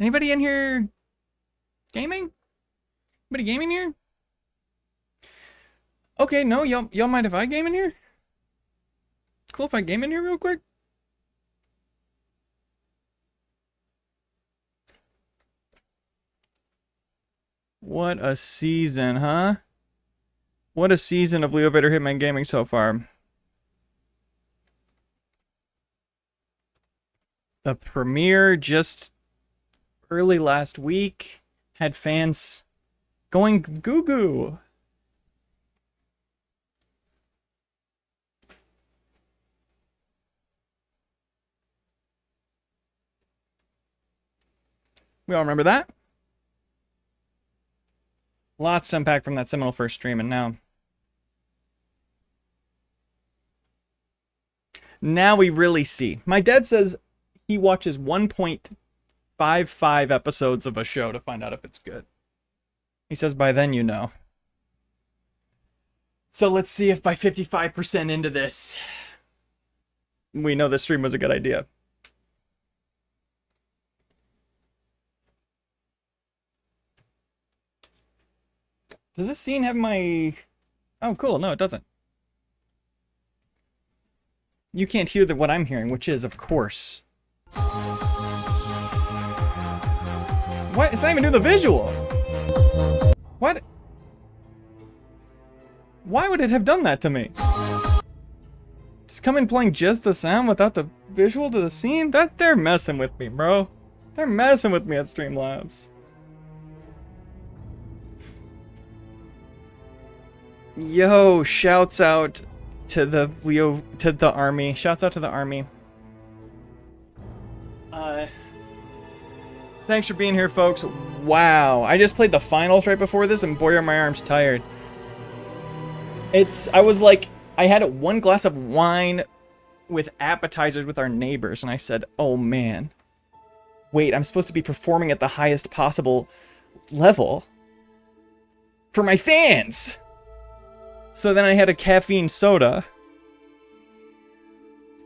Anybody in here gaming? Anybody gaming here? Okay, no, y'all mind if I game in here? Cool if I game in here real quick? What a season, huh? What a season of Leo Vader Hitman gaming so far. The premiere just early last week had fans going goo-goo. We all remember that? Lots to unpack from that seminal first stream, and now we really see. My dad says he watches 1.55 episodes of a show to find out if it's good. He says by then you know. So let's see if by 55% into this, we know this stream was a good idea. Does this scene have my... Oh, cool. No, it doesn't. You can't hear what I'm hearing, which is, of course... What? It's not even doing the visual! What? Why would it have done that to me? Just come in playing just the sound without the visual to the scene? They're messing with me, bro. They're messing with me at Streamlabs. Yo, shouts out to the army. Shouts out to the army. Thanks for being here, folks. Wow, I just played the finals right before this, and boy are my arms tired. I had one glass of wine with appetizers with our neighbors, and I said, oh man, wait, I'm supposed to be performing at the highest possible level for my fans. So then I had a caffeine soda,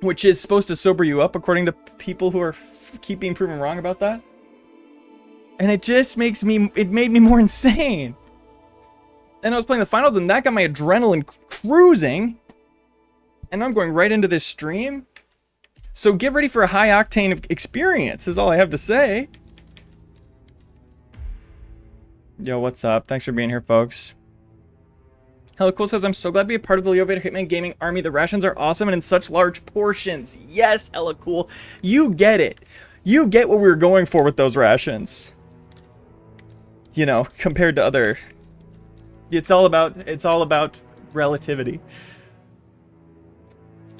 which is supposed to sober you up, according to people who are keep being proven wrong about that. And it just made me more insane. And I was playing the finals, and that got my adrenaline cruising. And I'm going right into this stream. So get ready for a high octane experience, is all I have to say. Yo, what's up? Thanks for being here, folks. Hello Cool says, I'm so glad to be a part of the Leo Vader Hitman Gaming Army. The rations are awesome and in such large portions. Yes, Ella Cool. You get it. You get what we were going for with those rations. You know, compared to other... It's all about relativity.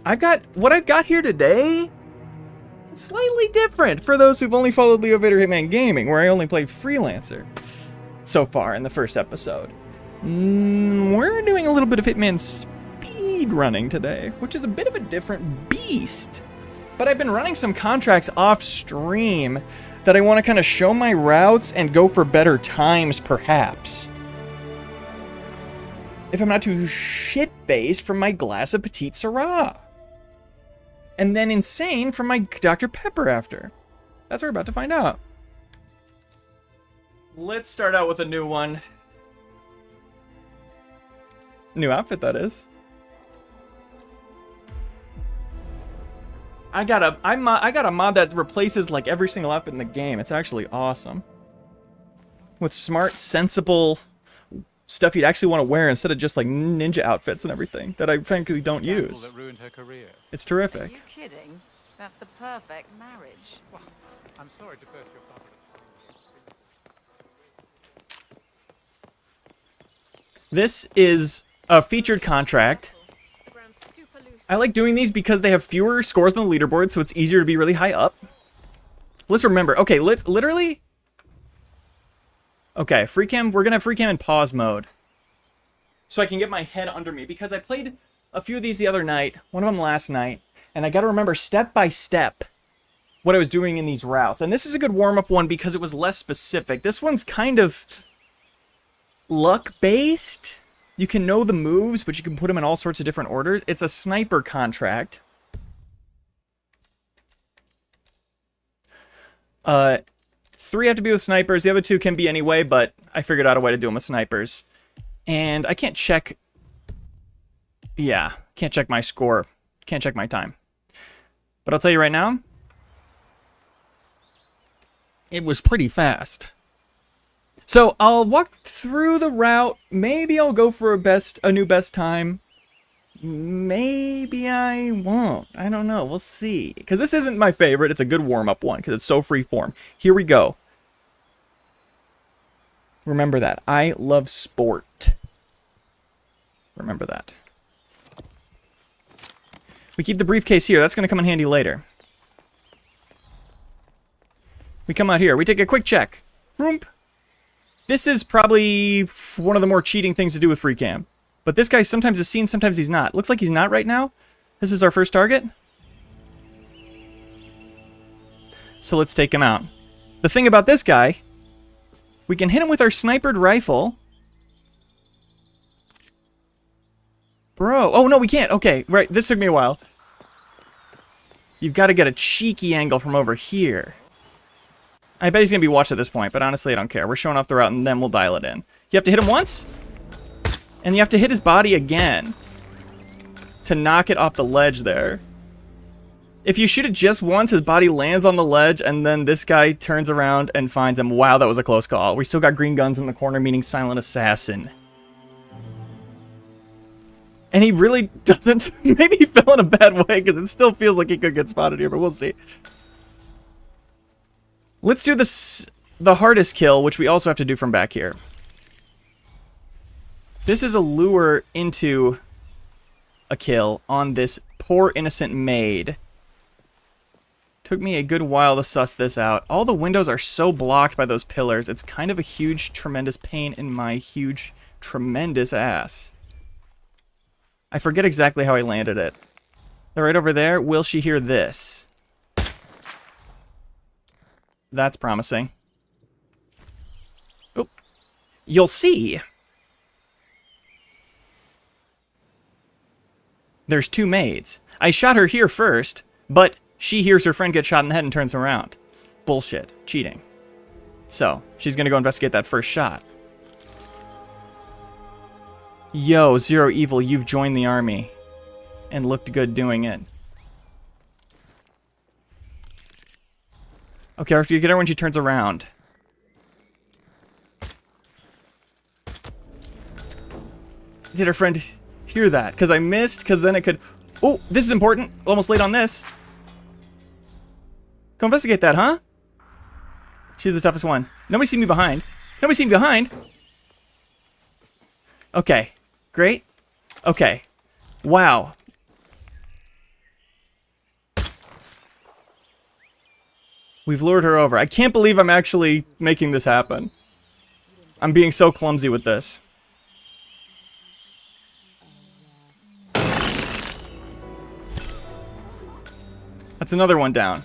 What I've got here today is slightly different for those who've only followed Leo Vader Hitman Gaming, where I only played Freelancer so far in the first episode. We're doing a little bit of Hitman speedrunning today, which is a bit of a different beast. But I've been running some contracts off stream that I want to kind of show my routes and go for better times, perhaps. If I'm not too shit-faced from my glass of Petite Syrah. And then insane from my Dr. Pepper after. That's what we're about to find out. Let's start out with a new one. New outfit, that is. I got a mod that replaces like every single outfit in the game. It's actually awesome. With smart, sensible stuff you'd actually want to wear instead of just like ninja outfits and everything that I frankly don't use. That ruined her career. It's terrific. Are you kidding? That's the perfect marriage. Well, I'm sorry to burst your bubble. This is a featured contract. I like doing these because they have fewer scores than the leaderboard, so it's easier to be really high up. Let's remember. Okay, let's literally... Okay, free cam. We're going to have free cam in pause mode. So I can get my head under me. Because I played a few of these the other night. One of them last night. And I got to remember step by step what I was doing in these routes. And this is a good warm-up one because it was less specific. This one's kind of luck-based. You can know the moves, but you can put them in all sorts of different orders. It's a sniper contract. 3 3 have to be with snipers. The other 2 can be anyway, but I figured out a way to do them with snipers. And I can't check... Yeah, can't check my score. Can't check my time. But I'll tell you right now, it was pretty fast. So I'll walk through the route. Maybe I'll go for a new best time. Maybe I won't. I don't know. We'll see. Because this isn't my favorite. It's a good warm-up one because it's so free-form. Here we go. Remember that. I love sport. Remember that. We keep the briefcase here. That's going to come in handy later. We come out here. We take a quick check. Vroom. This is probably one of the more cheating things to do with free cam. But this guy sometimes is seen, sometimes he's not. Looks like he's not right now. This is our first target. So let's take him out. The thing about this guy, we can hit him with our snipered rifle. Bro. Oh, no, we can't. Okay, right. This took me a while. You've got to get a cheeky angle from over here. I bet he's going to be watched at this point, but honestly, I don't care. We're showing off the route, and then we'll dial it in. You have to hit him once, and you have to hit his body again to knock it off the ledge there. If you shoot it just once, his body lands on the ledge, and then this guy turns around and finds him. Wow, that was a close call. We still got green guns in the corner, meaning silent assassin. And he really doesn't. Maybe he fell in a bad way, because it still feels like he could get spotted here, but we'll see. Let's do the hardest kill, which we also have to do from back here. This is a lure into a kill on this poor innocent maid. Took me a good while to suss this out. All the windows are so blocked by those pillars. It's kind of a huge, tremendous pain in my huge, tremendous ass. I forget exactly how I landed it. They're right over there. Will she hear this? That's promising. Oh, you'll see. There's 2 maids. I shot her here first, but she hears her friend get shot in the head and turns around. Bullshit. Cheating. So, she's gonna go investigate that first shot. Yo, Zero Evil, you've joined the army. And looked good doing it. Okay, after you get her when she turns around. Did her friend hear that? Because I missed, because then it could... Oh, this is important. Almost late on this. Go investigate that, huh? She's the toughest one. Nobody seen me behind. Nobody seen me behind. Okay. Great. Okay. Wow. We've lured her over. I can't believe I'm actually making this happen. I'm being so clumsy with this. That's another one down.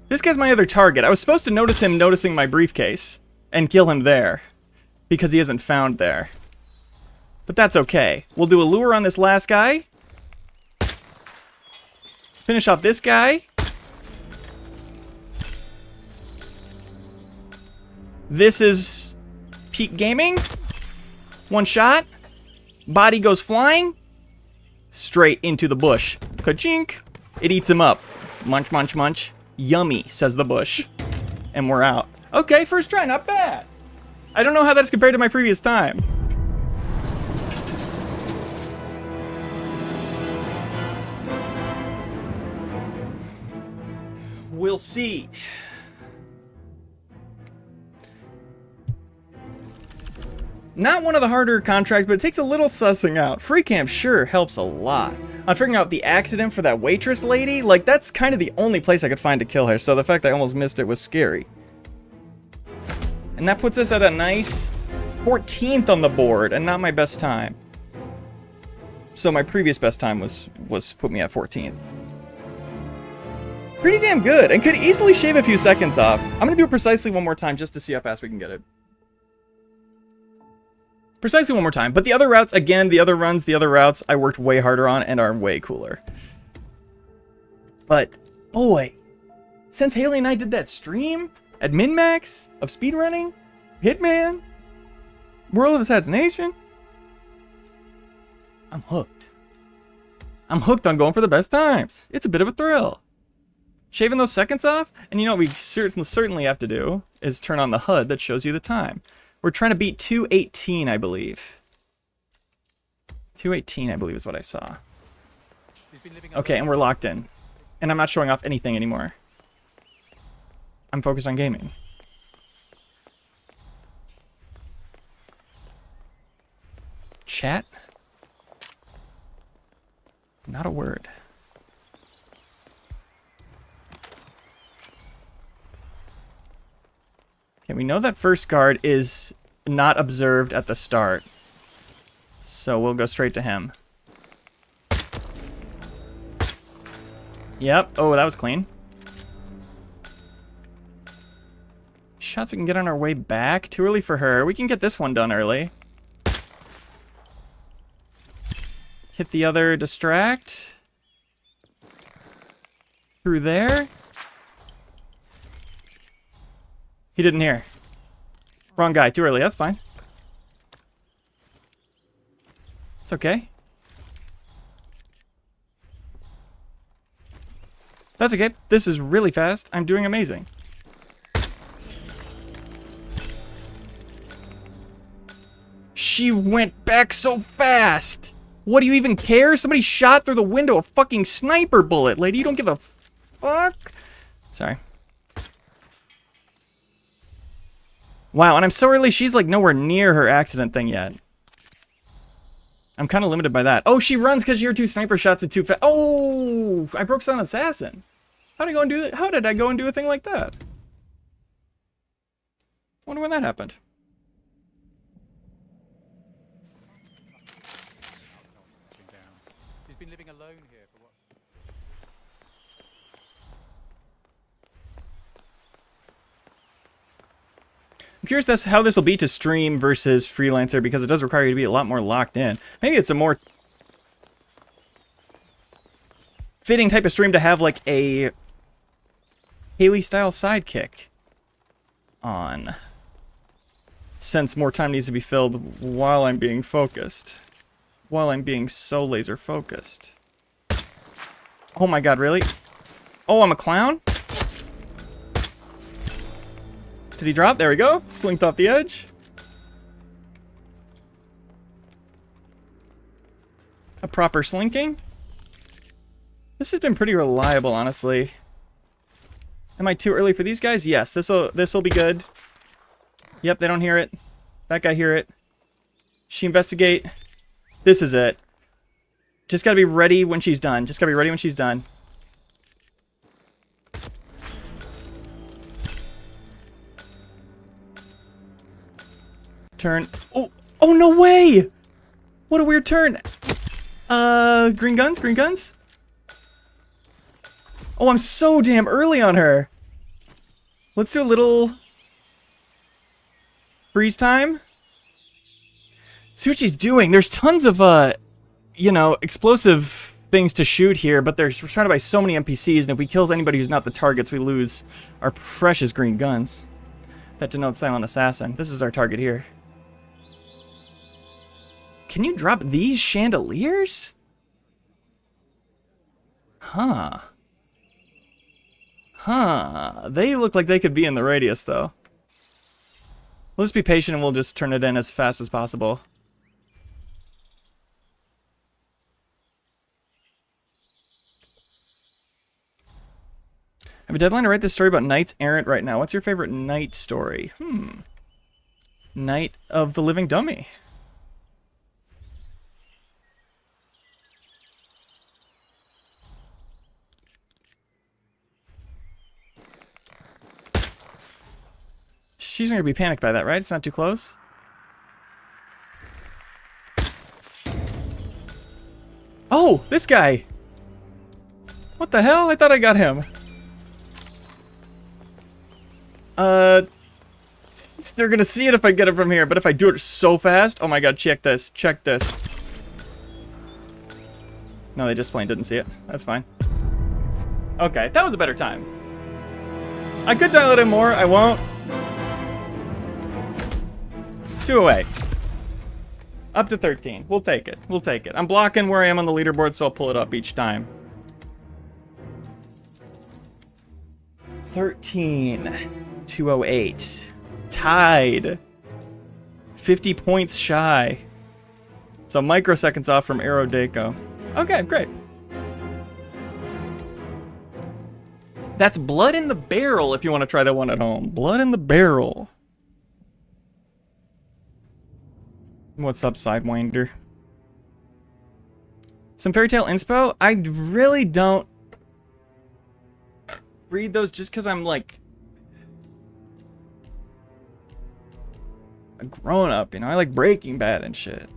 This guy's my other target. I was supposed to notice him noticing my briefcase and kill him there, because he isn't found there. But that's okay. We'll do a lure on this last guy. Finish off this guy. This is peak gaming. One shot. Body goes flying. Straight into the bush. Ka-chink. It eats him up. Munch, munch, munch. Yummy, says the bush. And we're out. Okay, first try, not bad. I don't know how that's compared to my previous time. We'll see. Not one of the harder contracts, but it takes a little sussing out. Free cam sure helps a lot. On figuring out the accident for that waitress lady, like, that's kind of the only place I could find to kill her, so the fact that I almost missed it was scary. And that puts us at a nice 14th on the board, and not my best time. So my previous best time was put me at 14th. Pretty damn good, and could easily shave a few seconds off. I'm gonna do it precisely one more time just to see how fast we can get it. Precisely one more time. But the other routes, again, the other runs, the other routes, I worked way harder on and are way cooler. But, boy, since Haley and I did that stream, At min-max of speedrunning? Hitman? World of Assassination? I'm hooked. I'm hooked on going for the best times. It's a bit of a thrill. Shaving those seconds off, and you know what we certainly have to do is turn on the HUD that shows you the time. We're trying to beat 2:18, I believe. 2:18, I believe, is what I saw. Okay, and we're locked in. And I'm not showing off anything anymore. I'm focused on gaming. Chat? Not a word. Okay, we know that first guard is not observed at the start. So we'll go straight to him. Yep. Oh, that was clean. Shots we can get on our way back. Too early for her. We can get this one done early. Hit the other distract. Through there. He didn't hear. Wrong guy. Too early. That's fine. It's okay. That's okay. This is really fast. I'm doing amazing. She went back so fast. What, do you even care? Somebody shot through the window a fucking sniper bullet, lady. You don't give a fuck. Sorry. Wow, and I'm so early, she's like nowhere near her accident thing yet. I'm kind of limited by that. Oh, she runs because you're 2 sniper shots at 2 fast. Oh, I broke Silent Assassin. How did I go and do that? How did I go and do a thing like that? Wonder when that happened. He's been living alone here for what? I'm curious that's how this will be to stream versus freelancer, because it does require you to be a lot more locked in. Maybe it's a more fitting type of stream to have like a Haley style sidekick on, since more time needs to be filled while I'm being focused, while I'm being so laser focused. Oh my god, really? Oh, I'm a clown? Did he drop? There we go. Slinked off the edge. A proper slinking. This has been pretty reliable, honestly. Am I too early for these guys? Yes, this'll be good. Yep, they don't hear it. That guy hear it. She investigate. This is it. Just gotta be ready when she's done. Just gotta be ready when she's done. Turn. Oh, oh no way! What a weird turn. Green guns, green guns. Oh, I'm so damn early on her. Let's do a little freeze time. See what she's doing. There's tons of, you know, explosive things to shoot here, but we're surrounded by so many NPCs, and if we kill anybody who's not the targets, we lose our precious green guns. That denotes Silent Assassin. This is our target here. Can you drop these chandeliers? Huh. Huh. They look like they could be in the radius, though. We'll just be patient and we'll just turn it in as fast as possible. I have a deadline to write this story about knights errant right now. What's your favorite knight story? Knight of the Living Dummy. She's not gonna be panicked by that, right? It's not too close. Oh, this guy! What the hell? I thought I got him. They're gonna see it if I get it from here, but if I do it so fast, oh my god, check this, check this. No, they just plain didn't see it. That's fine. Okay, that was a better time. I could dial it in more. I won't. 2 away. Up to 13. We'll take it. We'll take it. I'm blocking where I am on the leaderboard, so I'll pull it up each time. 13. 208. Tied. 50 points shy. So microseconds off from Arrow Daco. Okay, great. That's Blood in the Barrel if you want to try that one at home. Blood in the Barrel. What's up, Sidewinder? Some Fairy Tail inspo? I really don't read those just because I'm like a grown up, you know? I like Breaking Bad and shit.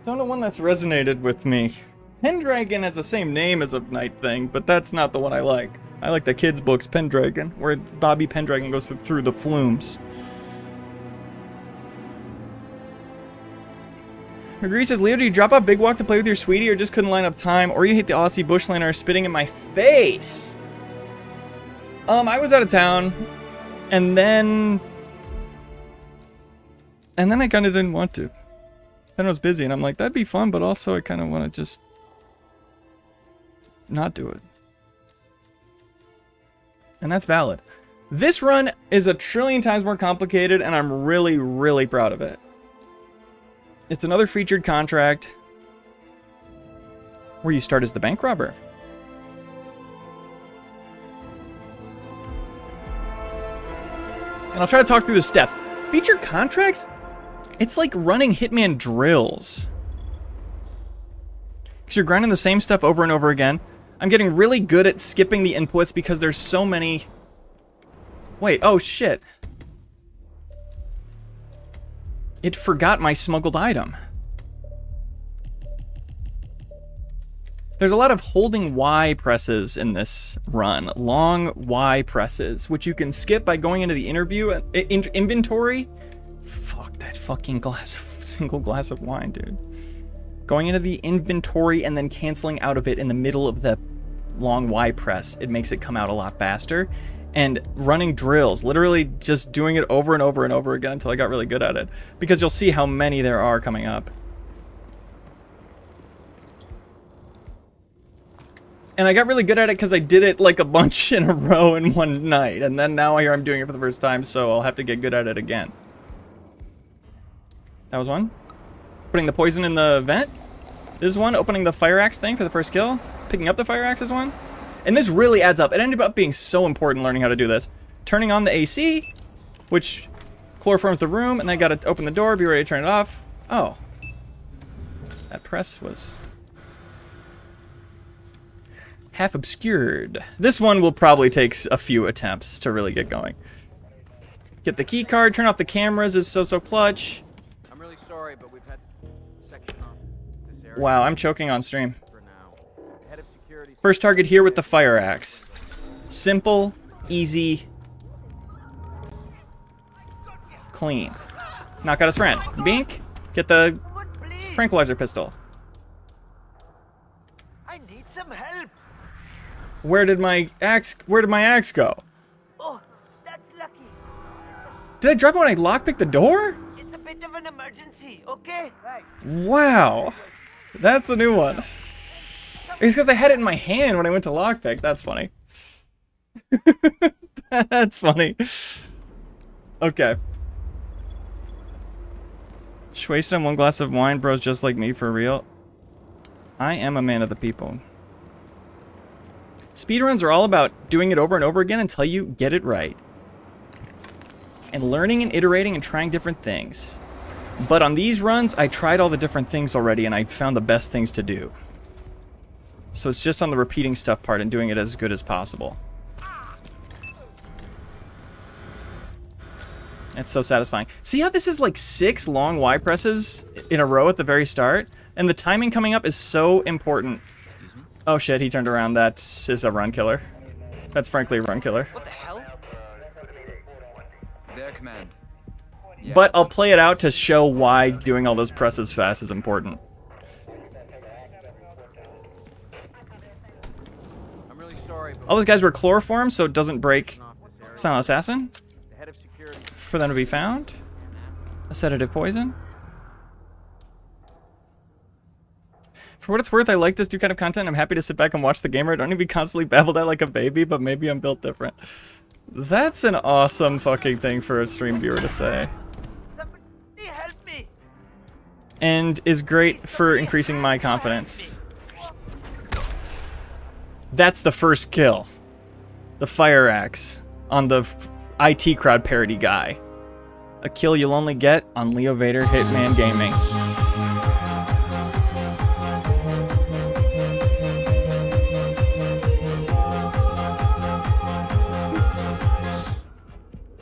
Don't know one that's resonated with me. Pendragon has the same name as a Night Thing, but that's not the one I like. I like the kids' books, Pendragon, where Bobby Pendragon goes through the flumes. McGree says, Leo, did you drop off Big Walk to play with your sweetie or just couldn't line up time? Or you hate the Aussie Bushlander spitting in my face? I was out of town, and then I kind of didn't want to. Then I was busy, and I'm like, that'd be fun, but also I kind of want to just not do it. And that's valid. This run is a trillion times more complicated, and I'm really, really proud of it. It's another featured contract where you start as the bank robber. And I'll try to talk through the steps. Featured contracts? It's like running Hitman drills. Because you're grinding the same stuff over and over again. I'm getting really good at skipping the inputs because there's so many... Wait, oh shit. It forgot my smuggled item. There's a lot of holding Y presses in this run. Long Y presses, which you can skip by going into the inventory. Fuck that fucking single glass of wine, dude. Going into the inventory and then canceling out of it in the middle of the long Y press. It makes it come out a lot faster. And running drills, literally just doing it over and over and over again until I got really good at it. Because you'll see how many there are coming up. And I got really good at it because I did it like a bunch in a row in one night. And then now here I'm doing it for the first time, so I'll have to get good at it again. That was one. Putting the poison in the vent. This is one. Opening the fire axe thing for the first kill. Picking up the fire axe is one. And this really adds up. It ended up being so important learning how to do this. Turning on the AC, which chloroforms the room, and then I gotta open the door, be ready to turn it off. Oh. That press was half obscured. This one will probably take a few attempts to really get going. Get the key card, turn off the cameras is so clutch. I'm really sorry, but we've had section off this area. Wow, I'm choking on stream. For now. Head of security. First target here with the fire axe. Simple, easy, clean. Knock out his friend. Bink, get the tranquilizer pistol. I need some help. Where did my axe go? Oh, that's lucky. Did I drop it when I lockpicked the door? It's a bit of an emergency, okay? Right. Wow. That's a new one. It's because I had it in my hand when I went to lockpick. That's funny. That's funny. Okay. Just wasted on one glass of wine, bros just like me for real. I am a man of the people. Speedruns are all about doing it over and over again until you get it right. And learning and iterating and trying different things. But on these runs, I tried all the different things already and I found the best things to do. So it's just on the repeating stuff part and doing it as good as possible. It's so satisfying. See how this is like 6 long Y presses in a row at the very start? And the timing coming up is so important. Oh shit, he turned around. That is a run killer. That's frankly a run killer. What the hell? Their command. but I'll play it out to show why doing all those presses fast is important. I'm really sorry, but All those guys were chloroformed, so it doesn't break Silent Assassin. the head of security. For them to be found. A sedative poison. For what it's worth, I like this new kind of content. I'm happy to sit back and watch the gamer. I don't need to be constantly babbled at like a baby, but maybe I'm built different. That's an awesome fucking thing for a stream viewer to say. Somebody help me. And is great for increasing my confidence. That's the first kill. The fire axe on the IT crowd parody guy. A kill you'll only get on Leo Vader Hitman Gaming.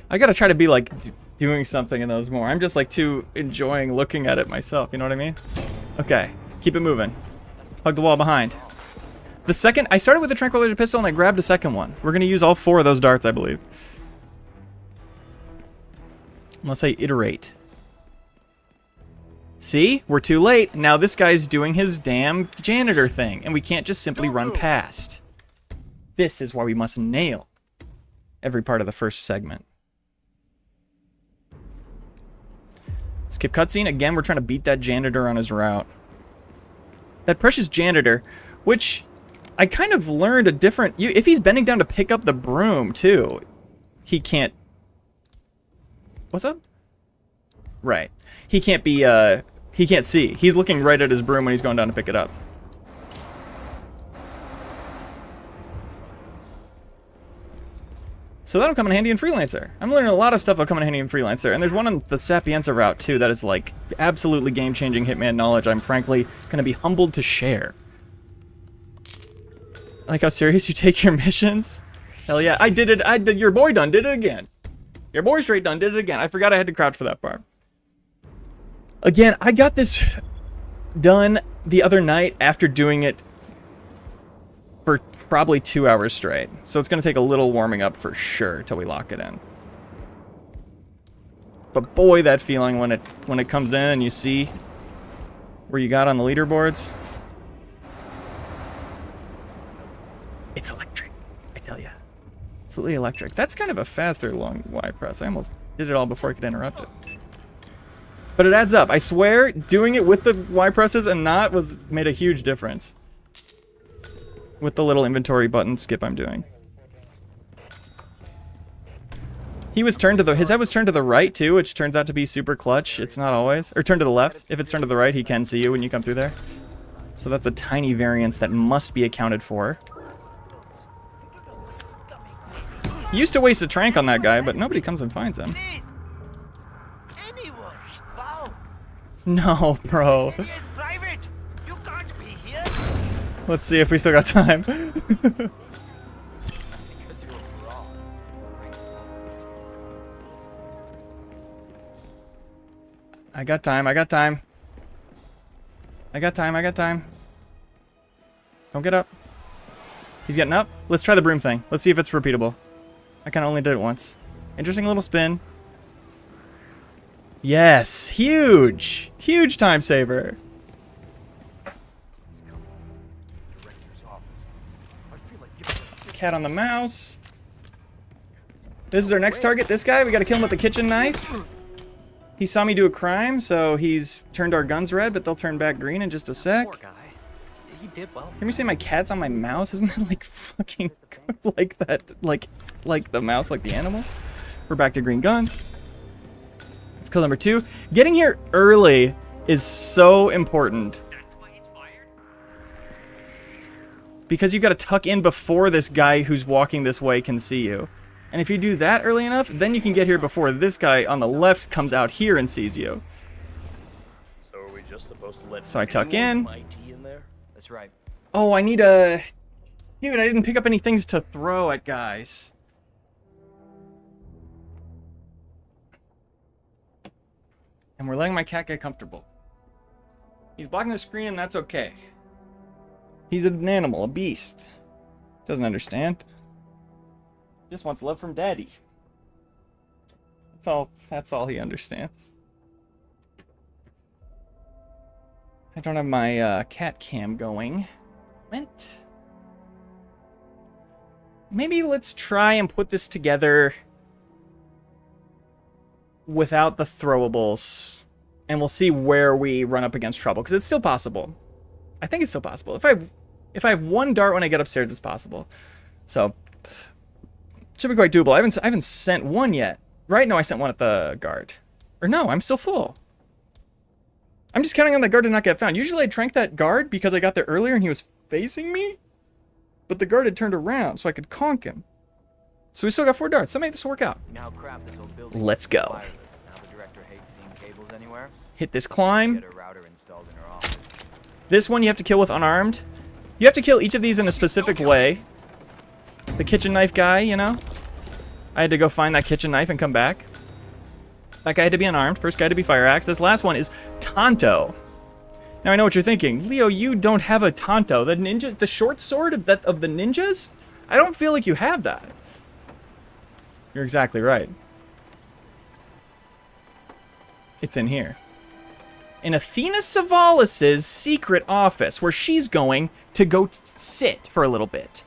I gotta try to be like doing something in those more. I'm just like too enjoying looking at it myself, you know what I mean? Okay, keep it moving. Hug the wall behind. The second, I started with a tranquilizer pistol and I grabbed a second one. We're gonna use all 4 of those darts, I believe. Unless I iterate. See? We're too late. Now this guy's doing his damn janitor thing, and we can't just simply run past. This is why we must nail every part of the first segment. Skip cutscene. Again, we're trying to beat that janitor on his route. That precious janitor, which I kind of learned a different... if he's bending down to pick up the broom, too, he can't... What's up? Right. He can't be, he can't see. He's looking right at his broom when he's going down to pick it up. So that'll come in handy in Freelancer. I'm learning a lot of stuff that'll come in handy in Freelancer. And there's one on the Sapienza route, too, that is, like, absolutely game-changing Hitman knowledge I'm frankly going to be humbled to share. I like how serious you take your missions. Hell yeah, I did it. Your boy done did it again. Your boy straight done did it again. I forgot I had to crouch for that part. Again, I got this done the other night after doing it for probably 2 hours straight. So it's going to take a little warming up for sure till we lock it in. But boy, that feeling when it comes in and you see where you got on the leaderboards. It's electric, I tell ya. Absolutely electric. That's kind of a faster long Y press. I almost did it all before I could interrupt it. But it adds up. I swear, doing it with the Y presses and not made a huge difference. With the little inventory button skip I'm doing. He was turned to the... His head was turned to the right, too, which turns out to be super clutch. It's not always. Or turned to the left. If it's turned to the right, he can see you when you come through there. So that's a tiny variance that must be accounted for. He used to waste a trank on that guy, but nobody comes and finds him. Please. Anyone. Wow. No, bro. This area is private. You can't be here. Let's see if we still got time. Because you're wrong. I got time, I got time. I got time, I got time. Don't get up. He's getting up. Let's try the broom thing. Let's see if it's repeatable. I kind of only did it once. Interesting little spin. Yes, huge. Huge time saver. Cat on the mouse. This is our next target. This guy, we got to kill him with the kitchen knife. He saw me do a crime, so he's turned our guns red, but they'll turn back green in just a sec. Poor guy. He did well. Hear me say my cat's on my mouse? Isn't that like fucking like that? Like the mouse, like the animal? We're back to green gun. Let's kill number 2. Getting here early is so important. Because you gotta tuck in before this guy who's walking this way can see you. And if you do that early enough, then you can get here before this guy on the left comes out here and sees you. So are we just supposed to let So I tuck in. my tea in there? That's right. Oh, I need a... Dude, I didn't pick up any things to throw at guys. And we're letting my cat get comfortable. He's blocking the screen and that's okay. He's an animal, a beast. Doesn't understand. Just wants love from daddy. That's all he understands. I don't have my cat cam going. Went. Maybe let's try and put this together without the throwables, and we'll see where we run up against trouble, because it's still possible. I think it's still possible. If I have one dart when I get upstairs, it's possible. So should be quite doable. I haven't sent one yet, right? No, I sent one at the guard. Or no, I'm still full. I'm just counting on the guard to not get found. Usually I trank that guard because I got there earlier and he was facing me, but the guard had turned around so I could conk him. So we still got 4 darts. So make this work out. You know how crap this old building Let's is go. wireless. Now the director hates seeing cables anywhere. Hit this climb. Get a router installed in her office. This one you have to kill with unarmed. You have to kill each of these in a specific way. The kitchen knife guy, you know? I had to go find that kitchen knife and come back. That guy had to be unarmed. First guy to be fire axe. This last one is Tonto. Now I know what you're thinking. Leo, you don't have a Tonto. The ninja, the short sword of the ninjas? I don't feel like you have that. You're exactly right. It's in here. In Athena Savalas's secret office, where she's going to go sit for a little bit.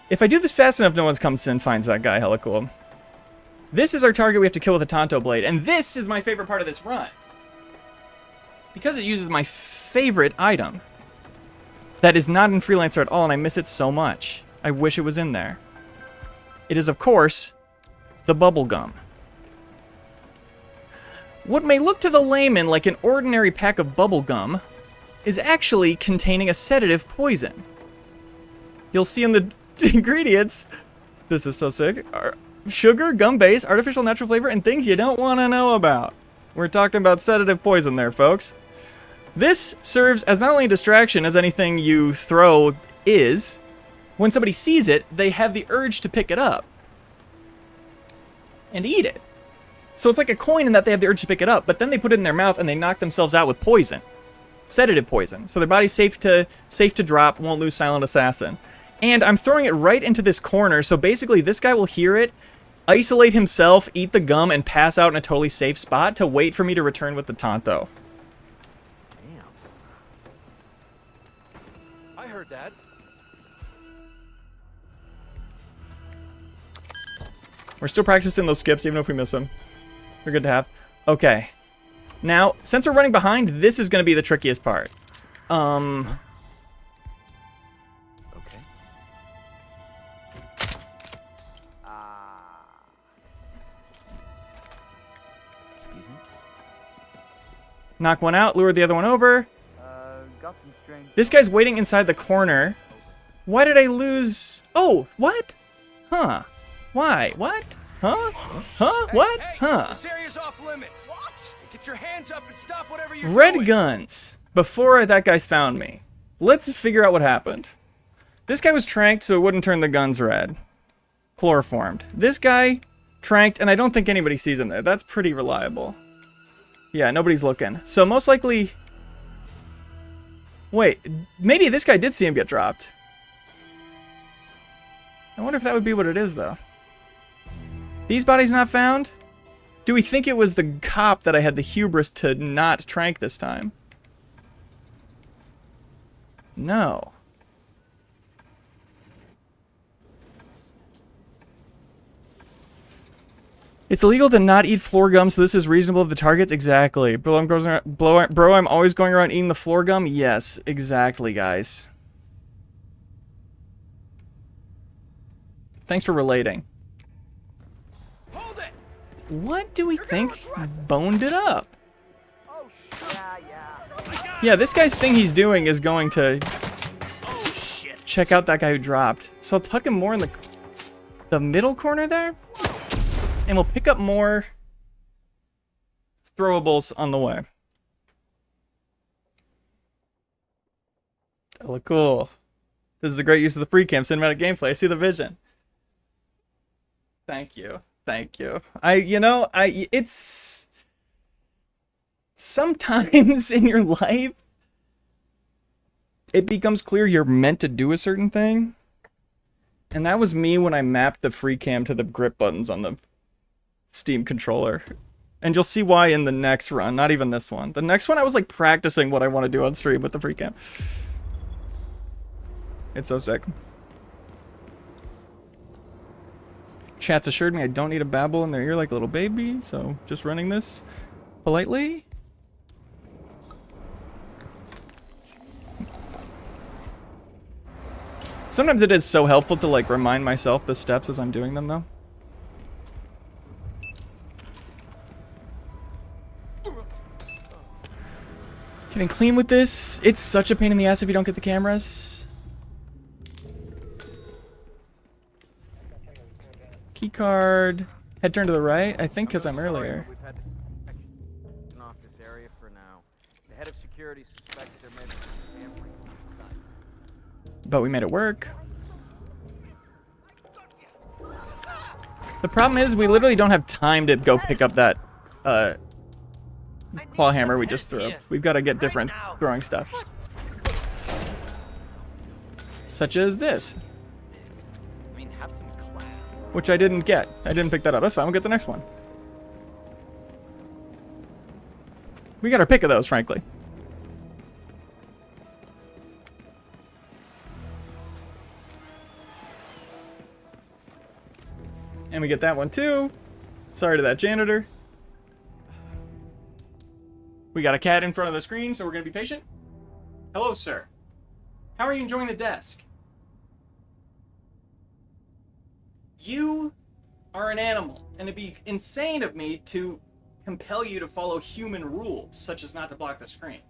If I do this fast enough, no one comes in and finds that guy. Hella cool. This is our target we have to kill with a Tonto blade, and this is my favorite part of this run. Because it uses my favorite item. That is not in Freelancer at all, and I miss it so much. I wish it was in there. It is, of course, the bubble gum. What may look to the layman like an ordinary pack of bubble gum is actually containing a sedative poison. You'll see in the ingredients, this is so sick, sugar, gum base, artificial natural flavor, and things you don't want to know about. We're talking about sedative poison there, folks. This serves as not only a distraction as anything you throw is. When somebody sees it, they have the urge to pick it up and eat it. So it's like a coin in that they have the urge to pick it up, but then they put it in their mouth and they knock themselves out with poison. Sedative poison. So their body's safe to drop, won't lose Silent Assassin. And I'm throwing it right into this corner, so basically this guy will hear it, isolate himself, eat the gum, and pass out in a totally safe spot to wait for me to return with the Tonto. Damn. I heard that. We're still practicing those skips, even if we miss them. They're good to have. Okay. Now, since we're running behind, this is going to be the trickiest part. Okay. Excuse me. Knock one out, lure the other one over. Got some strange. This guy's waiting inside the corner. Why did I lose? Oh, what? Huh. Why? What? Huh? Huh? What? Huh? This area's off limits. What? Get your hands up and stop whatever you're Red doing. guns. Before that guy's found me. Let's figure out what happened. This guy was tranked so it wouldn't turn the guns red. Chloroformed. This guy tranked, and I don't think anybody sees him there. That's pretty reliable. Yeah, nobody's looking. So most likely... Wait, maybe this guy did see him get dropped. I wonder if that would be what it is, though. These bodies not found? Do we think it was the cop that I had the hubris to not trank this time? No. It's illegal to not eat floor gum, so this is reasonable of the targets? Exactly. Bro, I'm always going around eating the floor gum? Yes, exactly, guys. Thanks for relating. Hold it. What do we think boned it up? Oh, yeah. Yeah, this guy's thing he's doing is going to Oh shit. check out that guy who dropped. So I'll tuck him more in the middle corner there. And we'll pick up more throwables on the way. That look cool. This is a great use of the free cam cinematic gameplay. I see the vision. Thank you. Thank you. It's sometimes in your life it becomes clear you're meant to do a certain thing. And that was me when I mapped the free cam to the grip buttons on the Steam controller. And you'll see why in the next run, not even this one. The next one I was like practicing what I want to do on stream with the free cam. It's so sick. Chat's assured me I don't need to babble in their ear like a little baby, so just running this politely. Sometimes it is so helpful to like remind myself the steps as I'm doing them though. Getting clean with this, it's such a pain in the ass if you don't get the cameras. Key card. Head turn to the right, I think because I'm earlier. We've had section off this area for now. The head of security suspects there may be some tampering inside. But we made it work. The problem is we literally don't have time to go pick up that claw hammer we just threw. We've got to get different throwing stuff. Such as this. I mean, have some class. Which I didn't get. I didn't pick that up. That's fine. We'll get the next one. We got our pick of those, frankly. And we get that one too. Sorry to that janitor. We got a cat in front of the screen, so we're going to be patient. Hello, sir. How are you enjoying the desk? You are an animal, and it'd be insane of me to compel you to follow human rules, such as not to block the screen.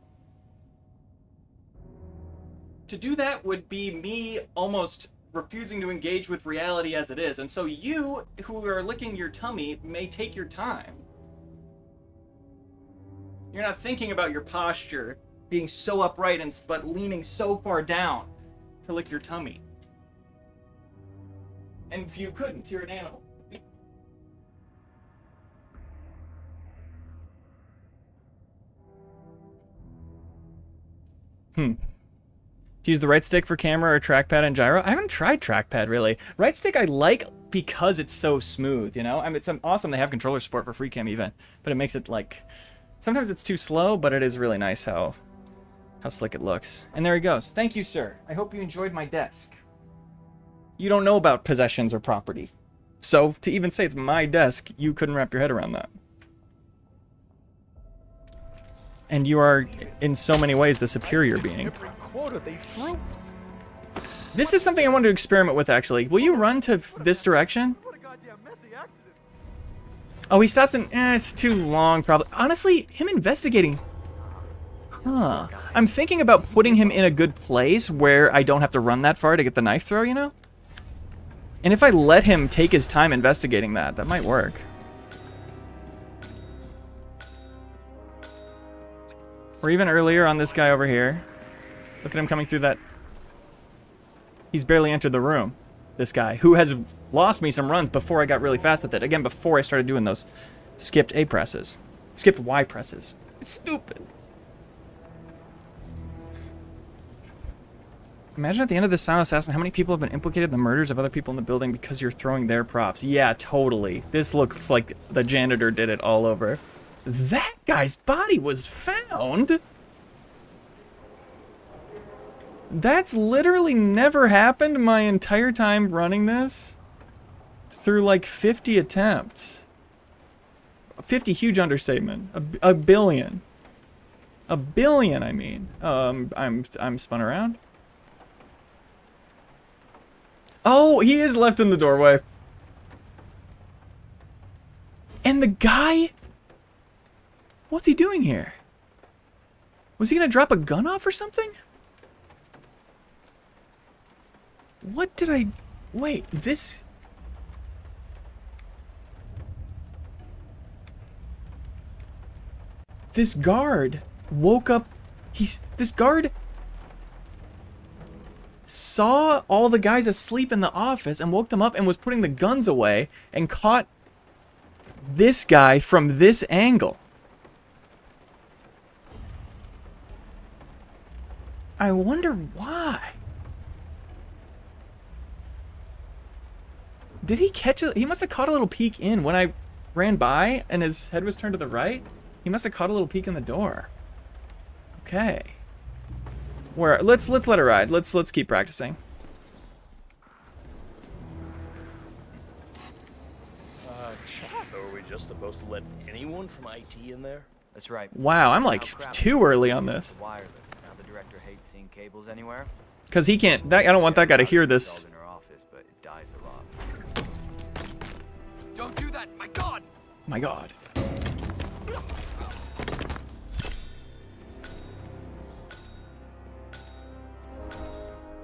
To do that would be me almost refusing to engage with reality as it is, and so you, who are licking your tummy, may take your time. You're not thinking about your posture, being so upright and but leaning so far down to lick your tummy. And if you couldn't, you're an animal. To use the right stick for camera or trackpad and gyro? I haven't tried trackpad, really. Right stick I like because it's so smooth, you know? I mean, it's awesome they have controller support for free cam even, but it makes it like... Sometimes it's too slow, but it is really nice how slick it looks. And there he goes. Thank you, sir. I hope you enjoyed my desk. You don't know about possessions or property. So, to even say it's my desk, you couldn't wrap your head around that. And you are, in so many ways, the superior being. This is something I wanted to experiment with, actually. Will you run to this direction? Oh, he stops and it's too long, probably. Honestly, him investigating. Huh. I'm thinking about putting him in a good place where I don't have to run that far to get the knife throw, you know? And if I let him take his time investigating that, that might work. Or even earlier on this guy over here. Look at him coming through that. He's barely entered the room. This guy, who has lost me some runs before I got really fast at it. Again, before I started doing those skipped A presses. Skipped Y presses. It's stupid. Imagine at the end of this Silent Assassin how many people have been implicated in the murders of other people in the building because you're throwing their props. Yeah, totally. This looks like the janitor did it all over. That guy's body was found? That's literally never happened my entire time running this. Through like 50 attempts. 50 huge understatement. A billion. A billion, I mean. I'm spun around. Oh, he is left in the doorway. And the guy? What's he doing here? Was he gonna drop a gun off or something? What did I... Wait, this... This guard woke up... This guard... saw all the guys asleep in the office and woke them up and was putting the guns away and caught this guy from this angle. I wonder why. Did he catch it? He must have caught a little peek in when I ran by and his head was turned to the right. He must have caught a little peek in the door. Okay. Where? Let's let it ride. Let's keep practicing. So are we just supposed to let anyone from IT in there? That's right. Wow, I'm like too early on this. Wireless. Now the director hates seeing cables anywhere. Cause he can't. I don't want that guy to hear this. In her office, but it dies a lot. Don't do that! My God! My God.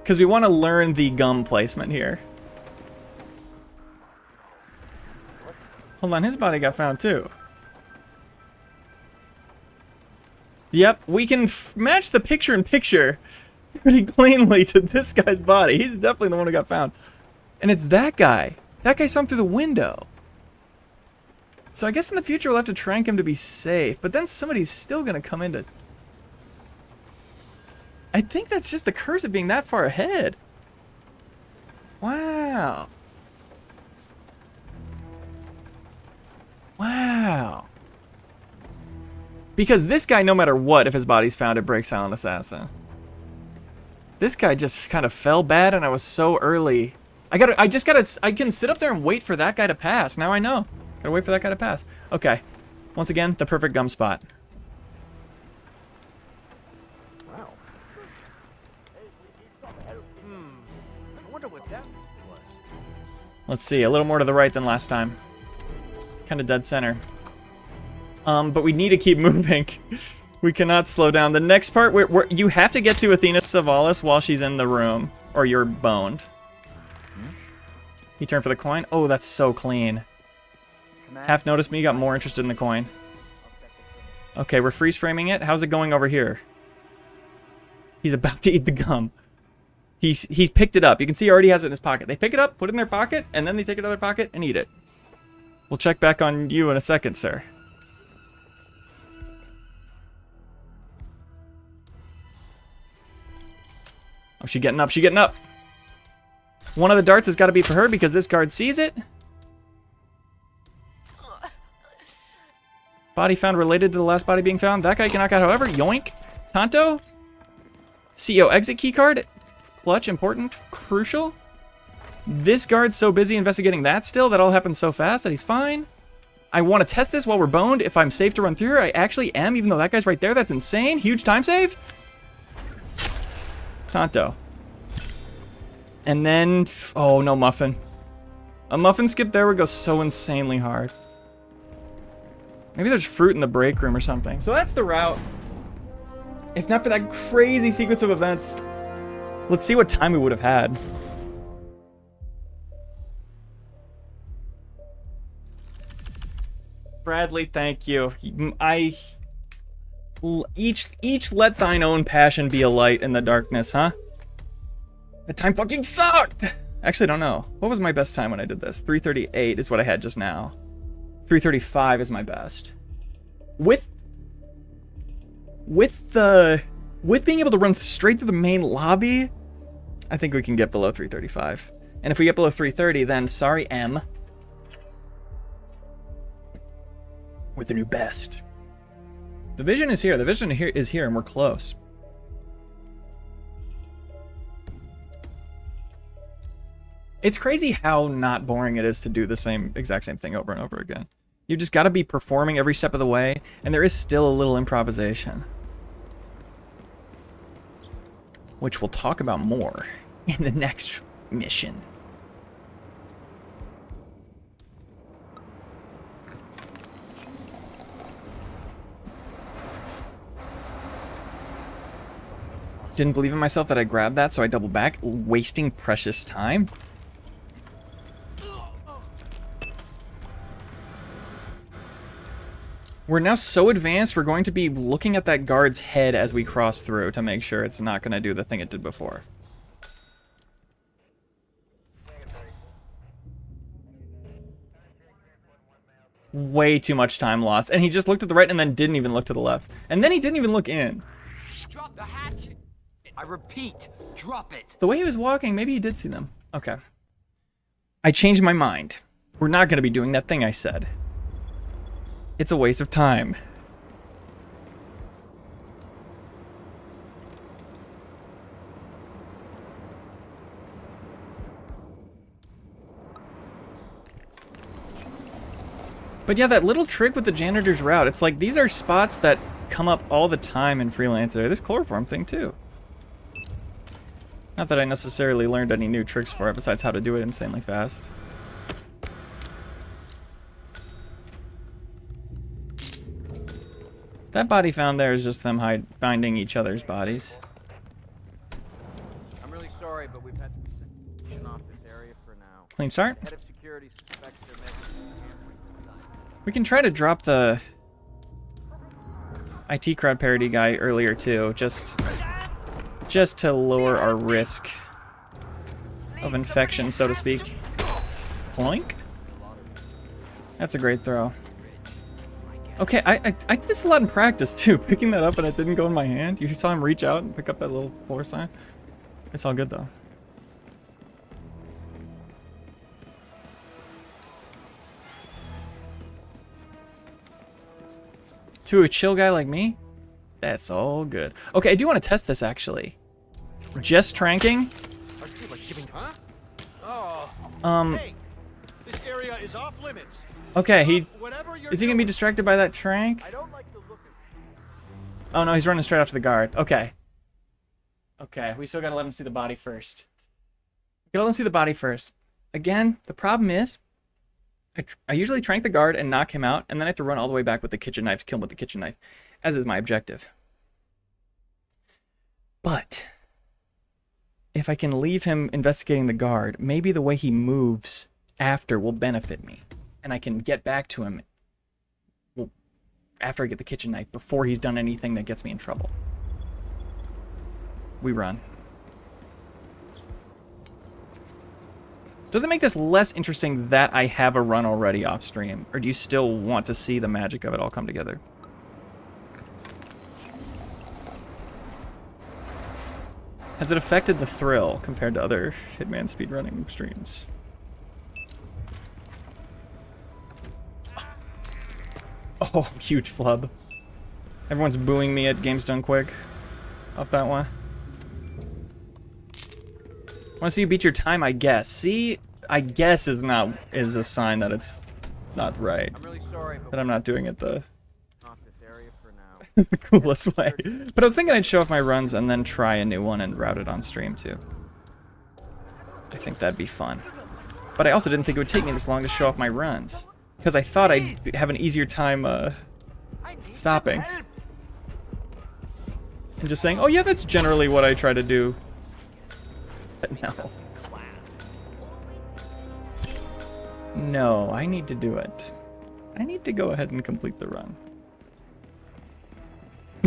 Because we want to learn the gum placement here. Hold on, his body got found too. Yep, we can match the picture-in-picture pretty cleanly to this guy's body. He's definitely the one who got found. And it's that guy. That guy saw him through the window. So I guess in the future we'll have to trank him to be safe. But then somebody's still going to come in to... I think that's just the curse of being that far ahead. Wow. Wow. Because this guy, no matter what, if his body's found, it breaks Silent Assassin. This guy just kind of fell bad, and I was so early. I can sit up there and wait for that guy to pass. Now I know. Gotta wait for that guy to pass. Okay. Once again, the perfect gum spot. Wow. I wonder what that was. Let's see, a little more to the right than last time. Kind of dead center. But we need to keep moving. We cannot slow down. The next part, you have to get to Athena Savalas while she's in the room, or you're boned. He turned for the coin. Oh, that's so clean. Half noticed me, got more interested in the coin. Okay, we're freeze framing it. How's it going over here? He's about to eat the gum. He's picked it up. You can see he already has it in his pocket. They pick it up, put it in their pocket, and then they take it out of their pocket and eat it. We'll check back on you in a second, sir. Oh, she's getting up. She's getting up. One of the darts has got to be for her because this guard sees it. Body found related to the last body being found. That guy can knock out, however. Yoink. Tonto. CEO exit keycard. Clutch, important, crucial. This guard's so busy investigating that still, that all happened so fast that he's fine. I want to test this while we're boned. If I'm safe to run through here, I actually am, even though that guy's right there. That's insane. Huge time save. Tonto. And then, oh, no muffin. A muffin skip there would go so insanely hard. Maybe there's fruit in the break room or something. So that's the route. If not for that crazy sequence of events. Let's see what time we would have had. Bradley, thank you. Each let thine own passion be a light in the darkness, huh? That time fucking sucked! Actually, I don't know. What was my best time when I did this? 3:38 is what I had just now. 3:35 is my best. With being able to run straight through the main lobby, I think we can get below 3:35. And if we get below 3:30, then sorry, M. With the new best. The vision is here. The vision is here, and we're close. It's crazy how not boring it is to do the exact same thing over and over again. You just got to be performing every step of the way, and there is still a little improvisation. Which we'll talk about more in the next mission. Didn't believe in myself that I grabbed that, so I doubled back, wasting precious time. We're now so advanced, we're going to be looking at that guard's head as we cross through to make sure it's not going to do the thing it did before. Way too much time lost. And he just looked at the right and then didn't even look to the left. And then he didn't even look in. Drop the hatchet! I repeat, drop it! The way he was walking, maybe he did see them. Okay. I changed my mind. We're not going to be doing that thing I said. it's a waste of time. But yeah, that little trick with the janitor's route, it's like these are spots that come up all the time in Freelancer. This chloroform thing too. Not that I necessarily learned any new tricks for it besides how to do it insanely fast. That body found there is just them finding each other's bodies. I'm really sorry, but we've had to section off this area for now. Clean start. Head of security suspects their methods of tampering with the site. We can try to drop the IT crowd parody guy earlier too, just to lower our risk of infection, so to speak. Ploink? That's a great throw. Okay, I did this a lot in practice too, picking that up and it didn't go in my hand. You saw him reach out and pick up that little floor sign. It's all good though. To a chill guy like me, that's all good. Okay, I do want to test this actually. Just tranking. I feel like giving, huh? Oh. Hey, this area is off limits. Okay, Whatever you're is he gonna be distracted by that trank? I don't like the look of Oh no, he's running straight after the guard. Okay. Okay, we still gotta let him see the body first. Gotta let him see the body first. Again, the problem is, I usually trank the guard and knock him out, and then I have to run all the way back with the kitchen knife to kill him with the kitchen knife, as is my objective. But if I can leave him investigating the guard, maybe the way he moves after will benefit me. And I can get back to him after I get the kitchen knife, before he's done anything that gets me in trouble. We run. Does it make this less interesting that I have a run already off stream? Or do you still want to see the magic of it all come together? Has it affected the thrill compared to other Hitman speedrunning streams? Oh, huge flub. Everyone's booing me at Games Done Quick. Up that one. Want to see you beat your time, I guess. See, I guess is a sign that it's not right. I'm really sorry, but That I'm not doing it the off this area for now. the coolest way. But I was thinking I'd show off my runs and then try a new one and route it on stream too. I think that'd be fun. But I also didn't think it would take me this long to show off my runs, because I thought I'd have an easier time stopping and just saying, oh yeah, that's generally what I try to do. But no. No, I need to do it. I need to go ahead and complete the run.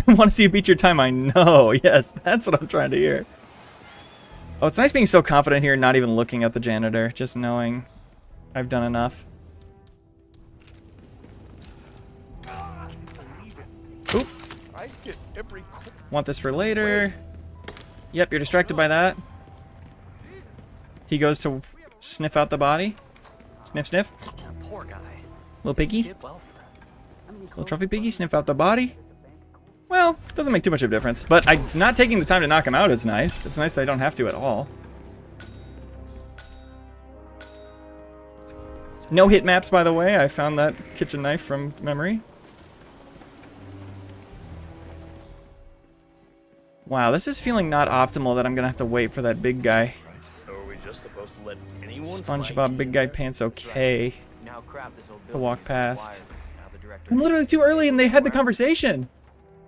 Want to see you beat your time? I know. Yes, that's what I'm trying to hear. Oh, it's nice being so confident here, not even looking at the janitor, just knowing I've done enough. Oop. Want this for later. Yep, you're distracted by that. He goes to sniff out the body. Sniff, sniff. Poor guy. Little piggy. Did well for him. Little trophy piggy, sniff out the body. Well, doesn't make too much of a difference. But not taking the time to knock him out is nice. It's nice that I don't have to at all. No hit maps, by the way. I found that kitchen knife from memory. Wow, this is feeling not optimal that I'm gonna have to wait for that big guy. So are we just supposed to let anyone SpongeBob Big Guy Pants okay Now crap this old to walk building past. is wired. Now the director I'm literally too early and they had the conversation.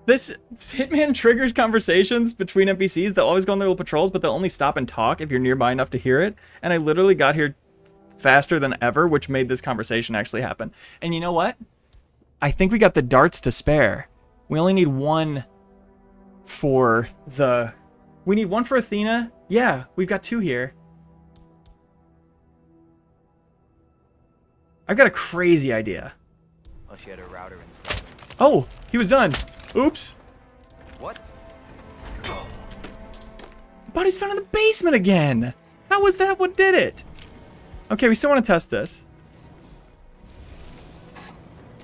This Hitman triggers conversations between NPCs that always go on their little patrols, but they'll only stop and talk if you're nearby enough to hear it. And I literally got here faster than ever, which made this conversation actually happen. And you know what? I think we got the darts to spare. We only need one for the... We need one for Athena. Yeah, we've got two here. I've got a crazy idea. Oh, she had a router installed. Oh, he was done. Oops. What? The body's found in the basement again. How was that what did it? Okay, we still want to test this.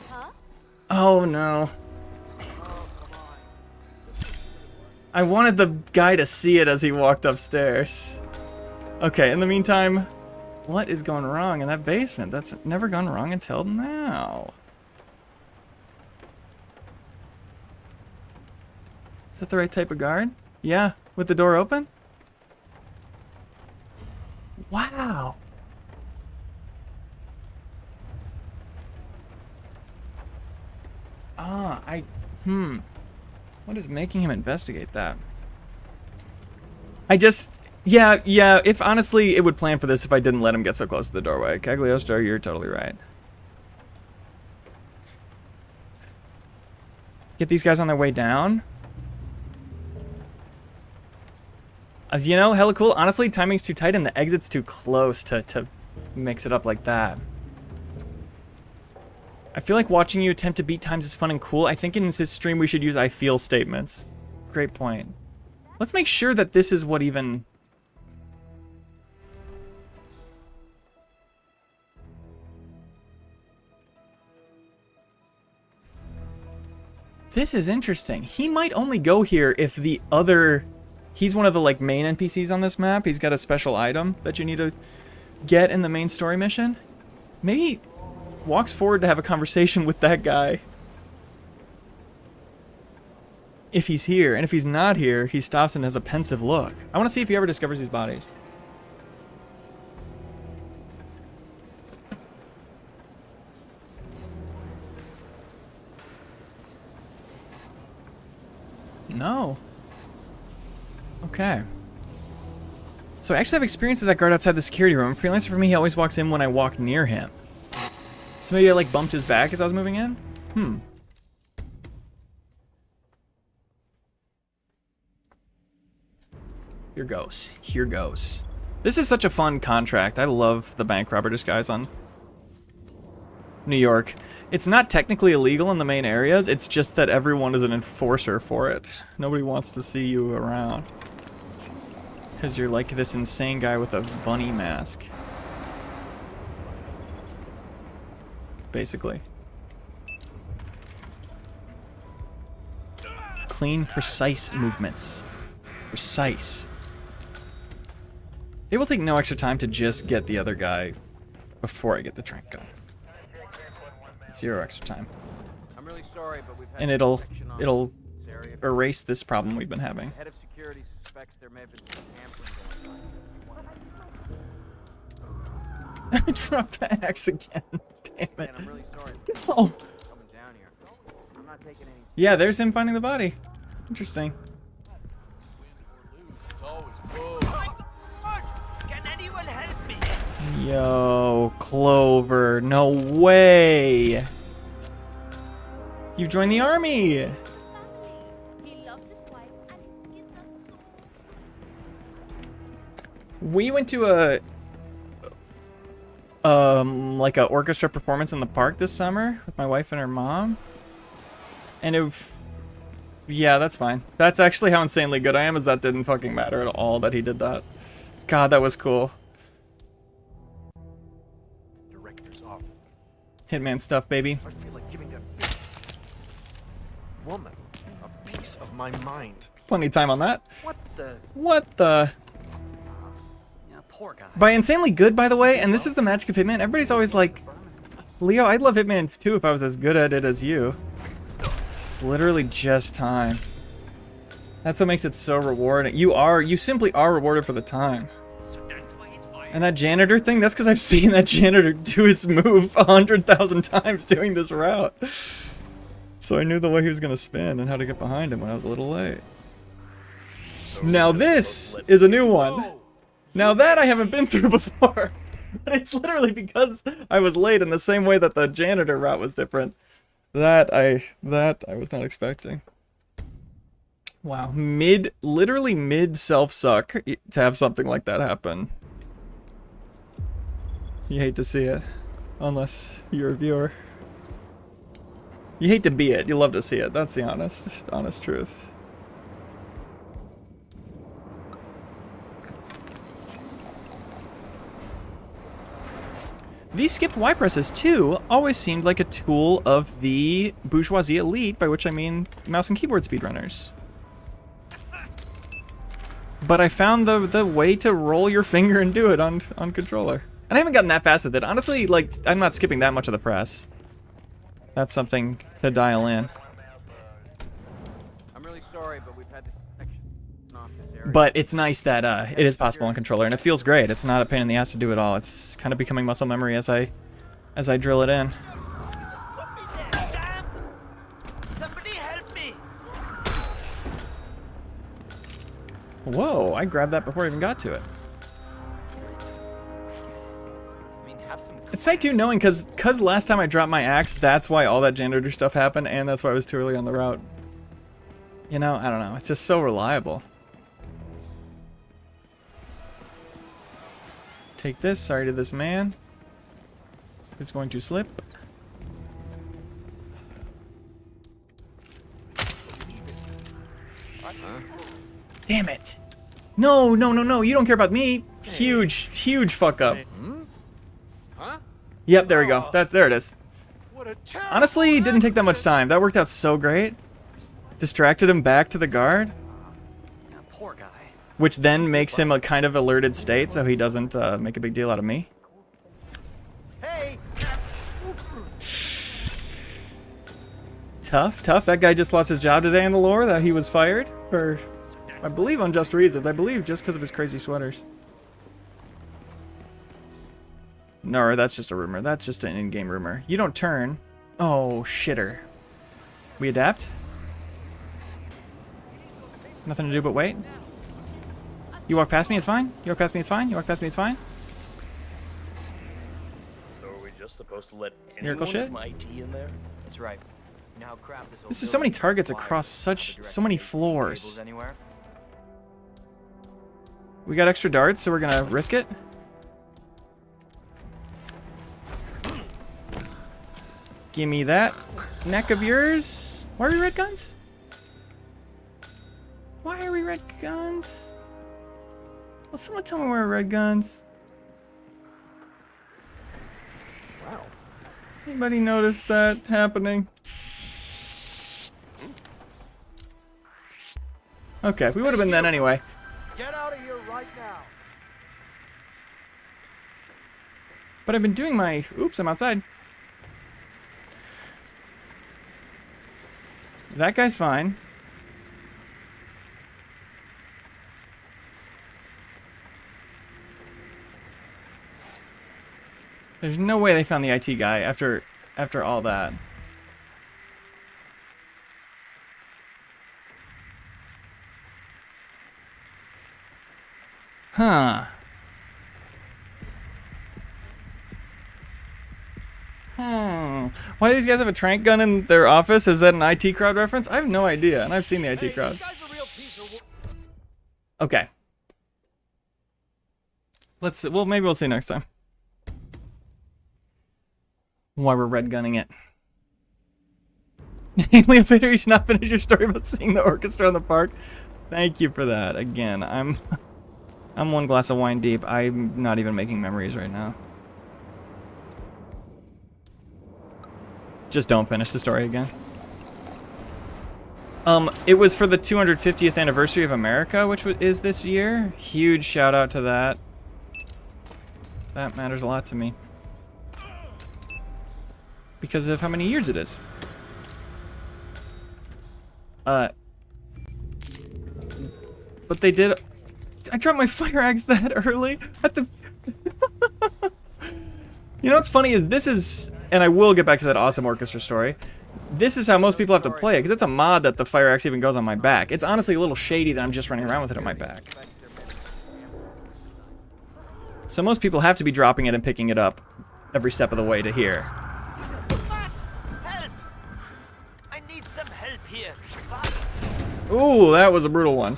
Huh? Oh no. I wanted the guy to see it as he walked upstairs. Okay, in the meantime, what is going wrong in that basement? That's never gone wrong until now. Is that the right type of guard? Yeah, with the door open? Wow. What is making him investigate that? Yeah, if honestly, it would plan for this if I didn't let him get so close to the doorway. Cagliostro, you're totally right. Get these guys on their way down. You know, hella cool. Honestly, timing's too tight and the exit's too close to mix it up like that. I feel like watching you attempt to beat times is fun and cool. I think in this stream we should use I feel statements. Great point. Let's make sure that this is what even... This is interesting. He might only go here if the other... He's one of the like main NPCs on this map. He's got a special item that you need to get in the main story mission. Maybe he walks forward to have a conversation with that guy. If he's here, and if he's not here, he stops and has a pensive look. I want to see if he ever discovers these bodies. No. Okay. So I actually have experience with that guard outside the security room. Freelancer for me, he always walks in when I walk near him. So maybe I like bumped his back as I was moving in? Here goes. Here goes. This is such a fun contract. I love the bank robber disguise on New York. It's not technically illegal in the main areas, it's just that everyone is an enforcer for it. Nobody wants to see you around. Because you're like this insane guy with a bunny mask. Basically. Clean, precise movements. Precise. It will take no extra time to just get the other guy before I get the trank gun. 0 extra time. I'm really sorry, but we've had And it'll this area. erase this problem we've been having. The head of security suspects there may have been some tampering going on. I dropped the axe again. Damn it. And I'm really sorry. No. Coming down here. I'm not taking any. Yeah, there's him finding the body. Interesting. Can anyone help me? Yo, Clover, no way. You joined the army. He loves his wife and his kids are so... We went to like a orchestra performance in the park this summer with my wife and her mom. And yeah, that's fine. That's actually how insanely good I am, is that didn't fucking matter at all that he did that. God, that was cool. Director's off. Hitman stuff, baby. I feel like giving that woman a piece of my mind. Plenty of time on that. What the? What the? Yeah, poor guy. By insanely good, by the way, and this is the magic of Hitman, everybody's always like, Leo, I'd love Hitman too if I was as good at it as you. It's literally just time. That's what makes it so rewarding. You simply are rewarded for the time. And that janitor thing, that's because I've seen that janitor do his move 100,000 times doing this route. So I knew the way he was going to spin and how to get behind him when I was a little late. Now this is a new one. Now that I haven't been through before. But it's literally because I was late in the same way that the janitor route was different. That I was not expecting. Wow, literally mid self-suck to have something like that happen. You hate to see it, unless you're a viewer. You hate to be it, you love to see it. That's the honest truth. These skipped Y presses, too, always seemed like a tool of the bourgeoisie elite, by which I mean mouse and keyboard speedrunners. But I found the way to roll your finger and do it on controller. And I haven't gotten that fast with it. Honestly, like, I'm not skipping that much of the press. That's something to dial in. I'm really sorry, but we've had this section off this area. But it's nice that it is possible on controller, and it feels great. It's not a pain in the ass to do it all. It's kind of becoming muscle memory as I drill it in. Just put me there, damn! Somebody help me! Whoa, I grabbed that before I even got to it. I mean, have some. It's nice too knowing, cause last time I dropped my axe, that's why all that janitor stuff happened, and that's why I was too early on the route. You know, I don't know. It's just so reliable. Take this. Sorry to this man. It's going to slip. Damn it. No, no, no, no. You don't care about me. Huge, huge fuck up. Huh? Yep, there we go. There it is. What a terrible Honestly, didn't take that much time. That worked out so great. Distracted him back to the guard, Yeah, poor guy. which then makes him a kind of alerted state, so he doesn't make a big deal out of me. Hey! Tough, tough. That guy just lost his job today in the lore, that he was fired for, I believe, unjust reasons. I believe just because of his crazy sweaters. No, that's just a rumor. That's just an in-game rumor. You don't turn. Oh, shitter. We adapt? Nothing to do but wait. You walk past me, it's fine. You walk past me, it's fine. You walk past me, it's fine. So are we just supposed to let Miracle anyone shit? from IT in there? That's right. You know how crap this old This is so many building targets requires across the so many director floors. tables anywhere? We got extra darts, so we're gonna risk it. Give me that neck of yours. Why are we red guns? Why are we red guns? Will someone tell me why we're red guns? Wow. Anybody notice that happening? Okay, we would have been then anyway. Get out of here right now. But I've been doing my... Oops, I'm outside. That guy's fine. There's no way they found the IT guy after all that. Huh. Why do these guys have a trank gun in their office? Is that an IT crowd reference? I have no idea, and I've seen the IT Hey, crowd. this guy's a real piece of Okay. Well, maybe we'll see next time. Why we're red gunning it. Leo Peter, you did not finish your story about seeing the orchestra in the park. Thank you for that. Again, I'm one glass of wine deep. I'm not even making memories right now. Just don't finish the story again. It was for the 250th anniversary of America, which is this year. Huge shout out to that. That matters a lot to me. Because of how many years it is. But they did... I dropped my fire axe that early at the... You know what's funny is this is... And I will get back to that awesome orchestra story. This is how most people have to play it, because it's a mod that the fire axe even goes on my back. It's honestly a little shady that I'm just running around with it on my back. So most people have to be dropping it and picking it up every step of the way to here. Matt, help! I need some help here. Ooh, that was a brutal one.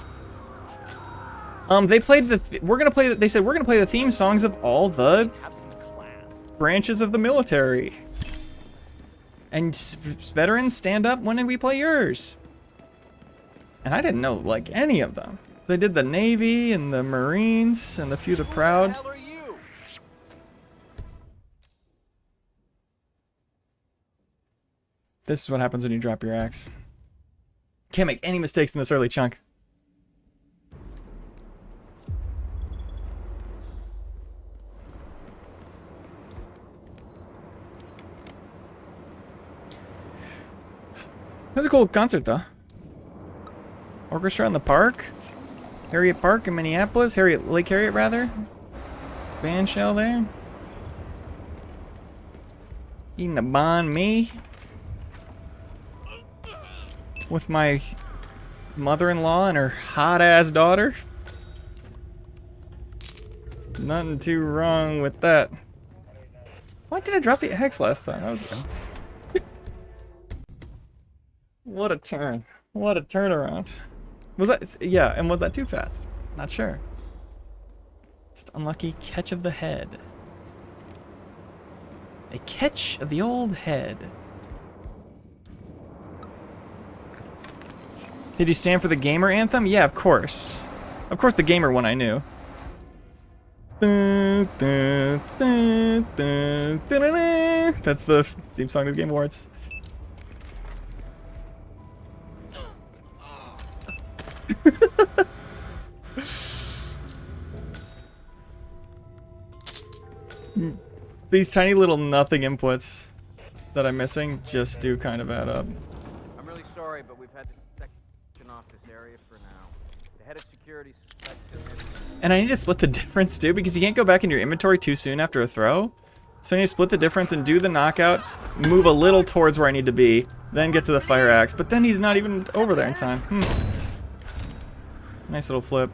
They played the... we're gonna play... They said we're gonna play the theme songs of all the Have some class. branches of the military. And veterans, stand up when we play yours. And I didn't know, like, any of them. They did the Navy and the Marines and the Few the Proud. Who the hell are you? This is what happens when you drop your axe. Can't make any mistakes in this early chunk. It was a cool concert, though. Orchestra in the park. Harriet Park in Minneapolis. Lake Harriet, rather. Band shell there. Eating a banh mi. With my mother-in-law and her hot-ass daughter. Nothing too wrong with that. Why did I drop the axe last time? That was good. What a turn. What a turnaround. Was that... Yeah, and was that too fast? Not sure. Just unlucky catch of the head. A catch of the old head. Did you stand for the gamer anthem? Yeah, of course. Of course the gamer one I knew. That's the theme song to the Game Awards. These tiny little nothing inputs that I'm missing just do kind of add up. I'm really sorry, but we've had to section off this area for now. The head of security suspects there may be... And I need to split the difference too, because you can't go back in your inventory too soon after a throw. So I need to split the difference and do the knockout, move a little towards where I need to be, then get to the fire axe. But then he's not even over there in time. Nice little flip.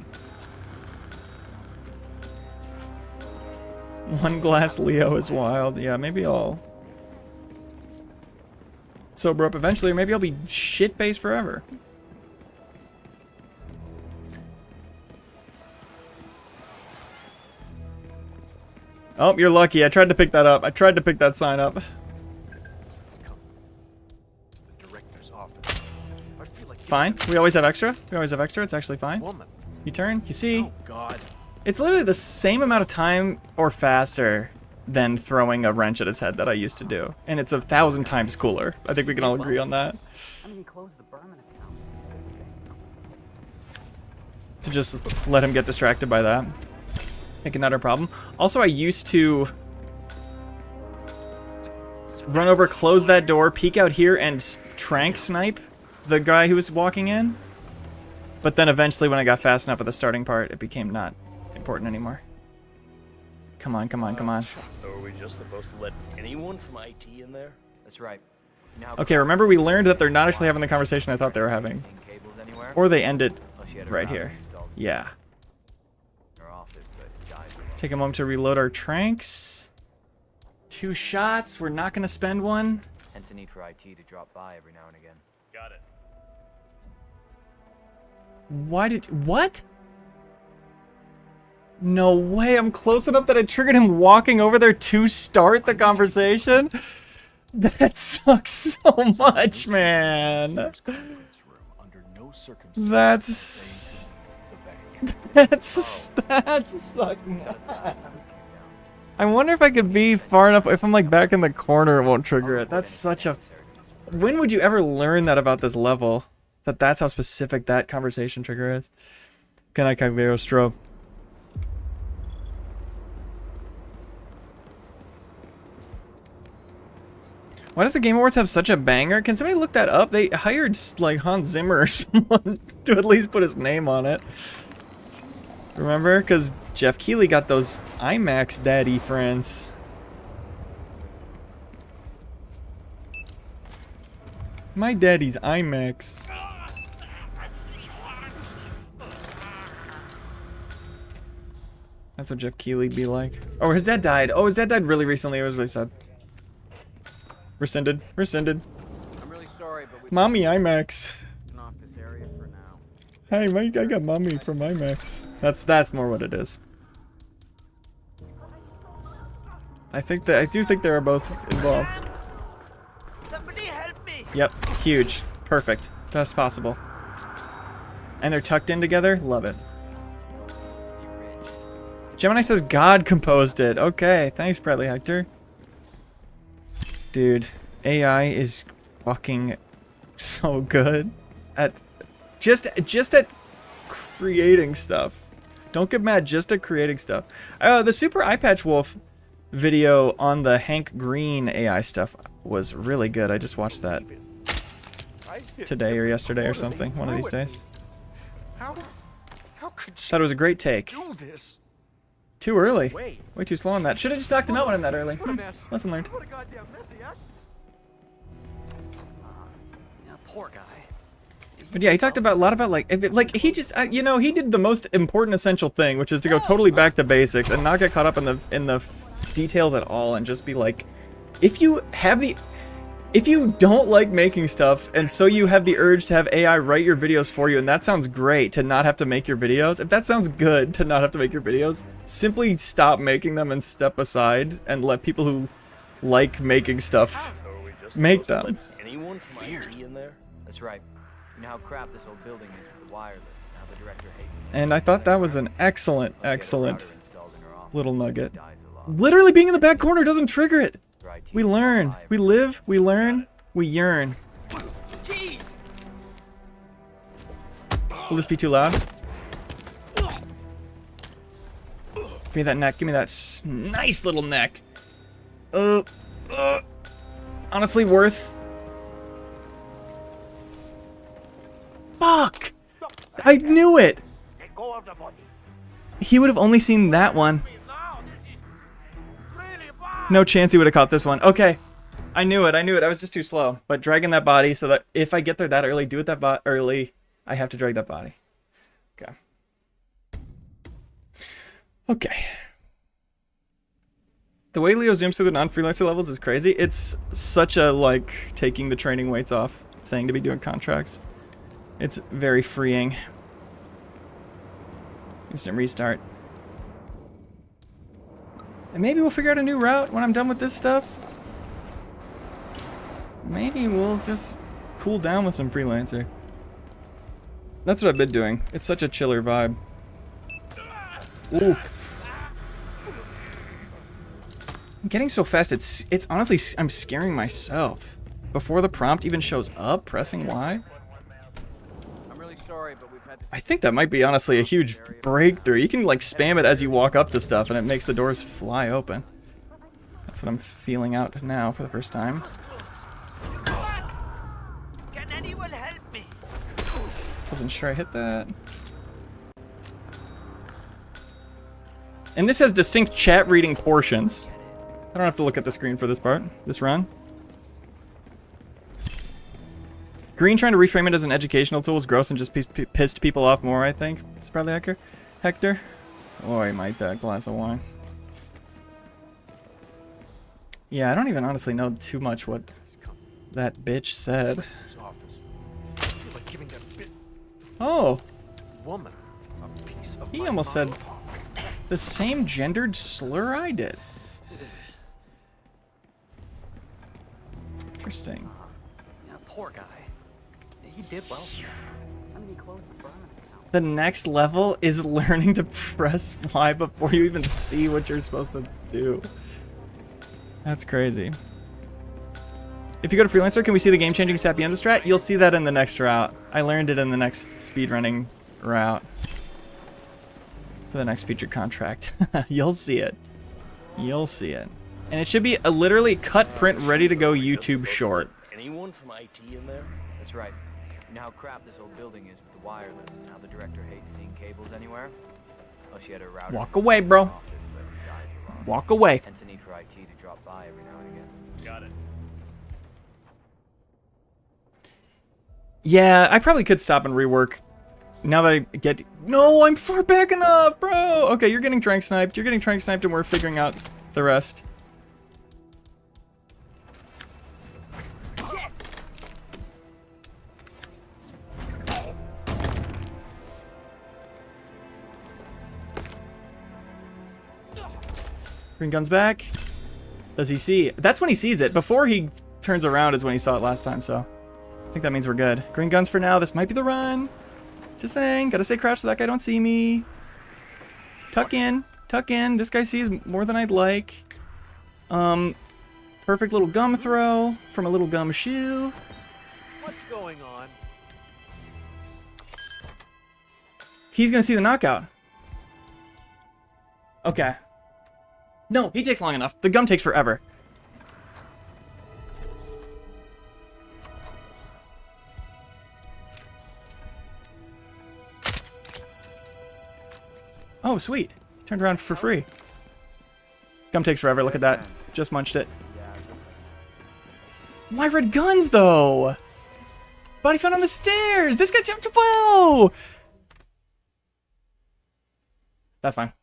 One glass Leo is wild. Yeah, maybe I'll sober up eventually, or maybe I'll be shit-faced forever. Oh, you're lucky. I tried to pick that up. I tried to pick that sign up. Fine. We always have extra. We always have extra. It's actually fine. You turn. You see. Oh God. It's literally the same amount of time or faster than throwing a wrench at his head that I used to do. And it's 1,000 times cooler. I think we can all agree on that. To just let him get distracted by that. Make another problem. Also, I used to run over, close that door, peek out here, and trank snipe the guy who was walking in. But then eventually when I got fast enough at the starting part, it became not important anymore. Come on, come on, come on. So are we just supposed to let anyone from IT in there? That's right. Now Okay, remember we learned that they're not actually having the conversation I thought they were having. cables anywhere? Or they end it Unless you had a right router here. installed Yeah. in your office, but guys, Take a moment to reload our tranks. 2 shots. We're not going to spend one. hence a need for IT to drop by every now and again. Got it. Why did... What? No way. I'm close enough that it triggered him walking over there to start the conversation? That sucks so much, man. That's... That's sucking. I wonder if I could be far enough... If I'm like back in the corner, it won't trigger it. That's such a... When would you ever learn that about this level? That's how specific that conversation trigger is. Can I Cagliostro? Why does the Game Awards have such a banger? Can somebody look that up? They hired like Hans Zimmer or someone to at least put his name on it. Remember? Because Jeff Keighley got those IMAX daddy friends. My daddy's IMAX. That's what Jeff Keighley'd be like. Oh, his dad died. Oh, his dad died really recently. It was really sad. Rescinded. Rescinded. I'm really sorry, but we've Mommy IMAX. sectioned off this area for now. Hey, Mike, I got Mommy from IMAX. That's more what it is. I do think they are both involved. Somebody help me! Yep, huge. Perfect. Best possible. And they're tucked in together? Love it. Gemini says God composed it. Okay, thanks, Bradley Hector. Dude, AI is fucking so good at just at creating stuff. Don't get mad, just at creating stuff. The Super Eye Patch Wolf video on the Hank Green AI stuff was really good. I just watched that today or yesterday or something, one of these days. How could she Thought it was a great take. do this? Too early. Way too slow on that. Should have just knocked him out when I'm that early. Lesson learned. What a goddamn messy, huh? Yeah, poor guy. But yeah, he talked about a lot about like, if it, like he just, you know, he did the most important essential thing, which is to go totally back to basics and not get caught up in the details at all, and just be like, if you don't like making stuff, and so you have the urge to have AI write your videos for you, and that sounds great to not have to make your videos. If that sounds good to not have to make your videos, simply stop making them and step aside and let people who like making stuff make them. Anyone from IT in there? That's right. You know how crap this old building is with the wireless, and how the director hates it. And I thought that was an excellent, She had a excellent router installed in her office. little nugget. She dies a lot. Literally being in the back corner doesn't trigger it. Her IT We is learn, alive. we live, we learn, we yearn. Jeez! Will this be too loud? Give me that neck, give me that nice little neck. Honestly worth. Fuck! I knew it! Let go of the body. He would have only seen that one. Now, this is really bad. No chance he would have caught this one. Okay. I knew it. I was just too slow. But dragging that body so that if I get there that early, do it that early, I have to drag that body. Okay. Okay. The way Leo zooms through the non-freelancer levels is crazy. It's such a, like, taking the training weights off thing to be doing contracts. It's very freeing. Instant restart. And maybe we'll figure out a new route when I'm done with this stuff. Maybe we'll just cool down with some freelancer. That's what I've been doing. It's such a chiller vibe. Ooh. I'm getting so fast, it's honestly, I'm scaring myself. Before the prompt even shows up, pressing Y. I'm really sorry, but we've had to I think that might be honestly a huge breakthrough. You can like spam it as you walk up to stuff and it makes the doors fly open. That's what I'm feeling out now for the first time. Can anyone help me? Wasn't sure I hit that. And this has distinct chat reading portions. I don't have to look at the screen for this part, this run. Green trying to reframe it as an educational tool is gross and just pissed people off more, I think. It's probably Hector. Oh, he might that glass of wine. Yeah, I don't even honestly know too much what that bitch said. Office. I feel like giving that bit Oh, woman a piece of he my almost said mind. the same gendered slur I did. Interesting. Yeah, poor guy. He did well. I mean, he closed the burn account. The next level is learning to press Y before you even see what you're supposed to do. That's crazy. If you go to Freelancer, can we see the game-changing Sapienza strat? You'll see that in the next route. I learned it in the next speedrunning route. For the next featured contract. You'll see it. You'll see it. And it should be a literally cut, print, ready to go YouTube short. Anyone from IT in there? That's right. You know how crap this old building is with the wireless, and how the director hates seeing cables anywhere? Oh, she had a router. Walk away, bro. in her office, but it dies a lot. Walk away. Hence the need for IT to drop by every now and again. Got it. Yeah, I probably could stop and rework. Now that I get... No, I'm far back enough, bro! Okay, you're getting trank sniped. You're getting trank sniped, and we're figuring out the rest. Green gun's back. Does he see? That's when he sees it. Before he turns around is when he saw it last time, so... I think that means we're good. Green guns for now. This might be the run. Just saying. Gotta stay crouched so that guy don't see me. Tuck in. Tuck in. This guy sees more than I'd like. Perfect little gum throw from a little gum shoe. going on? He's gonna see the knockout. Okay. No, he takes long enough. The gum takes forever. Oh, sweet. Turned around for free. Gum takes forever. Look at that. Just munched it. Why red guns, though? Body found on the stairs. This guy jumped. Whoa! That's fine.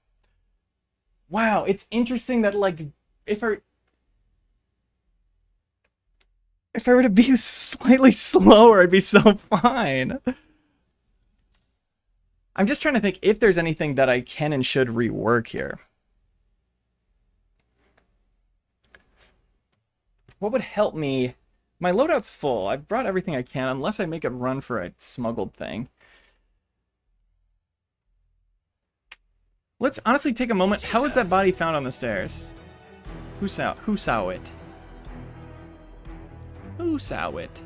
Wow, it's interesting that, like, if I were to be slightly slower, I'd be so fine. I'm just trying to think if there's anything that I can and should rework here. What would help me? My loadout's full. I've brought everything I can, unless I make a run for a smuggled thing. Let's honestly take a moment. How was that body found on the stairs? Who saw it? Who saw it?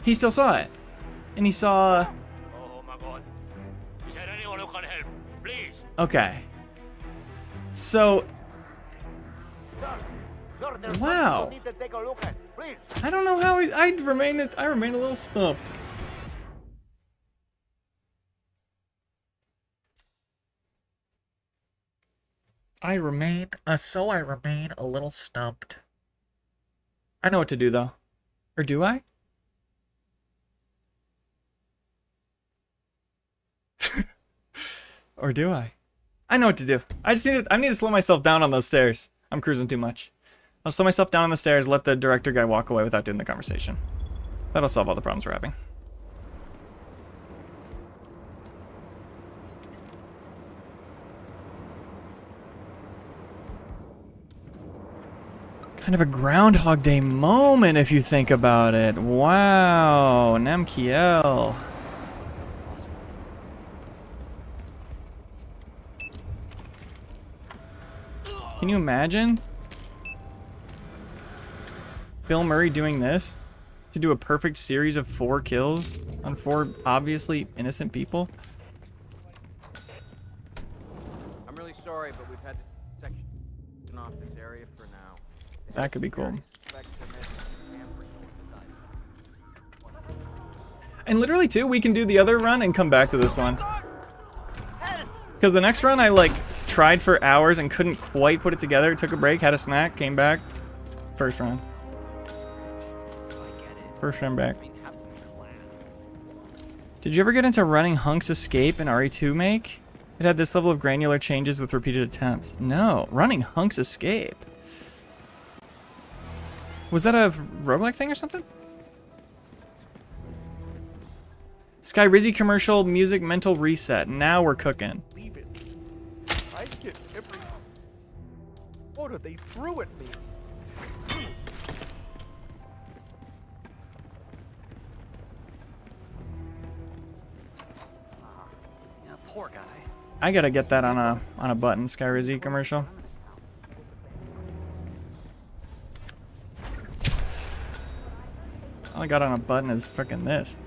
He still saw it. And he saw... Oh my god. Is there anyone who can help? Please. Okay. So... Wow. I don't know how I remain a little stumped. I remain a little stumped. I know what to do though. Or do I? Or do I? I know what to do. I need to slow myself down on those stairs. I'm cruising too much. I'll slow myself down on the stairs, let the director guy walk away without doing the conversation. That'll solve all the problems we're having. Kind of a Groundhog Day moment if you think about it. Wow, Namkiel. Can you imagine Bill Murray doing this to do a perfect series of 4 kills on 4 obviously innocent people? I'm really sorry, but we've had to section off this area for now. That could be cool. And literally too, we can do the other run and come back to this one. Because the next run I like tried for hours and couldn't quite put it together. Took a break, had a snack, came back. First run. First run back. Did you ever get into running Hunk's Escape in RE2 make? It had this level of granular changes with repeated attempts. No, running Hunk's Escape. Was that a roguelike thing or something? Sky Rizzy commercial, music, mental reset. Now we're cooking. Leave it. I get every order they threw at me. Yeah, poor guy. I gotta get that on a button, Sky Rizzy commercial. All I got on a button is frickin' this.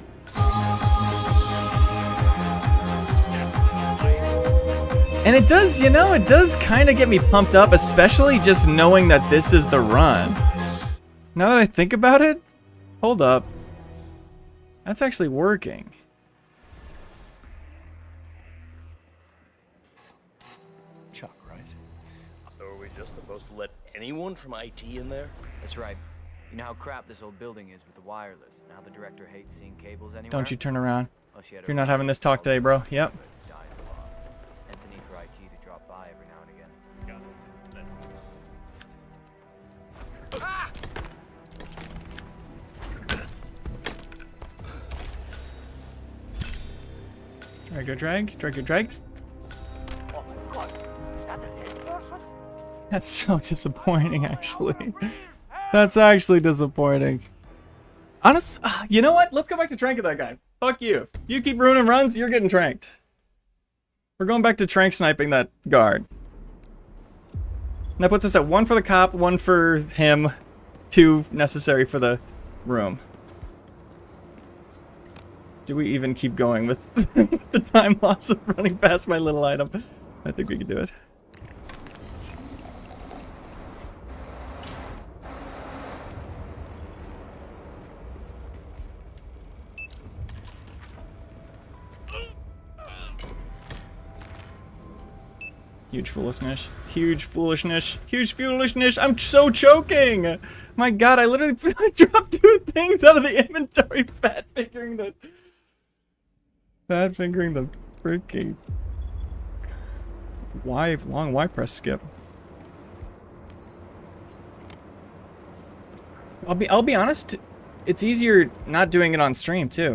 And it does, you know, it does kind of get me pumped up, especially just knowing that this is the run. Now that I think about it, hold up. That's actually working. Chuck, right? So are we just supposed to let anyone from IT in there? That's right. You know how crap this old building is with the wireless, and how the director hates seeing cables anywhere? Don't you turn around. Well, she had You're not having this talk today, bro. Yep. Dies a lot. Hence the need for IT to drop by every now and again. Drag. That's so disappointing, actually. That's actually disappointing. Honest, you know what? Let's go back to tranking that guy. Fuck you. You keep ruining runs, you're getting tranked. We're going back to trank sniping that guard. And that puts us at 1 for the cop, 1 for him. too necessary for the room. Do we even keep going with the time loss of running past my little item? I think we can do it. Huge foolishness. Huge foolishness. Huge foolishness. I'm so choking! My god, I literally dropped 2 things out of the inventory. Fat fingering the freaking long Y press skip. I'll be honest, it's easier not doing it on stream too.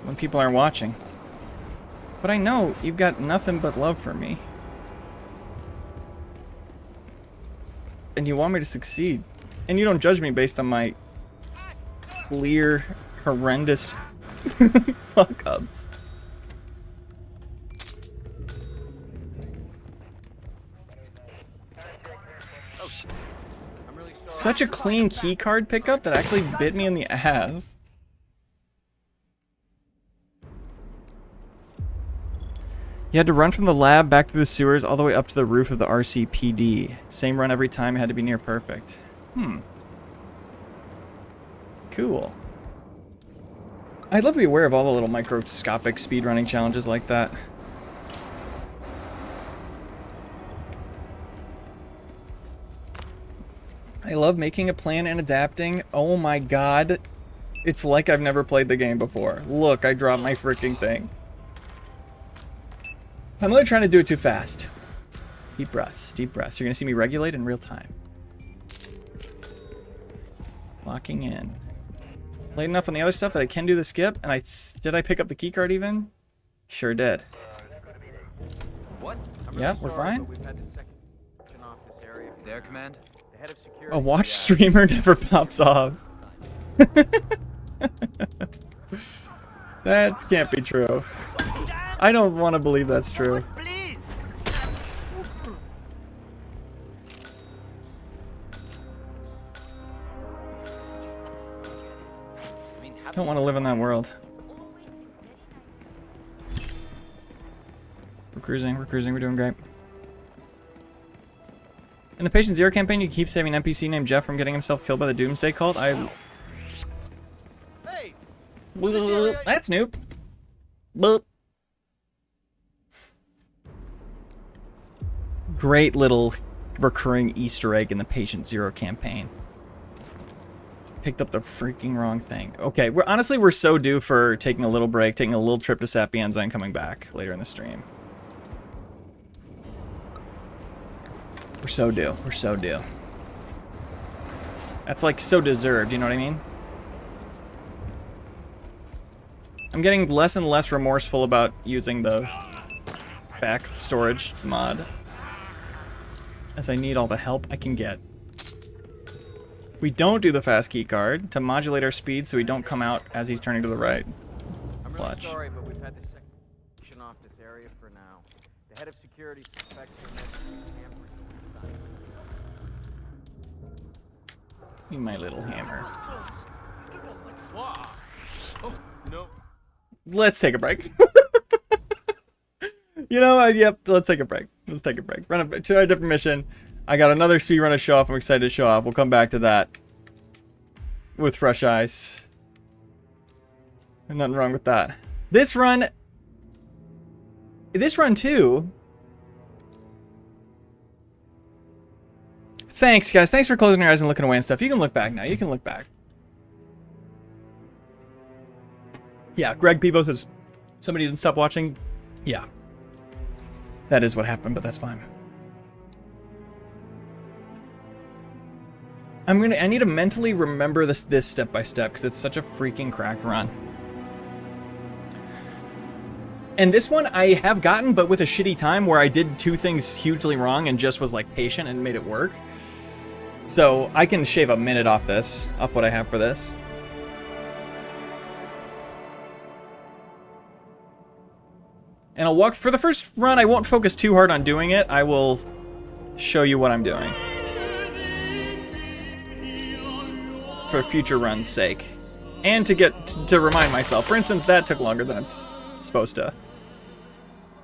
When people aren't watching. But I know you've got nothing but love for me. And you want me to succeed. And you don't judge me based on my clear, horrendous fuck-ups. Such a clean keycard pickup that actually bit me in the ass. You had to run from the lab back through the sewers all the way up to the roof of the RCPD. Same run every time, it had to be near perfect. Cool. I'd love to be aware of all the little microscopic speedrunning challenges like that. I love making a plan and adapting. Oh my god. It's like I've never played the game before. Look, I dropped my freaking thing. I'm really trying to do it too fast. Deep breaths, deep breaths. You're gonna see me regulate in real time. Locking in. Late enough on the other stuff that I can do the skip, and did I pick up the keycard even? Sure did. What? Yeah, we're fine. There, Command? The head of security. A watch streamer never pops off. That can't be true. I don't want to believe that's true. Please. I don't want to live in that world. We're cruising, we're doing great. In the Patient Zero campaign, you keep saving an NPC named Jeff from getting himself killed by the Doomsday Cult. Hey, That's Snoop. Boop. Great little recurring Easter egg in the Patient Zero campaign. Picked up the freaking wrong thing. Okay, we're so due for taking a little break, taking a little trip to Sapienza and coming back later in the stream. We're so due. We're so due. That's like so deserved, you know what I mean? I'm getting less and less remorseful about using the back storage mod, as I need all the help I can get. We don't do the fast key card to modulate our speed so we don't come out as he's turning to the right. I'm Clutch. really sorry, but we've had to section off this area for now. The head of security suspects there may be tampering inside. Give me my little hammer. Close. I don't know what's. wow. Oh, no. Let's take a break. You know, yep, let's take a break. Let's take a break. Try a different mission. I got another speedrun to show off. I'm excited to show off. We'll come back to that with fresh eyes. There's nothing wrong with that. This run too. Thanks, guys. Thanks for closing your eyes and looking away and stuff. You can look back now. You can look back. Yeah, Greg Peevo says somebody didn't stop watching. Yeah. That is what happened, but that's fine. I need to mentally remember this step by step because it's such a freaking cracked run. And this one I have gotten, but with a shitty time where I did 2 things hugely wrong and just was like patient and made it work. So I can shave a minute off what I have for this. And I'll walk for the first run. I won't focus too hard on doing it. I will show you what I'm doing. for future runs' sake. And to remind myself. For instance, that took longer than it's supposed to.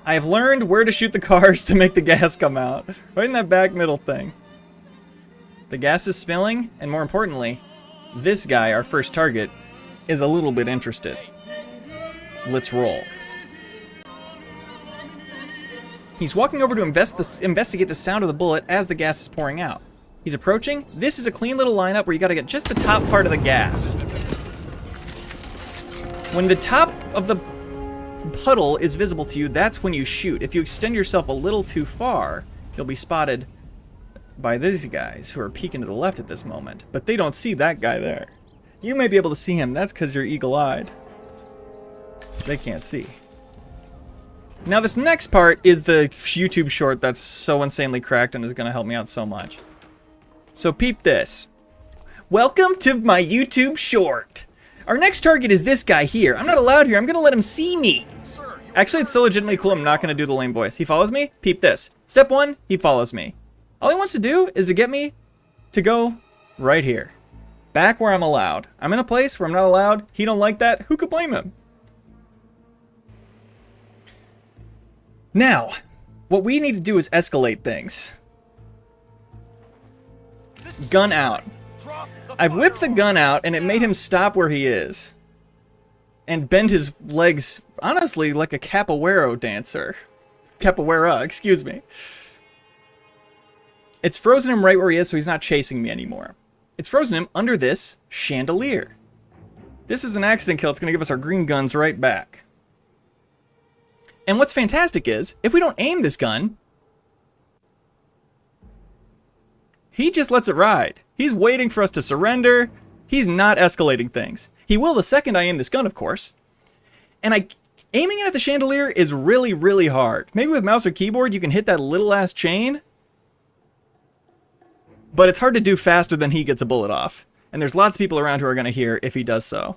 I have learned where to shoot the cars to make the gas come out. Right in that back middle thing. The gas is spilling, and more importantly, this guy, our first target, is a little bit interested. Let's roll. He's walking over to investigate the sound of the bullet as the gas is pouring out. He's approaching. This is a clean little lineup where you gotta get just the top part of the gas. When the top of the puddle is visible to you, that's when you shoot. If you extend yourself a little too far, you'll be spotted by these guys who are peeking to the left at this moment. But they don't see that guy there. You may be able to see him. That's because you're eagle-eyed. They can't see. Now this next part is the YouTube short that's so insanely cracked and is going to help me out so much. So peep this. Welcome to my YouTube short. Our next target is this guy here. I'm not allowed here. I'm going to let him see me. Actually, it's so legitimately cool, I'm not going to do the lame voice. He follows me. Peep this. Step 1, he follows me. All he wants to do is to get me to go right here. Back where I'm allowed. I'm in a place where I'm not allowed. He don't like that. Who could blame him? Now, what we need to do is escalate things. Gun out. I've whipped the gun out, and it made him stop where he is. And bend his legs, honestly, like a capoeira dancer. Capoeira, excuse me. It's frozen him right where he is, so he's not chasing me anymore. It's frozen him under this chandelier. This is an accident kill. It's going to give us our green guns right back. And what's fantastic is, if we don't aim this gun, he just lets it ride. He's waiting for us to surrender. He's not escalating things. He will the second I aim this gun, of course. And aiming it at the chandelier is really, really hard. Maybe with mouse or keyboard you can hit that little ass chain. But it's hard to do faster than he gets a bullet off. And there's lots of people around who are going to hear if he does so.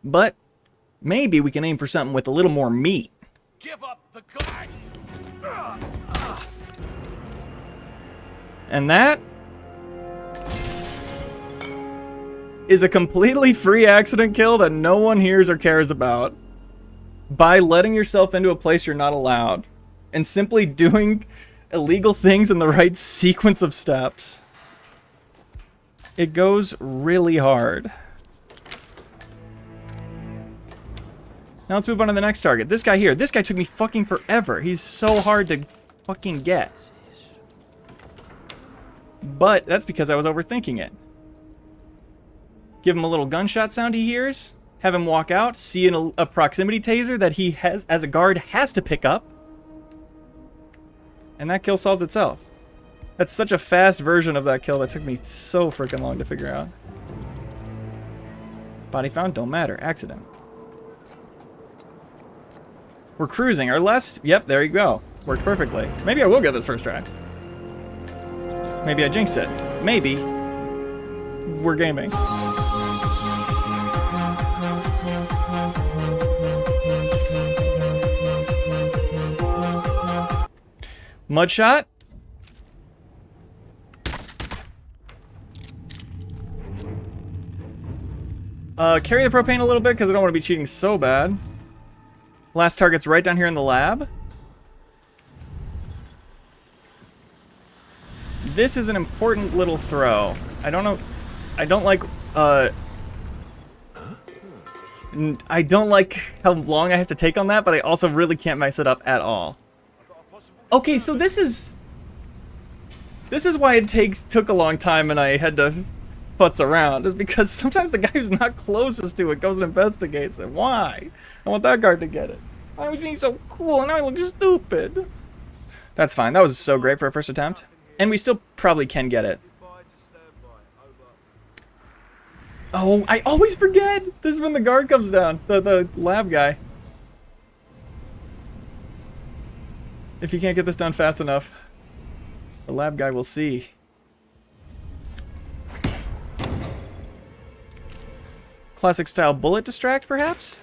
But maybe we can aim for something with a little more meat. Give up the gun. And that is a completely free accident kill that no one hears or cares about by letting yourself into a place you're not allowed and simply doing illegal things in the right sequence of steps. It goes really hard. Now let's move on to the next target. This guy here. This guy took me fucking forever. He's so hard to fucking get. But that's because I was overthinking it. Give him a little gunshot sound he hears. Have him walk out. See a proximity taser that he has, as a guard, has to pick up. And that kill solves itself. That's such a fast version of that kill that took me so freaking long to figure out. Body found, don't matter. Accident. We're cruising. Our last... Yep, there you go. Worked perfectly. Maybe I will get this first try. Maybe I jinxed it. Maybe. We're gaming. Mudshot. Carry the propane a little bit because I don't want to be cheating so bad. Last target's right down here in the lab. This is an important little throw. I don't know. I don't like how long I have to take on that, but I also really can't mess it up at all. Okay, so this is why it took a long time and I had to futz around, is because sometimes the guy who's not closest to it goes and investigates it. Why? I want that guard to get it. I was being so cool and now I look stupid. That's fine. That was so great for a first attempt. And we still probably can get it. Oh, I always forget! This is when the guard comes down. The lab guy. If you can't get this done fast enough, the lab guy will see. Classic style bullet distract, perhaps?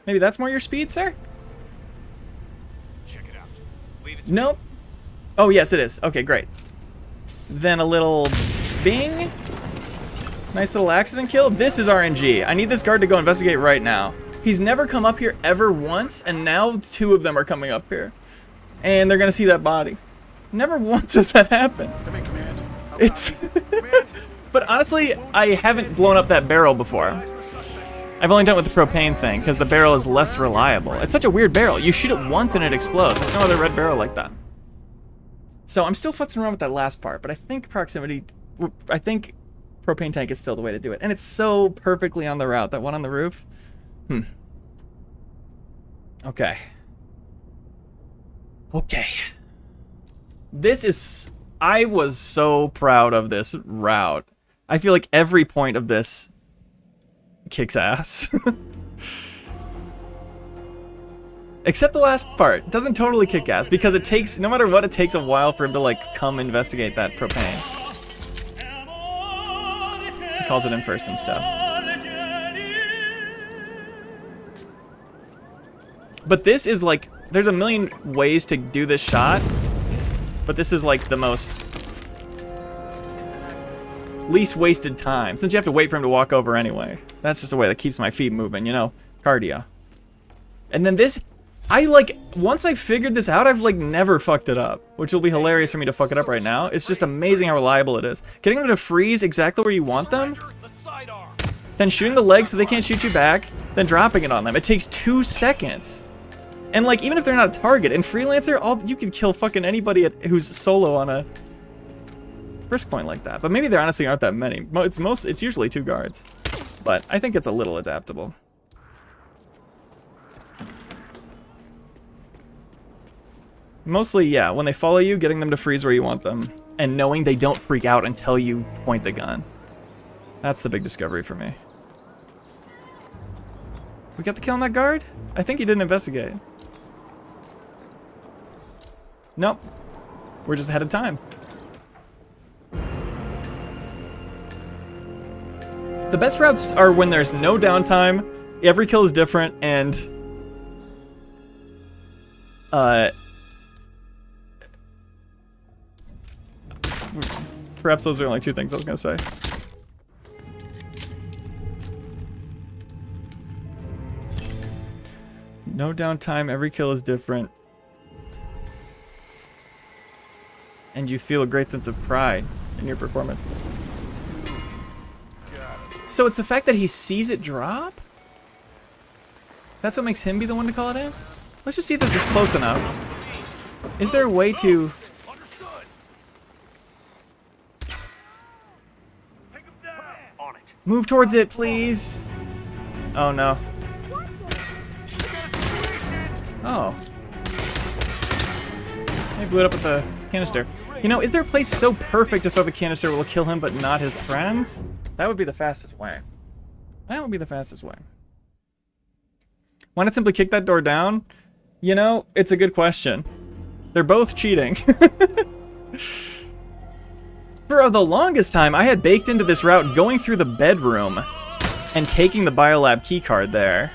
Maybe that's more your speed, sir? Check it out. Nope. Oh, yes, it is. Okay, great. Then a little bing. Nice little accident kill. This is RNG. I need this guard to go investigate right now. He's never come up here ever once, and now 2 of them are coming up here. And they're gonna see that body. Never once has that happened. Come in, Command. It's... But honestly, I haven't blown up that barrel before. I've only done it with the propane thing, because the barrel is less reliable. It's such a weird barrel. You shoot it once and it explodes. There's no other red barrel like that. So I'm still futzing around with that last part, but I think proximity... I think propane tank is still the way to do it. And it's so perfectly on the route. That one on the roof? Okay. Okay. This is... I was so proud of this route. I feel like every point of this kicks ass. Except the last part. It doesn't totally kick ass because it takes, no matter what, it takes a while for him to like come investigate that propane. He calls it in first and stuff. But this is like, there's a million ways to do this shot, but this is like the most least wasted time, since you have to wait for him to walk over anyway. That's just a way that keeps my feet moving, you know, cardio. And then this, I like, once I figured this out, I've like never fucked it up, which will be hilarious for me to fuck it up right now. It's just amazing how reliable it is. Getting them to freeze exactly where you want them, then shooting the legs so they can't shoot you back, then dropping it on them. It takes 2 seconds. And like, even if they're not a target, in Freelancer, you can kill fucking anybody who's solo on a risk point like that. But maybe there honestly aren't that many. It's usually 2 guards. But I think it's a little adaptable. Mostly, yeah, when they follow you, getting them to freeze where you want them. And knowing they don't freak out until you point the gun. That's the big discovery for me. We got the kill on that guard? I think he didn't investigate. Nope. We're just ahead of time. The best routes are when there's no downtime, every kill is different, and perhaps those are only 2 things I was gonna say. No downtime, every kill is different. And you feel a great sense of pride in your performance. So it's the fact that he sees it drop? That's what makes him be the one to call it in? Let's just see if this is close enough. Is there a way to... Move towards it, please! Oh no. Oh. He blew it up with the canister. You know, is there a place so perfect to throw the canister will kill him but not his friends? That would be the fastest way. That would be the fastest way. Why not simply kick that door down? You know, it's a good question. They're both cheating. For the longest time, I had baked into this route going through the bedroom and taking the biolab keycard there.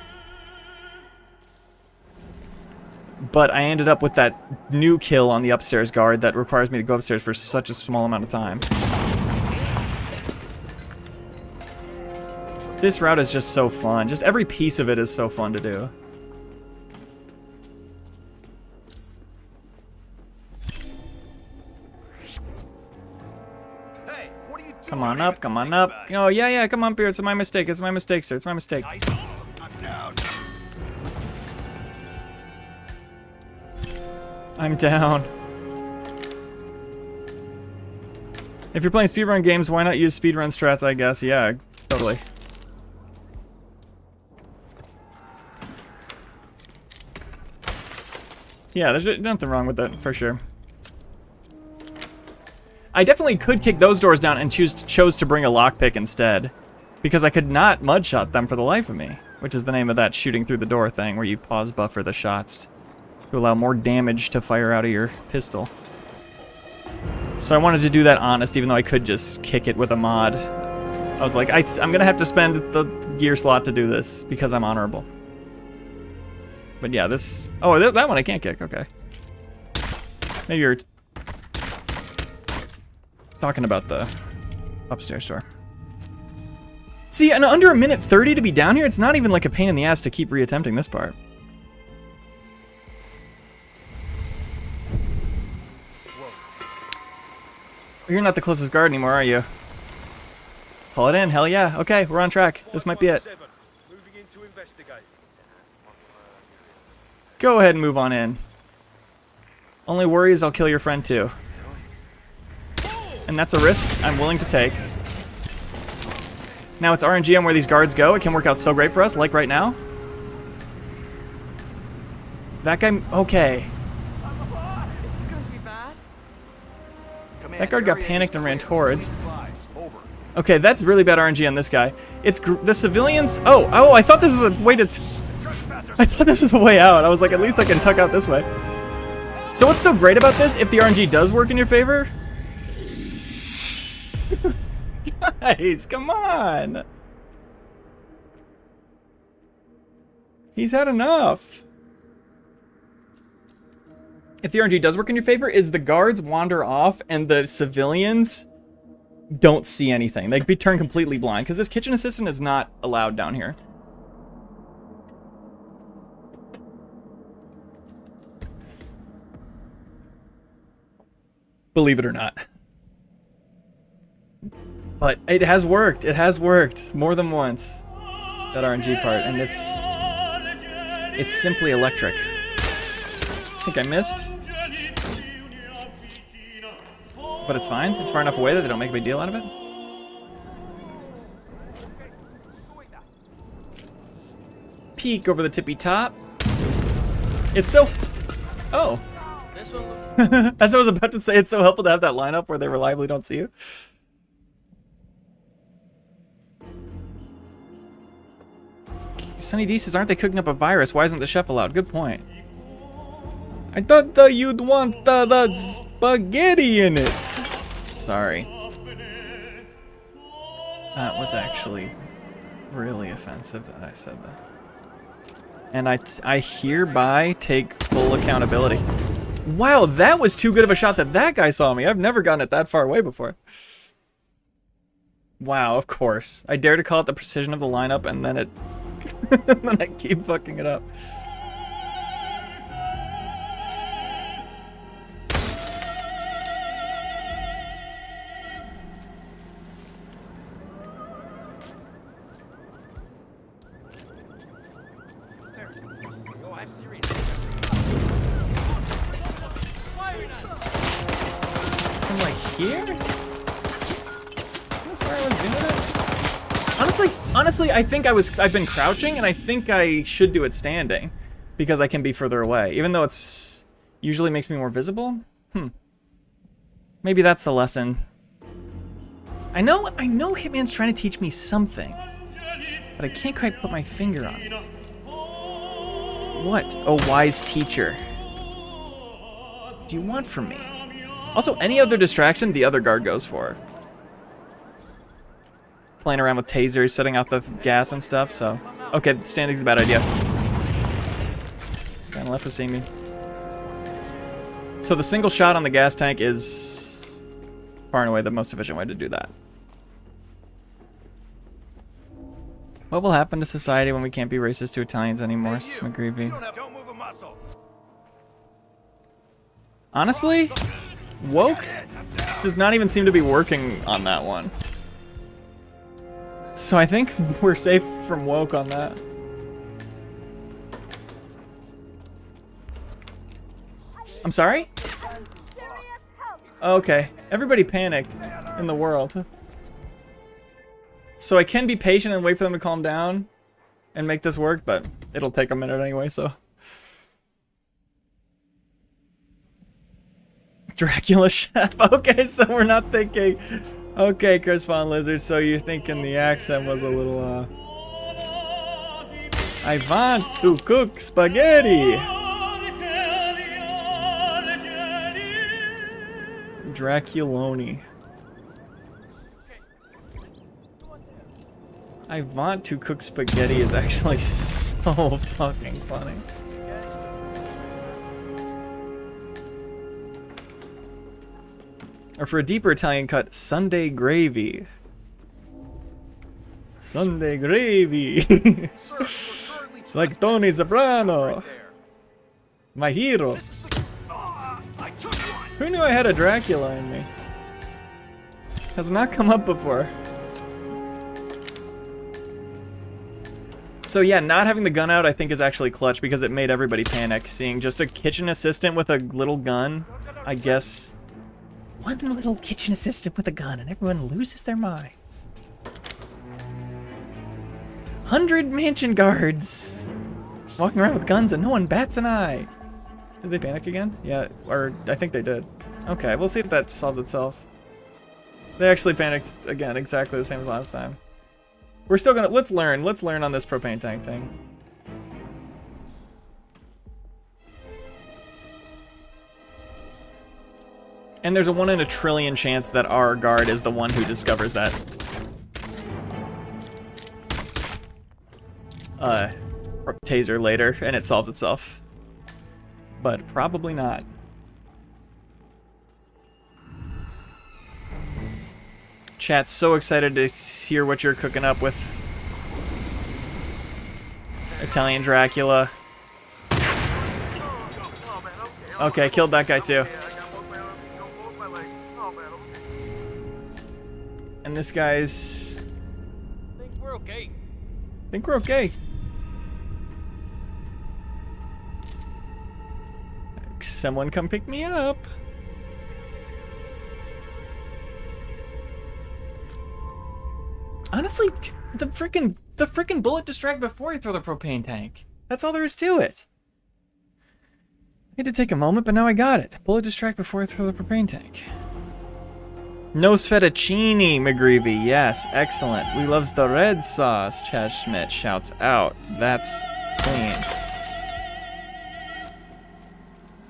But I ended up with that new kill on the upstairs guard that requires me to go upstairs for such a small amount of time. This route is just so fun. Just every piece of it is so fun to do. Hey, what are you doing? Come on up, come on up. Oh, yeah, come on up here. It's my mistake. It's my mistake, sir. It's my mistake. I'm down. I'm down. If you're playing speedrun games, why not use speedrun strats, I guess? Yeah, totally. Yeah, there's nothing wrong with that, for sure. I definitely could kick those doors down and chose to bring a lockpick instead. Because I could not mudshot them for the life of me. Which is the name of that shooting through the door thing, where you pause buffer the shots to allow more damage to fire out of your pistol. So I wanted to do that honest, even though I could just kick it with a mod. I was like, I'm gonna have to spend the gear slot to do this, because I'm honorable. But yeah, this... Oh, that one I can't kick, okay. Maybe you're talking about the upstairs door. See, and under a minute 30 to be down here, it's not even like a pain in the ass to keep reattempting this part. You're not the closest guard anymore, are you? Pull it in, hell yeah. Okay, we're on track. This might be it. Moving in to investigate. Go ahead and move on in. Only worry is I'll kill your friend too. And that's a risk I'm willing to take. Now it's RNG on where these guards go. It can work out so great for us, like right now. That guy, okay. This is going to be bad. That guard got panicked and ran towards. Okay, that's really bad RNG on this guy. It's the civilians. Oh! I thought this was a way to. I thought this was a way out. I was like, at least I can tuck out this way. So what's so great about this? If the RNG does work in your favor, guys, come on. He's had enough. If the RNG does work in your favor, is the guards wander off and the civilians don't see anything. They be turned completely blind because this kitchen assistant is not allowed down here. Believe it or not. But it has worked. It has worked more than once. That RNG part, and it's simply electric. I think I missed. But it's fine. It's far enough away that they don't make a big deal out of it. Peek over the tippy top. It's so... Oh. As I was about to say, it's so helpful to have that lineup where they reliably don't see you. Sunny D says, aren't they cooking up a virus? Why isn't the chef allowed? Good point. I thought you'd want the spaghetti in it. Sorry. That was actually really offensive that I said that. And I hereby take full accountability. Wow, that was too good of a shot that that guy saw me. I've never gotten it that far away before. Wow, of course. I dare to call it the precision of the lineup, and then it... and then I keep fucking it up. I'm like here? That's where I was doing it? Honestly, I think I've been crouching, and I think I should do it standing, because I can be further away, even though it's usually makes me more visible. Maybe that's the lesson. I know Hitman's trying to teach me something, but I can't quite put my finger on it. What, oh wise teacher, do you want from me? Also, any other distraction, the other guard goes for. Playing around with tasers, setting out the gas and stuff, so... Okay, standing's a bad idea. Guy on the left was seeing me. So the single shot on the gas tank is far and away the most efficient way to do that. What will happen to society when we can't be racist to Italians anymore, says McGreevy. Don't move a muscle. Honestly, woke does not even seem to be working on that one. So I think we're safe from woke on that. I'm sorry? Okay, everybody panicked in the world. So I can be patient and wait for them to calm down and make this work, but it'll take a minute anyway, so. Dracula chef. Okay, so we're not thinking. Okay, Chris Von Lizard, so you're thinking the accent was a little, I want to cook spaghetti. Draculoni. I want to cook spaghetti is actually so fucking funny. Or for a deeper Italian cut, Sunday gravy. Sunday gravy. Sir, we're currently Like Tony Soprano. right there. My hero. This is I took one. Who knew I had a Dracula in me? Has not come up before. So yeah, not having the gun out I think is actually clutch because it made everybody panic. Seeing just a kitchen assistant with a little gun, I guess. One little kitchen assistant with a gun and everyone loses their minds. 100 mansion guards walking around with guns and no one bats an eye. Did they panic again? Yeah, or I think they did. Okay, we'll see if that solves itself. They actually panicked again, exactly the same as last time. We're still gonna, let's learn on this propane tank thing. And there's a 1 in a trillion chance that our guard is the one who discovers that. Taser later, and it solves itself. But probably not. Chat's so excited to hear what you're cooking up with Italian Dracula. Okay, killed that guy too. And this guy's... I think we're okay. think we're okay. Someone come pick me up. Honestly, the freaking bullet distract before you throw the propane tank. That's all there is to it. I had to take a moment, but now I got it. Bullet distract before I throw the propane tank. Nose fettuccine, McGreevy. Yes, excellent. We loves the red sauce, Chad Schmidt shouts out. That's clean.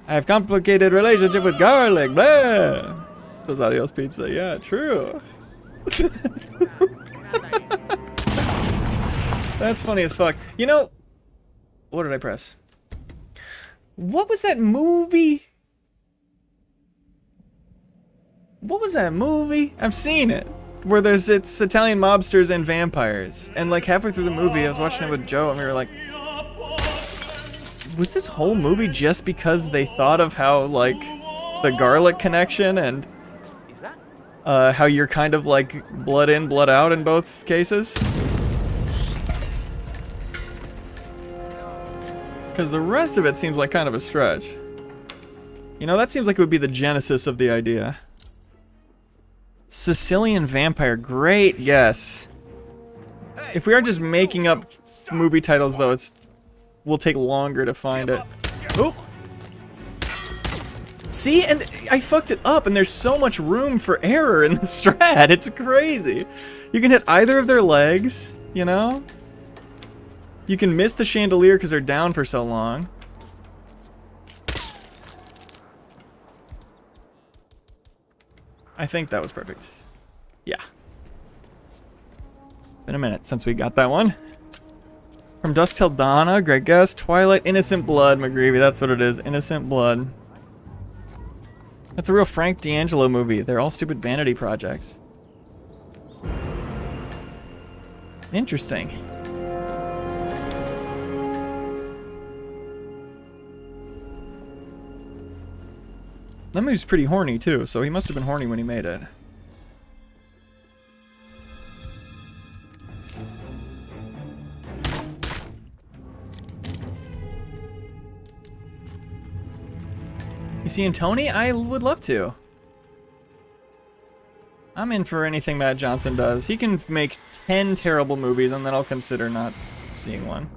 I have complicated relationship with garlic. Blah. Says Adios Pizza. Yeah, true. That's funny as fuck. You know, what did I press? What was that movie? What was that movie? I've seen it. Where it's Italian mobsters and vampires. And like halfway through the movie, I was watching it with Joe and we were like, was this whole movie just because they thought of how like the garlic connection and how you're kind of like blood in, blood out in both cases? Because the rest of it seems like kind of a stretch. You know, that seems like it would be the genesis of the idea. Sicilian vampire, great guess. If we are just making up movie titles though, will take longer to find it. Oop! See, and I fucked it up, and there's so much room for error in the strat. It's crazy. You can hit either of their legs, you know? You can miss the chandelier because they're down for so long. I think that was perfect. Yeah. Been a minute since we got that one. From Dusk Till Dawn, great guess. Twilight, Innocent Blood, McGreevy, that's what it is. Innocent Blood. That's a real Frank D'Angelo movie. They're all stupid vanity projects. Interesting. That movie's pretty horny too, so he must have been horny when he made it. You seeing Tony? I would love to. I'm in for anything Matt Johnson does. He can make 10 terrible movies and then I'll consider not seeing one.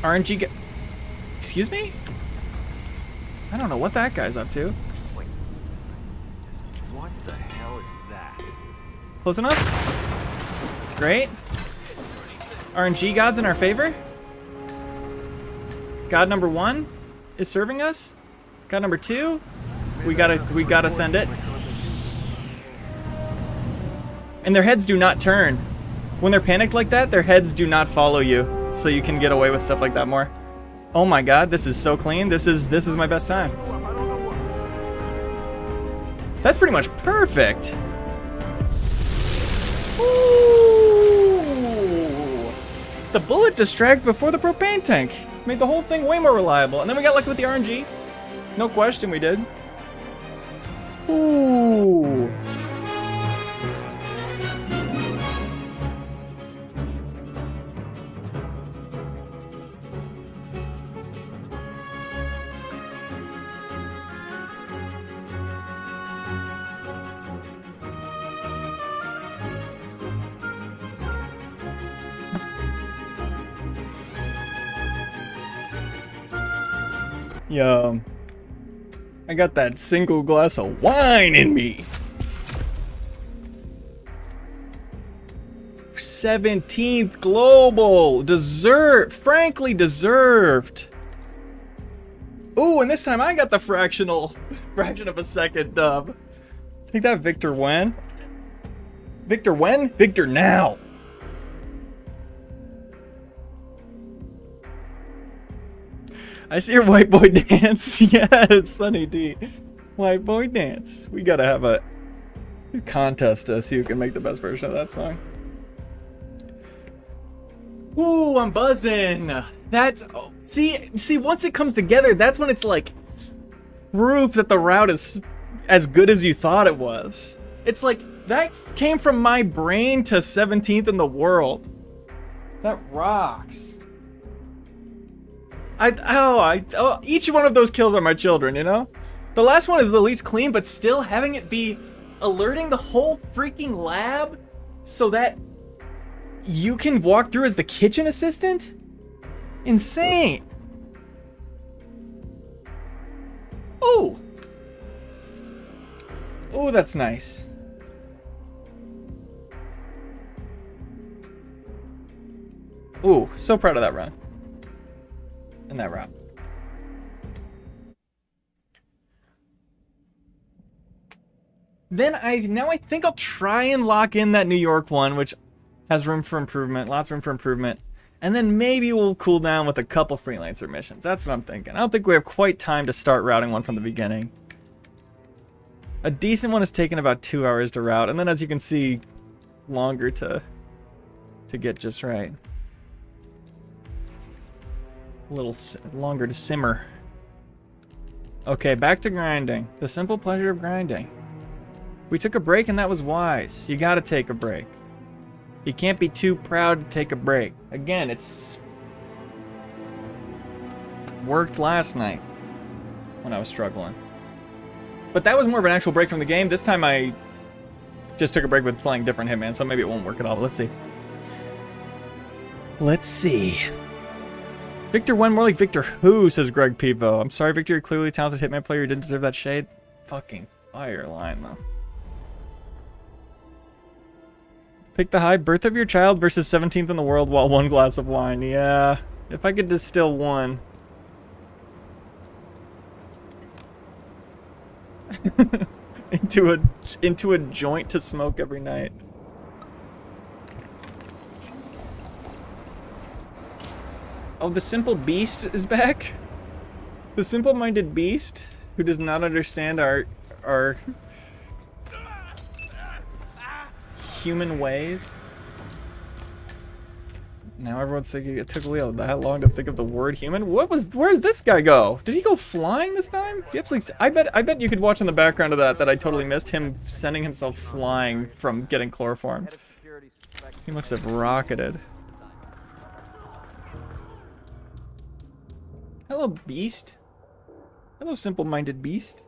RNG excuse me? I don't know what that guy's up to. What the hell is that? Close enough? Great. RNG gods in our favor? God number 1 is serving us? God number 2? We gotta send it. And their heads do not turn. When they're panicked like that, their heads do not follow you. So you can get away with stuff like that more. Oh my god, this is so clean. This is my best time. That's pretty much perfect. Ooh. The bullet distract before the propane tank made the whole thing way more reliable. And then we got lucky with the RNG. No question we did. Ooh. Yo, I got that single glass of wine in me. 17th global, frankly deserved. Ooh, and this time I got the fraction of a second dub. Take that, Victor when? Victor when? Victor now. I see your white boy dance. Yes, Sunny D. White boy dance. We gotta have a contest to see who can make the best version of that song. Ooh, I'm buzzing. That's see once it comes together, that's when it's like proof that the route is as good as you thought it was. It's like that came from my brain to 17th in the world. That rocks. Each one of those kills are my children, you know? The last one is the least clean, but still having it be alerting the whole freaking lab so that you can walk through as the kitchen assistant? Insane. Ooh. Ooh, that's nice. Ooh, so proud of that run. And that route. Then now I think I'll try and lock in that New York one, which has room for improvement, lots of room for improvement. And then maybe we'll cool down with a couple freelancer missions. That's what I'm thinking. I don't think we have quite time to start routing one from the beginning. A decent one has taken about 2 hours to route, and then as you can see, longer to get just right. A little longer to simmer. Okay, back to grinding. The simple pleasure of grinding. We took a break and that was wise. You gotta take a break. You can't be too proud to take a break. Again, it's worked last night when I was struggling. But that was more of an actual break from the game. This time I just took a break with playing different Hitman, so maybe it won't work at all, but let's see. Let's see. Victor won more like Victor who, says Greg Pivo. I'm sorry, Victor, you're clearly a talented Hitman player. You didn't deserve that shade. Fucking fire line, though. Pick the high birth of your child versus 17th in the world while 1 glass of wine. Yeah, if I could distill one. into a joint to smoke every night. Oh, the simple beast is back? The simple-minded beast who does not understand our human ways. Now everyone's thinking it took Leo that long to think of the word human. Where's this guy go? Did he go flying this time? I bet you could watch in the background of that I totally missed him sending himself flying from getting chloroformed. He must have rocketed. Hello, beast. Hello, simple-minded beast.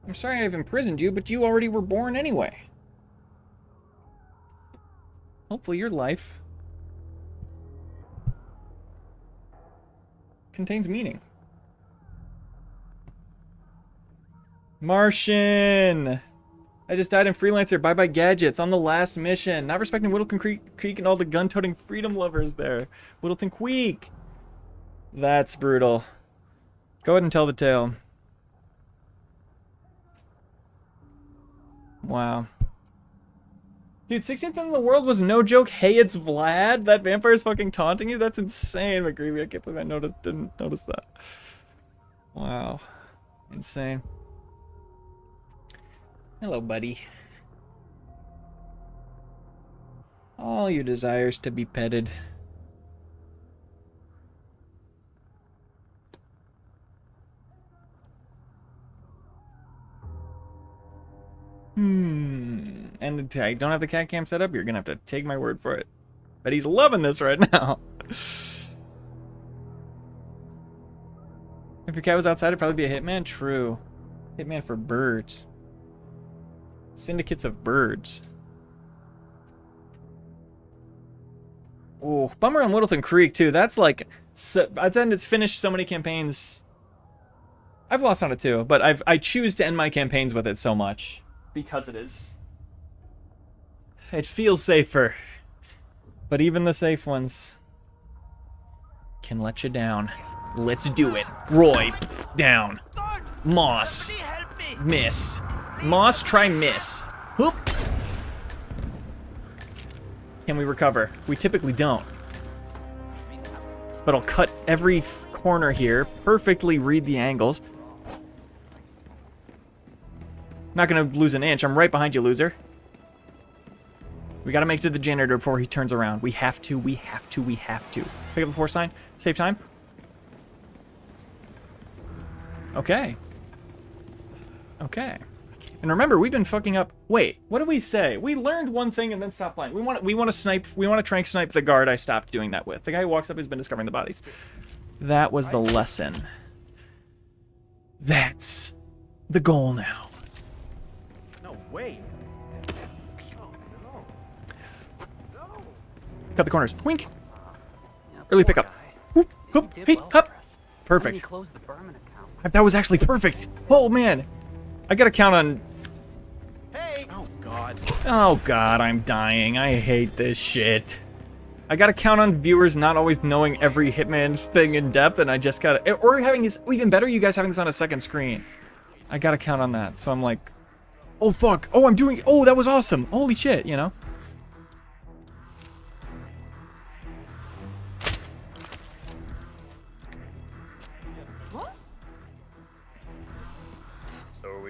I'm sorry I've imprisoned you, but you already were born anyway. Hopefully your life contains meaning. Martian! I just died in Freelancer. Bye-bye gadgets on the last mission. Not respecting Whittleton Creek and all the gun-toting freedom lovers there. Whittleton Creek! That's brutal. Go ahead and tell the tale. Wow. Dude, 16th in the world was no joke. Hey, it's Vlad. That vampire's fucking taunting you. That's insane, McGreevy. I can't believe I didn't notice that. Wow. Insane. Hello, buddy. All your desires to be petted. And I don't have the cat cam set up. You're gonna have to take my word for it. But he's loving this right now. If your cat was outside, it'd probably be a hitman. True. Hitman for birds. Syndicates of birds. Oh, bummer on Littleton Creek too. That's like, I'd end it's finished so many campaigns. I've lost on it too, but I choose to end my campaigns with it so much because it feels safer. But even the safe ones can let you down. Let's do it. Roy, down. Moss, missed. Moss, try miss. Whoop. Can we recover? We typically don't. But I'll cut every corner here, perfectly read the angles. Not gonna lose an inch. I'm right behind you, loser. We gotta make it to the janitor before he turns around. We have to, we have to, we have to. Pick up the force sign. Save time. Okay. Okay. And remember, we've been fucking up. Wait, what did we say? We learned one thing and then stopped playing. We want to snipe. We want to trank snipe the guard I stopped doing that with. The guy who walks up who's been discovering the bodies. That was the lesson. That's the goal now. No way. Cut the corners. Wink. Early pickup. Whoop, whoop, hey, hup. Perfect. That was actually perfect. Oh man, I gotta count on. Hey. Oh god. Oh god, I'm dying. I hate this shit. I gotta count on viewers not always knowing every Hitman thing in depth, and I just gotta, or having this, even better, you guys having this on a second screen. I gotta count on that. So I'm like, oh fuck. Oh, I'm doing. Oh, that was awesome. Holy shit, you know.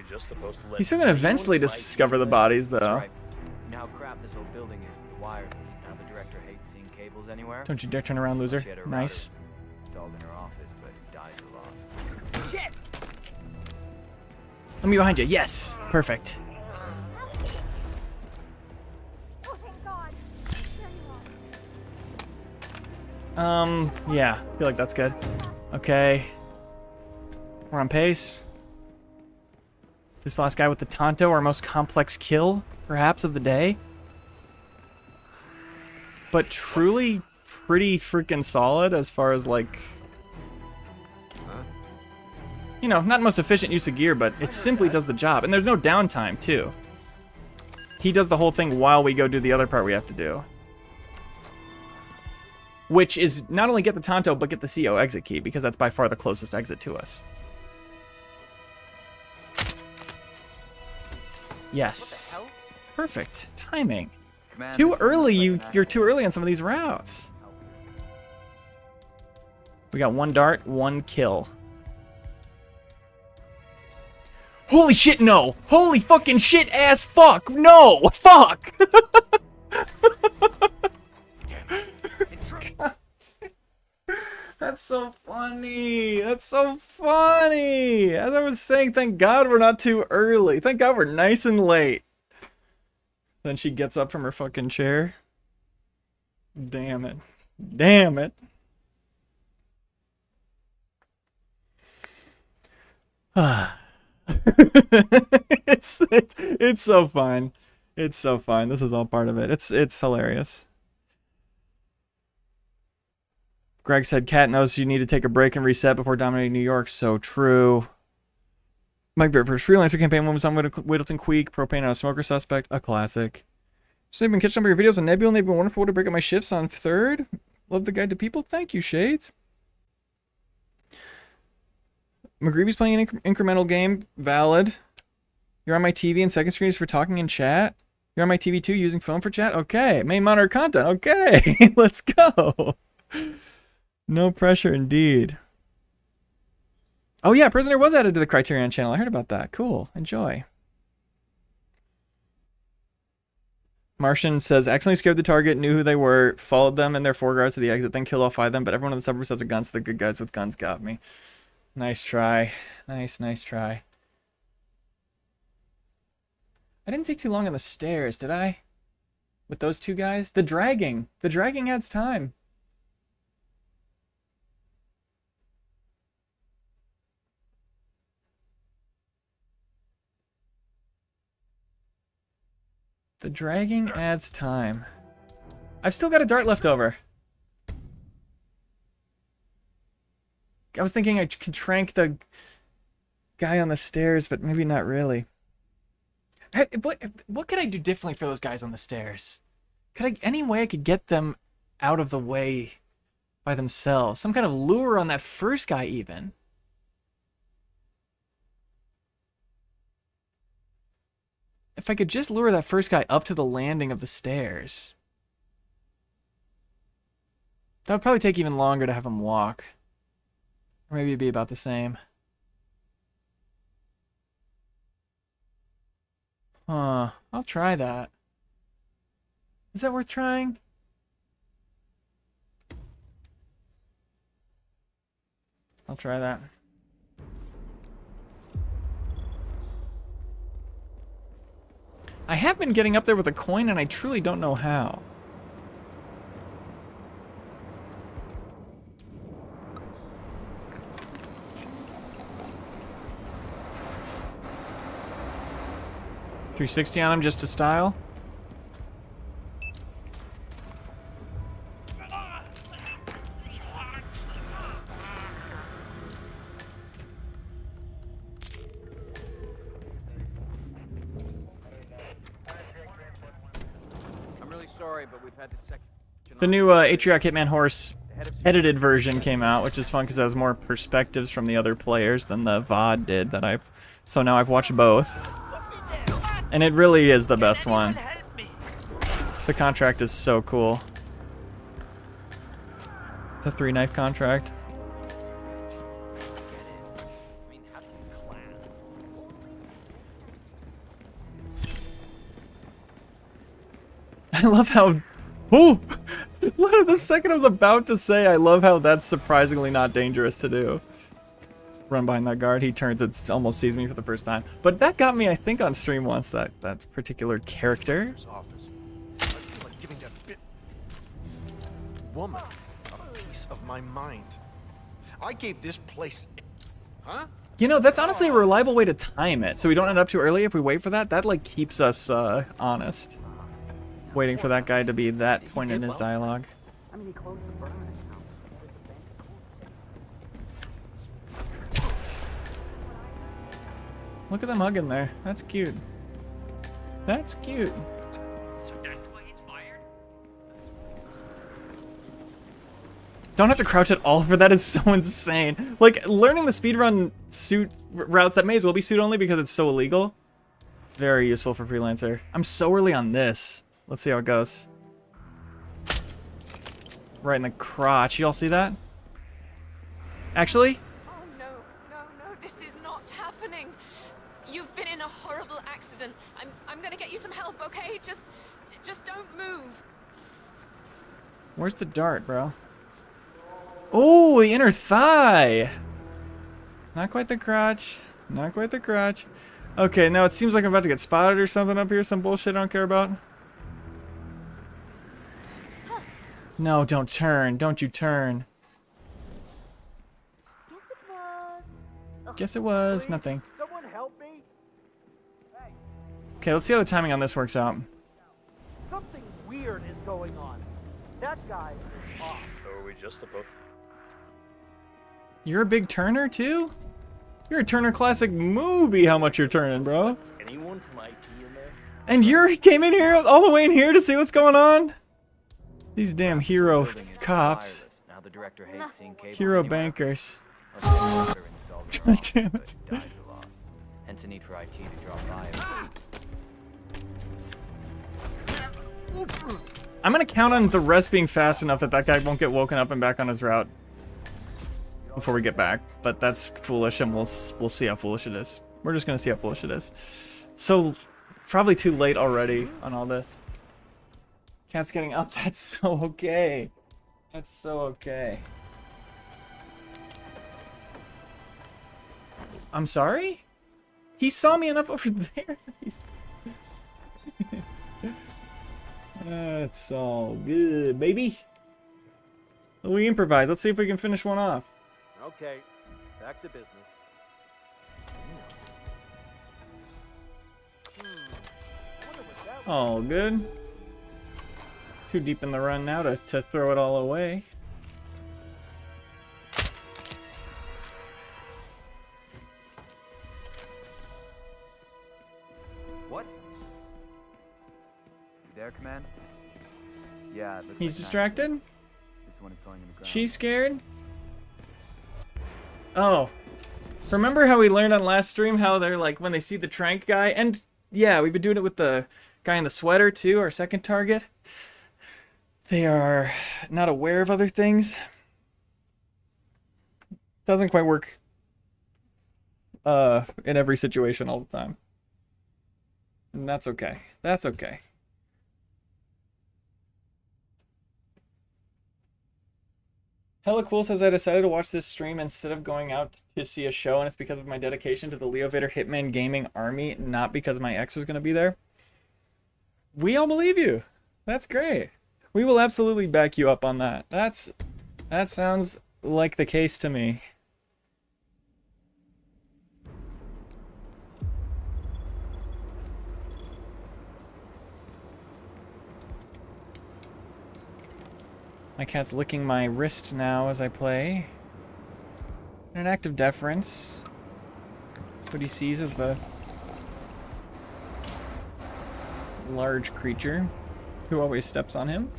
Just supposed to let He's still gonna eventually discover the bodies, though. That's right. You know how crap this whole building is with the wireless. Now the director hates seeing cables anywhere. Don't you dare turn around, loser. She had a Nice. router installed in her office, but dies a lot. Shit! Let me behind you. Yes! Perfect. Oh, thank God. Yeah. I feel like that's good. Okay. We're on pace. This last guy with the Tonto, our most complex kill, perhaps, of the day. But truly pretty freaking solid as far as, like... You know, not most efficient use of gear, but it simply does the job. And there's no downtime, too. He does the whole thing while we go do the other part we have to do. Which is not only get the Tonto, but get the CO exit key, because that's by far the closest exit to us. Yes. Perfect. Timing. Commander, Too early, looks like you're too early on some of these routes. We got one dart, one kill. Holy shit, no! Holy fucking shit ass fuck! No! Fuck! God. That's so funny. That's so funny. As I was saying, thank God we're not too early. Thank God we're nice and late. Then she gets up from her fucking chair. Damn it. Damn it. It's so fun. It's so fun. This is all part of it. It's hilarious. Greg said, Cat knows you need to take a break and reset before dominating New York. So true. My very first freelancer campaign was on Whittleton Creek, propane on a smoker suspect, a classic. So I've been catching up on your videos on Nebula, and they've been wonderful to break up my shifts on 3rd. Love the guide to people. Thank you, Shades. McGreevy's playing an incremental game. Valid. You're on my TV and second screen is for talking in chat. You're on my TV too, using phone for chat? Okay. Main monitor content. Okay. Let's go. No pressure indeed. Oh yeah, Prisoner was added to the Criterion channel. I heard about that. Cool. Enjoy. Martian says, accidentally scared the target, knew who they were, followed them in their foreguards to the exit, then killed all 5 of them, but everyone in the suburbs has a gun, so the good guys with guns got me. Nice try. Nice try. I didn't take too long on the stairs, did I? With those 2 guys? The dragging adds time. The dragging adds time. I've still got a dart left over. I was thinking I could trank the guy on the stairs, but maybe not really. What could I do differently for those guys on the stairs? Any way I could get them out of the way by themselves? Some kind of lure on that first guy even. If I could just lure that first guy up to the landing of the stairs. That would probably take even longer to have him walk. Or maybe it'd be about the same. Huh. I'll try that. Is that worth trying? I'll try that. I have been getting up there with a coin, and I truly don't know how. $360 on him just to style. I'm really sorry, but we've had the second. The new Atrioc Hitman Horse edited version came out, which is fun because it has more perspectives from the other players than the VOD did that I've... So now I've watched both. And it really is the best one. The contract is so cool. The 3-knife contract. I love how... Oh! The second I was about to say, I love how that's surprisingly not dangerous to do. Run behind that guard, he turns, it almost sees me for the first time. But that got me, I think, on stream once, that particular character. Office. I feel like giving that bit woman a piece of my mind. I gave this place... Huh? You know, that's honestly a reliable way to time it, so we don't end up too early if we wait for that. That, like, keeps us, honest. Waiting for that guy to be that point in his dialogue. I mean, he closed the burn account. Look at them hugging there. That's cute. That's cute. So that's why he's fired? Don't have to crouch at all for that is so insane. Like, learning the speedrun suit routes that may as well be suit only because it's so illegal. Very useful for freelancer. I'm so early on this. Let's see how it goes. Right in the crotch. You all see that? Actually? Oh no, this is not happening. You've been in a horrible accident. I'm gonna get you some help, okay? Just don't move. Where's the dart, bro? Oh, the inner thigh. Not quite the crotch. Not quite the crotch. Okay, now it seems like I'm about to get spotted or something up here. Some bullshit I don't care about. No, don't turn. Don't you turn. Guess it was. Nothing. Someone help me! Okay, let's see how the timing on this works out. Something weird is going on. That guy is off. So are we just supposed... You're a big turner, too? You're a Turner Classic movie how much you're turning, bro. Anyone from IT in there? And you came in here, all the way in here to see what's going on? These damn hero cops. Now the director hates seeing cables Hero anywhere. bankers. God damn it. Hence a need for IT to drop by. I'm gonna count on the rest being fast enough that that guy won't get woken up and back on his route before we get back. But that's foolish, and we'll see how foolish it is. We're just gonna see how foolish it is. So, probably too late already on all this. Cat's getting up. That's so okay. That's so okay. I'm sorry? He saw me enough over there that he's... That's all good, baby. We improvise. Let's see if we can finish one off. Okay, back to business. All good. Too deep in the run now to throw it all away. What? You there, Command? Yeah, it looks He's like distracted? This one is going in the ground. She's scared? Oh. Remember how we learned on last stream how they're like when they see the trank guy? And yeah, we've been doing it with the guy in the sweater too, our second target. They are not aware of other things. Doesn't quite work in every situation all the time. And that's okay. That's okay. Hella Cool says I decided to watch this stream instead of going out to see a show, and it's because of my dedication to the Leo Vader Hitman gaming army, not because my ex was going to be there. We all believe you. That's great. We will absolutely back you up on that. That sounds like the case to me. My cat's licking my wrist now as I play. In an act of deference. What he sees is the large creature who always steps on him.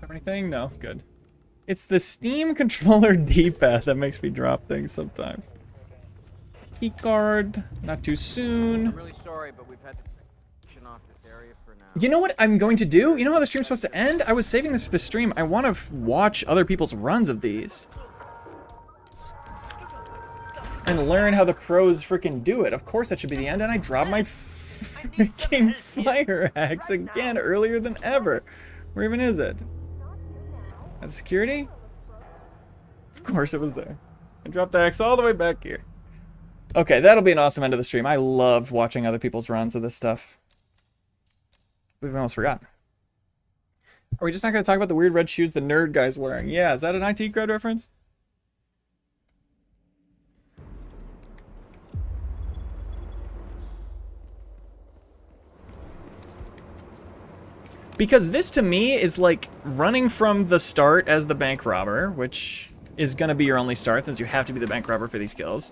Have anything? No, good. It's the Steam controller D-pad that makes me drop things sometimes. Key card, not too soon. I'm really sorry, but we've had to section off this area for now. You know what I'm going to do? You know how the stream's supposed to end? I was saving this for the stream. I want to watch other people's runs of these. And learn how the pros freaking do it. Of course that should be the end, and I dropped my freaking fire axe again earlier than ever. Where even is it? At security? Of course it was there. I dropped the axe all the way back here. Okay, that'll be an awesome end of the stream. I love watching other people's runs of this stuff. We've almost forgotten. Are we just not going to talk about the weird red shoes the nerd guy's wearing? Yeah, is that an IT crowd reference? Because this to me is like running from the start as the bank robber, which is going to be your only start since you have to be the bank robber for these kills.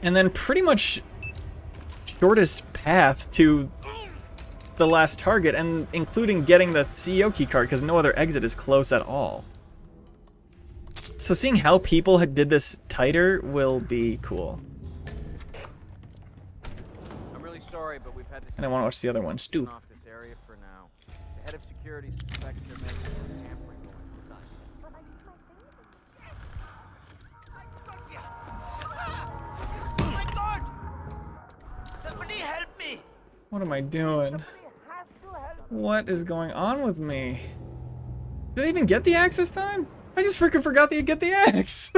And then pretty much shortest path to the last target, and including getting the CEO key card because no other exit is close at all. So seeing how people did this tighter will be cool. Sorry, but we've had to And I want to watch the other ones too. off this area for now. The head of security suspects there may be some tampering going inside. Oh my God! Somebody help me! What am I doing? What is going on with me? Did I even get the axe this time? I just freaking forgot that you get the axe.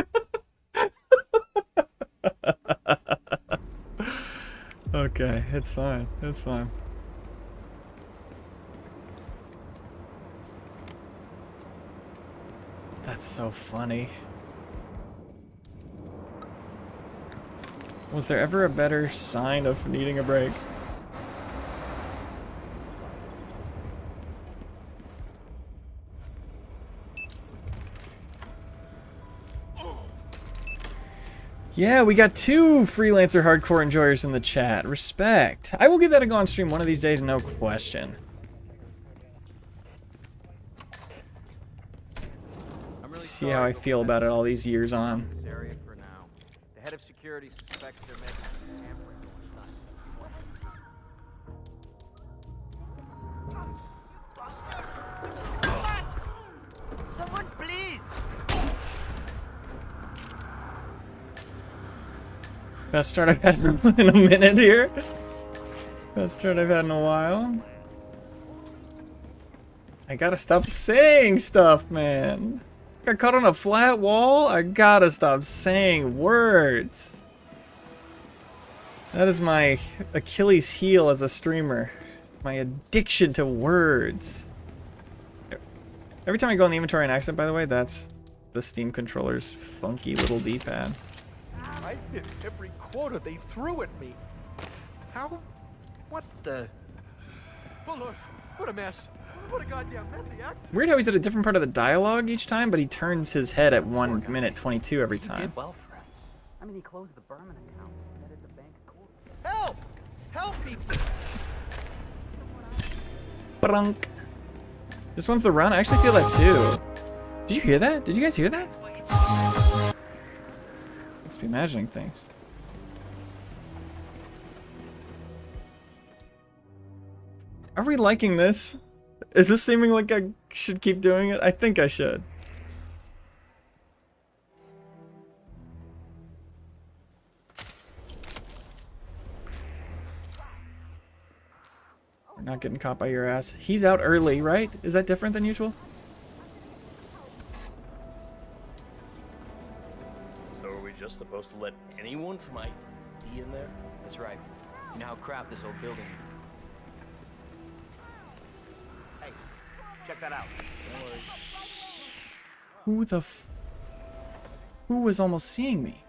Okay, it's fine. It's fine. That's so funny. Was there ever a better sign of needing a break? Yeah, we got 2 freelancer hardcore enjoyers in the chat. Respect. I will give that a go on stream one of these days, no question. See how I feel about it all these years on. This area for now. The head of security suspects there may be some tampering on site. Someone, please! Best start I've had in a minute here. Best start I've had in a while. I gotta stop saying stuff, man. Got caught on a flat wall. I gotta stop saying words. That is my Achilles heel as a streamer. My addiction to words. Every time I go in the inventory and accident, by the way, that's the Steam controller's funky little D-pad. I hit every quota they threw at me. How? What the? Oh Lord, what a mess. What a goddamn mess the act. Weird how he's at a different part of the dialogue each time, but he turns his head at 1 minute 22 every time. Did well for him. I mean, he closed the Berman account. That is the bank closed. Help! Help people! Brunk. This one's the run. I actually feel that too. Did you hear that? Did you guys hear that? Must be imagining things. Are we liking this? Is this seeming like I should keep doing it? I think I should. We're not getting caught by your ass. He's out early, right? Is that different than usual? So are we just supposed to let anyone from IT in there? That's right. You know how crap this old building is. Hey, check that out. Who the f... Who was almost seeing me?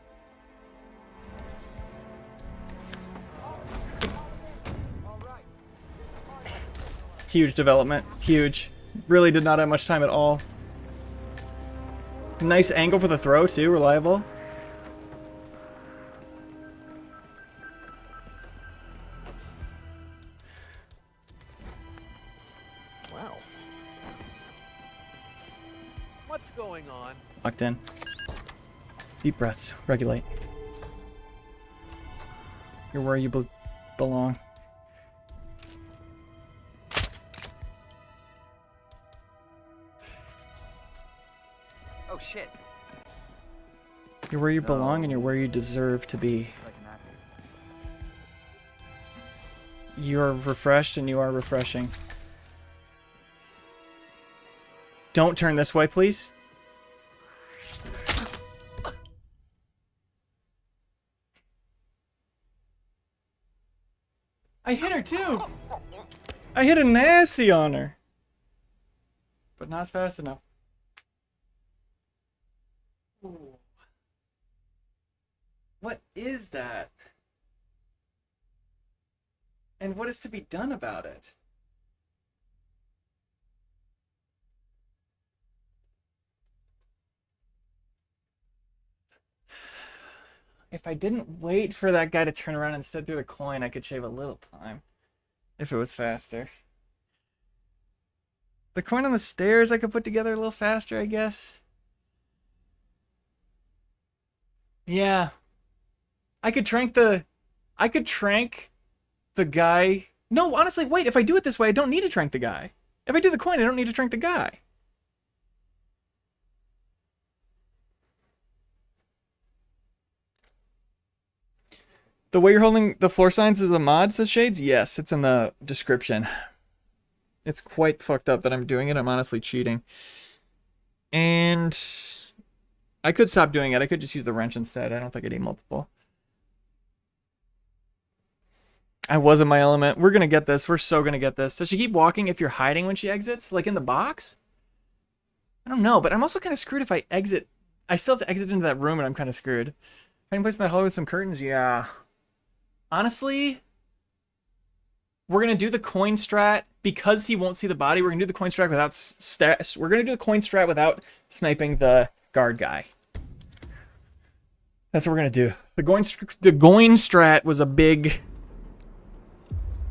Huge development. Huge. Really did not have much time at all. Nice angle for the throw, too. Reliable. Wow. What's going on? Locked in. Deep breaths. Regulate. You're where you belong. Oh shit. You're where you belong and you're where you deserve to be. Like an actor. You are refreshed and you are refreshing. Don't turn this way, please. I hit her too. I hit a nasty on her. But not fast enough. Ooh. What is that? And what is to be done about it? If I didn't wait for that guy to turn around and instead threw the coin, I could shave a little time. If it was faster. The coin on the stairs I could put together a little faster, I guess. Yeah. I could trank the guy. No, honestly, wait, if I do it this way, I don't need to trank the guy. If I do the coin, I don't need to trank the guy. The way you're holding the floor signs is a mod, says Shades? Yes, it's in the description. It's quite fucked up that I'm doing it. I'm honestly cheating. And I could stop doing it. I could just use the wrench instead. I don't think I need multiple. I was in my element. We're going to get this. We're so going to get this. Does she keep walking if you're hiding when she exits? Like in the box? I don't know, but I'm also kind of screwed if I exit. I still have to exit into that room and I'm kind of screwed. Hiding place in that hallway with some curtains? Yeah. Honestly, we're going to do the coin strat because he won't see the body. We're going to do the coin strat without we're going to do the coin strat without sniping the guard guy. That's what we're going to do. The going strat was a big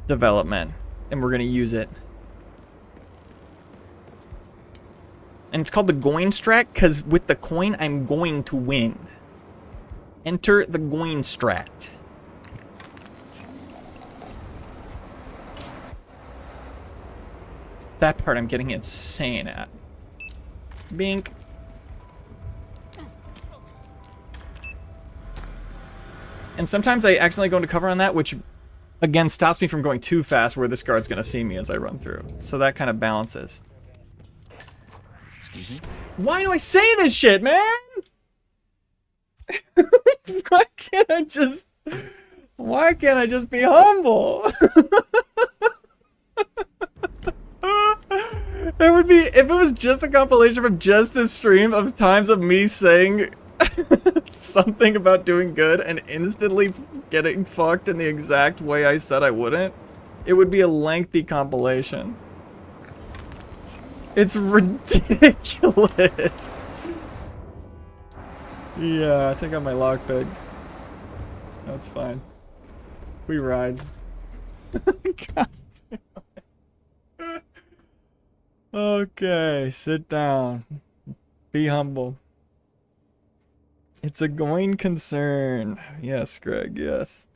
development and we're going to use it. And it's called the Goin strat because with the coin, I'm going to win. Enter the Goin strat. That part I'm getting insane at. Bink. And sometimes I accidentally go into cover on that, which again stops me from going too fast where this guard's gonna see me as I run through. So that kind of balances. Excuse me? Why do I say this shit, man? Why can't I just be humble? It would be, if it was just a compilation of just this stream of times of me saying something about doing good and instantly getting fucked in the exact way I said I wouldn't, it would be a lengthy compilation. It's ridiculous. Yeah, take out my lockpick. That's fine. We ride. God damn it. Okay, sit down. Be humble. It's a going concern. Yes, Greg, yes.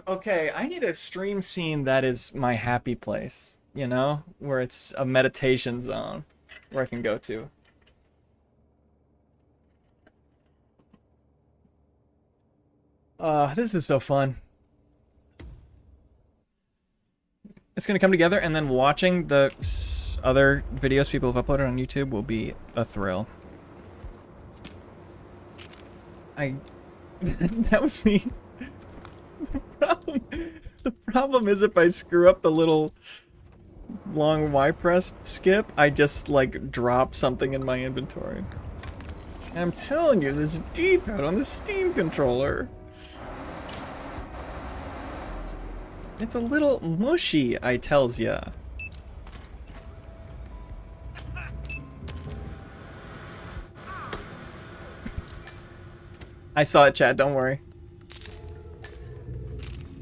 Okay, I need a stream scene that is my happy place, you know? Where it's a meditation zone where I can go to. This is so fun. It's gonna come together, and then watching the other videos people have uploaded on YouTube will be a thrill. That was me. The problem is if I screw up the little long Y press skip, I just like drop something in my inventory. And I'm telling you, there's a D-pad on the Steam controller. It's a little mushy, I tells ya. I saw it, chat, don't worry.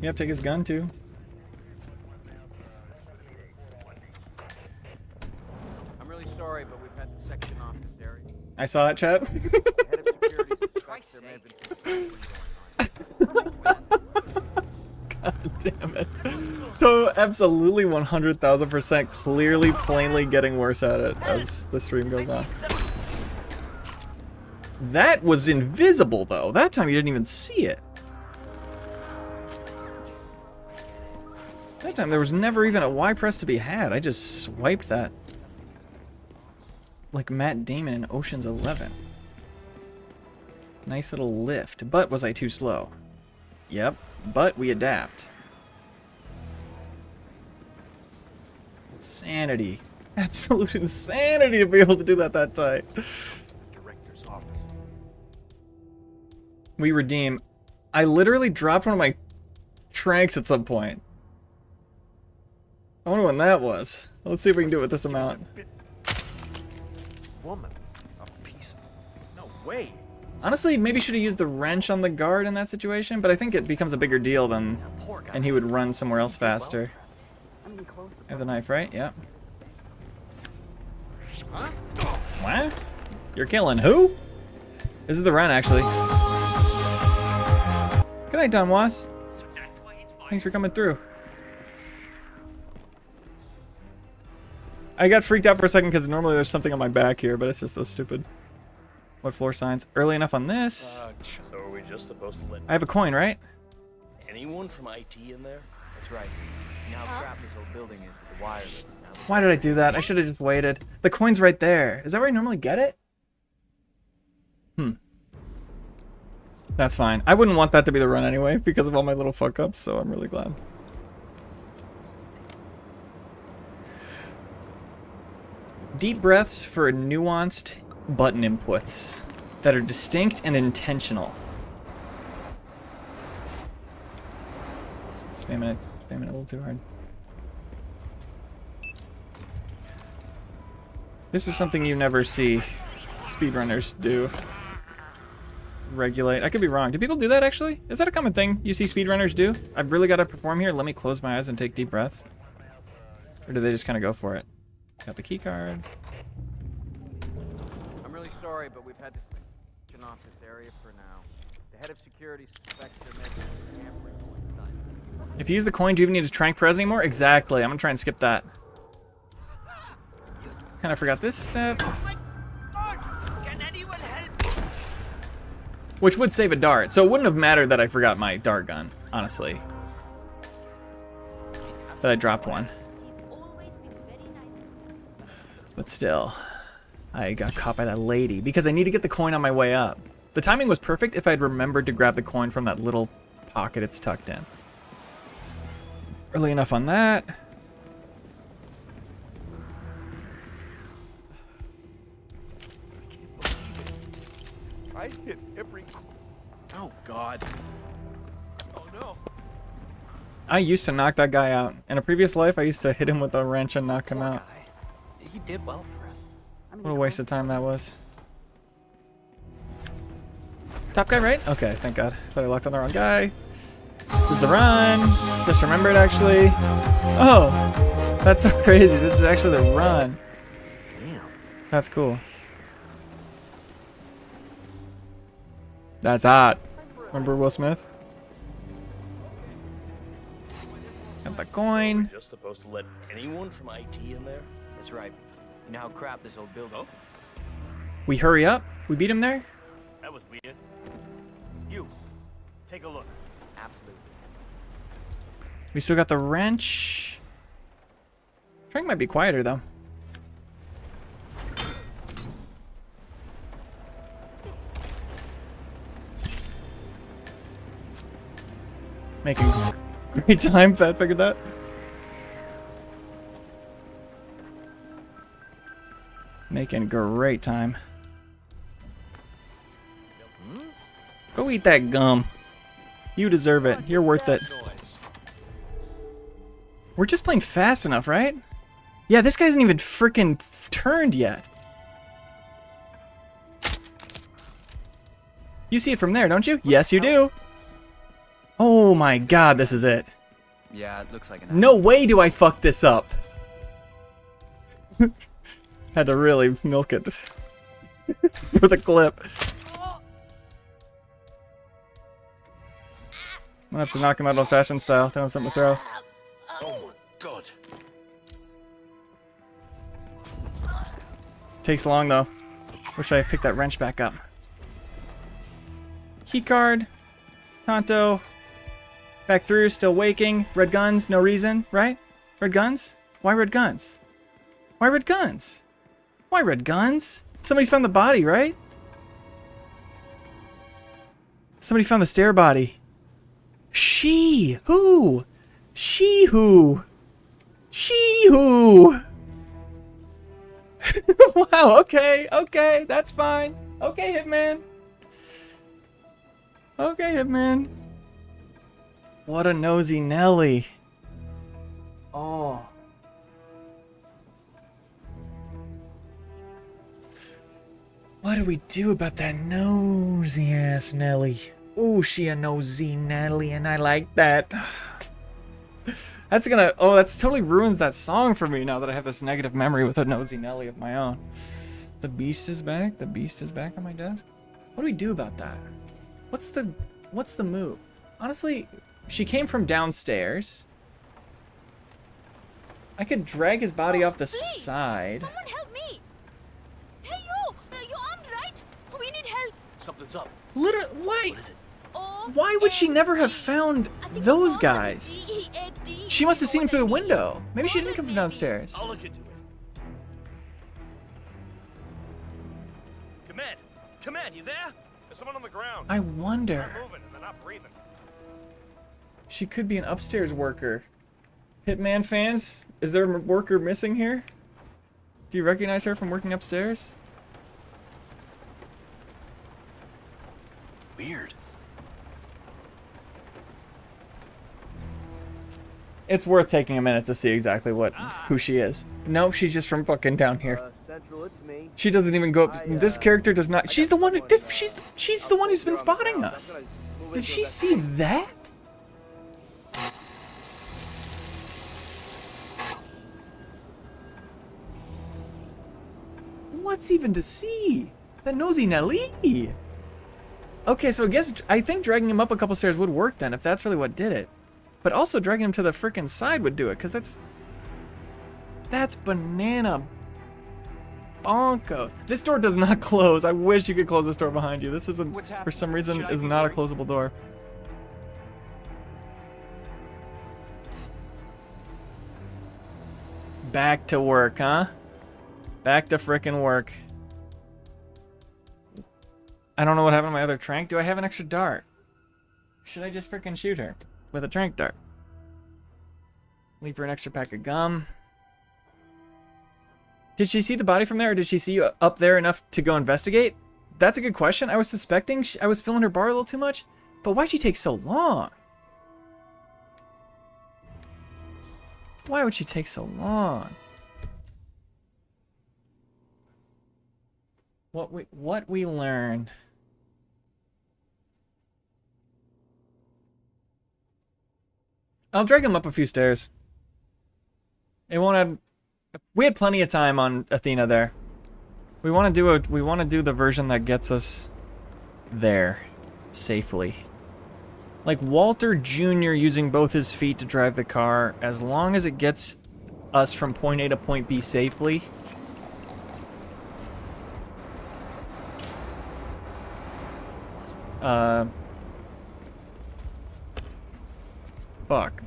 Yep, take his gun too. I'm really sorry, but we've had to section off this area. I saw that, chat. The head of security suspects there may have been some going on. God damn it. So absolutely 100,000% clearly, plainly getting worse at it as the stream goes on. That was invisible though. That time you didn't even see it. That time there was never even a Y press to be had. I just swiped that. Like Matt Damon in Ocean's 11. Nice little lift. But was I too slow? Yep. But we adapt. Insanity. Absolute insanity to be able to do that tight. Director's office. We redeem. I literally dropped one of my tranks at some point. I wonder when that was. Let's see if we can do it with this amount. Woman, a piece of... No way. Honestly, maybe should have used the wrench on the guard in that situation, but I think it becomes a bigger deal than... And he would run somewhere else faster. I have the knife, right? Yep. What? You're killing who? This is the run, actually. Good night, Don Was. Thanks for coming through. I got freaked out for a second because normally there's something on my back here, but it's just those stupid... What floor signs? Early enough on this. So are we just supposed to let I have a coin, right? anyone from IT in there? That's right. You know how crap this whole building is with the wireless. Now the Why did I do that? I should have just waited. The coin's right there. Is that where I normally get it? That's fine. I wouldn't want that to be the run anyway because of all my little fuck-ups, so I'm really glad. Deep breaths for nuanced button inputs that are distinct and intentional. Spamming it a little too hard. This is something you never see speedrunners do. Regulate. I could be wrong. Do people do that actually? Is that a common thing you see speedrunners do? I've really got to perform here. Let me close my eyes and take deep breaths. Or do they just kind of go for it? Got the key card. I'm really sorry, but we've had to section off this area for now. The head of security suspects there may be tampering inside. If you use the coin, do you even need to trank press anymore? Exactly. I'm gonna try and skip that. Kind of forgot this step. Can anyone help me? Which would save a dart, so it wouldn't have mattered that I forgot my dart gun, honestly. That I dropped one. But still, I got caught by that lady because I need to get the coin on my way up. The timing was perfect if I'd remembered to grab the coin from that little pocket it's tucked in. Early enough on that. I hit every... Oh, God. Oh, no. I used to knock that guy out. In a previous life, I used to hit him with a wrench and knock him out. He did well for us. What a waste of time that was. Top guy, right? Okay, thank God. I thought I locked on the wrong guy. This is the run. Just remembered, actually. Oh, that's so crazy. This is actually the run. Damn. That's cool. That's hot. Remember Will Smith? Got the coin. We're just supposed to let anyone from IT in there? That's right. You know how crap this old building. Oh, We hurry up. We beat him there. that was weird. You, take a look. Absolutely. We still got the wrench. Frank might be quieter though. Making great time. Fat figured that. Making great time. Go eat that gum. You deserve it. You're worth it. We're just playing fast enough, right? Yeah, this guy hasn't even freaking turned yet. You see it from there, don't you? Yes, you do. Oh my God, this is it. Yeah, it looks like an. No way do I fuck this up. Had to really milk it for the clip. I'm gonna have to knock him out old-fashioned style. Don't have something to throw. Oh my God. Takes long though. Wish I picked that wrench back up. Keycard. Tonto. Back through, still waking. Red guns, no reason, right? Red guns? Why red guns? Why red guns? Why red guns? Somebody found the body, right? Somebody found the stair body. She who? She who? She who? Wow, okay, that's fine. Okay, Hitman. Okay, Hitman. What a nosy Nelly. Oh. What do we do about that nosy ass Nelly? Ooh, she a nosy Nelly, and I like that. That's gonna, oh, that's totally ruins that song for me now that I have this negative memory with a nosy Nelly of my own. The beast is back. The beast is back on my desk. What do we do about that? What's the move? Honestly, she came from downstairs. I could drag his body off the Please, side. Someone help me! Hey you! You're armed, right? We need help. Something's up. Literally, why? What is it? Why would she never have found I think those the boss guys? is D-E-A-D. She must have seen him through the D. window. Maybe she didn't come from downstairs. I'll look into it. Command! Command, you there? There's someone on the ground. I wonder. They're moving and they're not breathing. She could be an upstairs worker. Hitman fans, is there a worker missing here? Do you recognize her from working upstairs? Weird. It's worth taking a minute to see exactly who she is. No, she's just from fucking down here. Central, it's me. She doesn't even go up. This character does not. She's the one who. She's the one who's been spotting us. Did she see that? What's even to see? The nosy Nelly. Okay, so I think dragging him up a couple stairs would work then, if that's really what did it. But also dragging him to the frickin' side would do it, because that's banana bonkos. This door does not close. I wish you could close this door behind you. This isn't, for some reason, is not a closable door. Back to work, huh? Back to frickin' work. I don't know what happened to my other trank. Do I have an extra dart? Should I just frickin' shoot her with a trank dart? Leave her an extra pack of gum. Did she see the body from there, or did she see you up there enough to go investigate? That's a good question. I was suspecting I was filling her bar a little too much, but why'd she take so long? Why would she take so long? What we learn. I'll drag him up a few stairs. It won't have. We had plenty of time on Athena there. We want to do the version that gets us there safely. Like Walter Jr. using both his feet to drive the car, as long as it gets us from point A to point B safely. Fuck.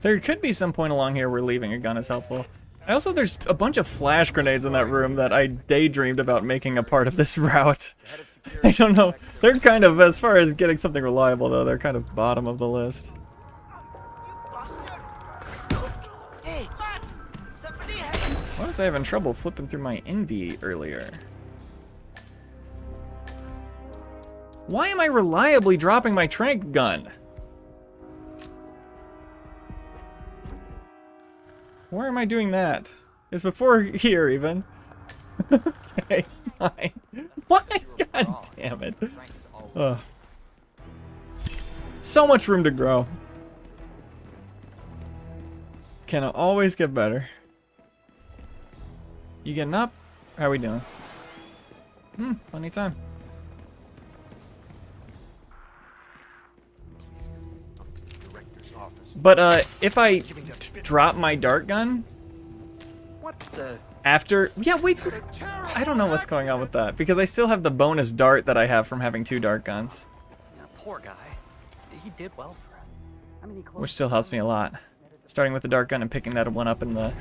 There could be some point along here where leaving a gun is helpful. There's a bunch of flash grenades in that room that I daydreamed about making a part of this route. I don't know. They're kind of, as far as getting something reliable though, they're kind of bottom of the list. Why was I having trouble flipping through my envy earlier? Why am I reliably dropping my trank gun? Why am I doing that? It's before here, even. Okay, fine. Why? God damn it. Ugh. So much room to grow. Can always get better. You getting up? How are we doing? Plenty of time. But if I drop my dart gun, What the? after, yeah, wait, I don't know what's going on with that, because I still have the bonus dart that I have from having 2 dart guns, Yeah, poor guy. He did well for it. I mean, he closed which still helps me a lot. Starting with the dart gun and picking that one up in the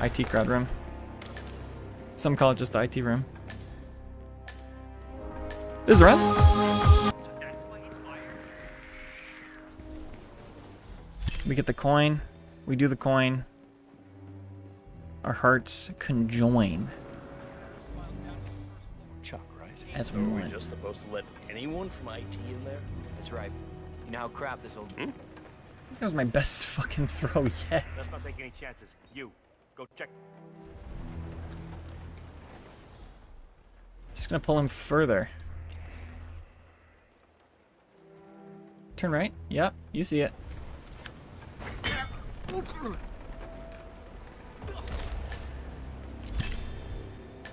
IT crowd room. Some call it just the IT room. This is the run. We get the coin. We do the coin. Our hearts conjoin. Chuck, right? As So are we one. just supposed to let anyone from IT in there? That's right. You know how crap this old... That was my best fucking throw yet. Let's not take any chances. You, go check. Just gonna pull him further. Turn right. Yep, you see it.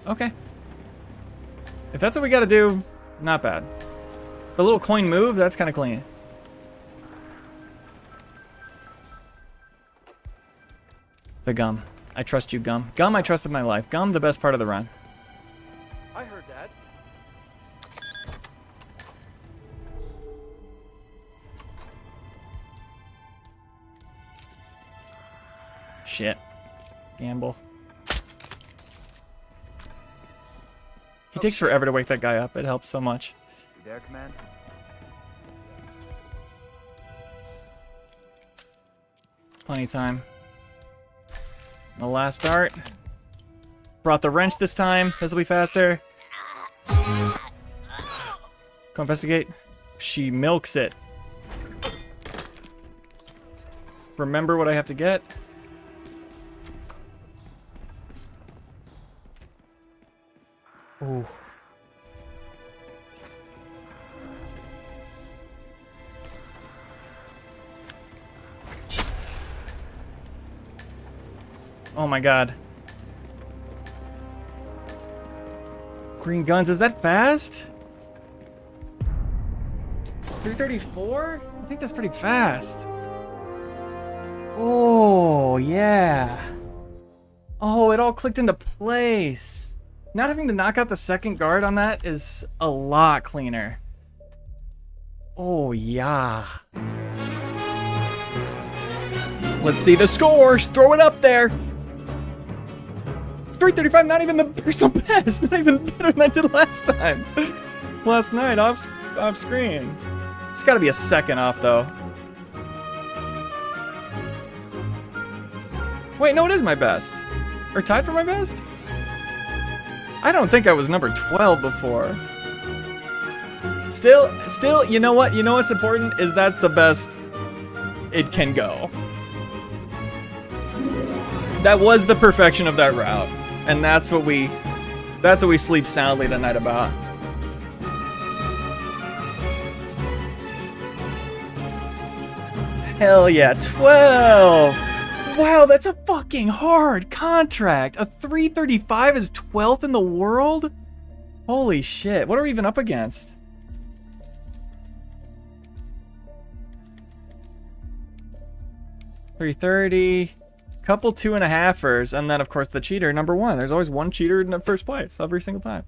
Okay. If that's what we gotta do, not bad. The little coin move, that's kind of clean. The gum. I trust you, Gum. Gum, I trusted my life. Gum, the best part of the run. I heard that. Shit. Gamble. He takes forever to wake that guy up. It helps so much. You there, Command? Plenty of time. The last dart. Brought the wrench this time. This will be faster. Go investigate. She milks it. Remember what I have to get. Ooh. Oh my god. Green guns, is that fast? 334? I think that's pretty fast. Oh, yeah. Oh, it all clicked into place. Not having to knock out the second guard on that is a lot cleaner. Oh, yeah. Let's see the scores. Throw it up there. 335, not even the personal best. Not even better than I did last time. Last night, off screen. It's got to be a second off, though. Wait, no, it is my best. Or tied for my best? I don't think I was number 12 before. Still, you know what? You know what's important is that's the best it can go. That was the perfection of that route. And that's what we sleep soundly tonight about. Hell yeah, 12! Wow, that's a fucking hard contract. A 335 is 12th in the world? Holy shit, what are we even up against? $330, couple 2.5ers, and then of course the cheater, number 1. There's always one cheater in the first place every single time.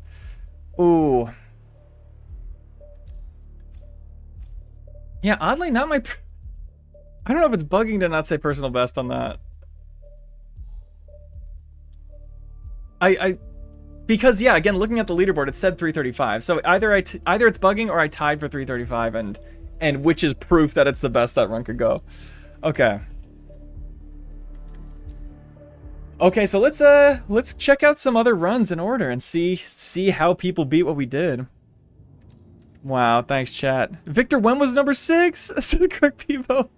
Ooh. Yeah, oddly not my... I don't know if it's bugging to not say personal best on that. Because yeah, again, looking at the leaderboard, it said 335. So either either it's bugging or I tied for 335, and which is proof that it's the best that run could go. Okay. Okay, so let's check out some other runs in order and see how people beat what we did. Wow, thanks chat. Victor Wen was number 6. This is correct, people.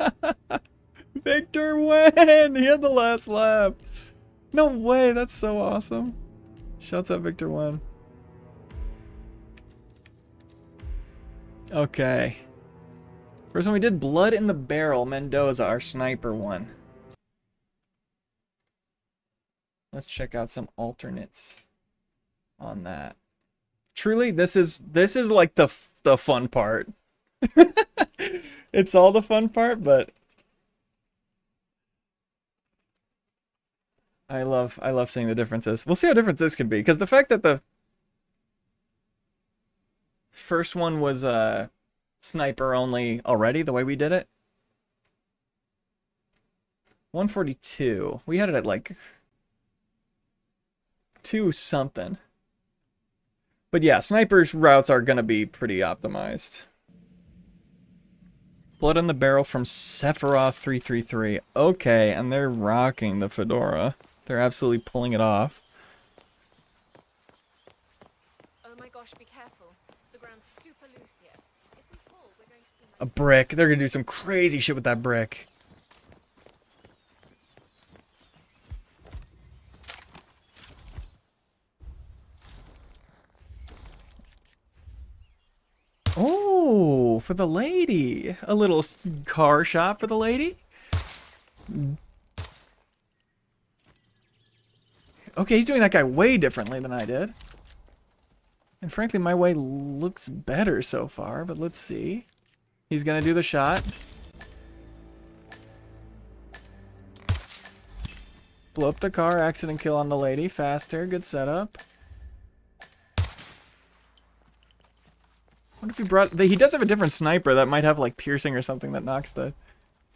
Victor Wen, he had the last lap. No way, that's so awesome. Shouts out Victor Wen. Okay. First one we did, Blood in the Barrel, Mendoza, our sniper one. Let's check out some alternates on that. Truly, this is like the fun part. It's all the fun part, but I love seeing the differences. We'll see how different this can be, because the fact that the first one was sniper only already, the way we did it. 142. We had it at like 2 something. But yeah, snipers' routes are gonna be pretty optimized. Blood in the Barrel from Sephiroth 333. Okay, and they're rocking the fedora. They're absolutely pulling it off. Oh my gosh, be careful. The ground's super loose here. If we pull, we're going to see A brick. They're gonna do some crazy shit with that brick. Oh, for the lady. A little car shop for the lady. Okay, he's doing that guy way differently than I did. And frankly, my way looks better so far, but let's see. He's gonna do the shot. Blow up the car, accident kill on the lady. Faster, good setup. What if he brought... He does have a different sniper that might have, like, piercing or something that knocks the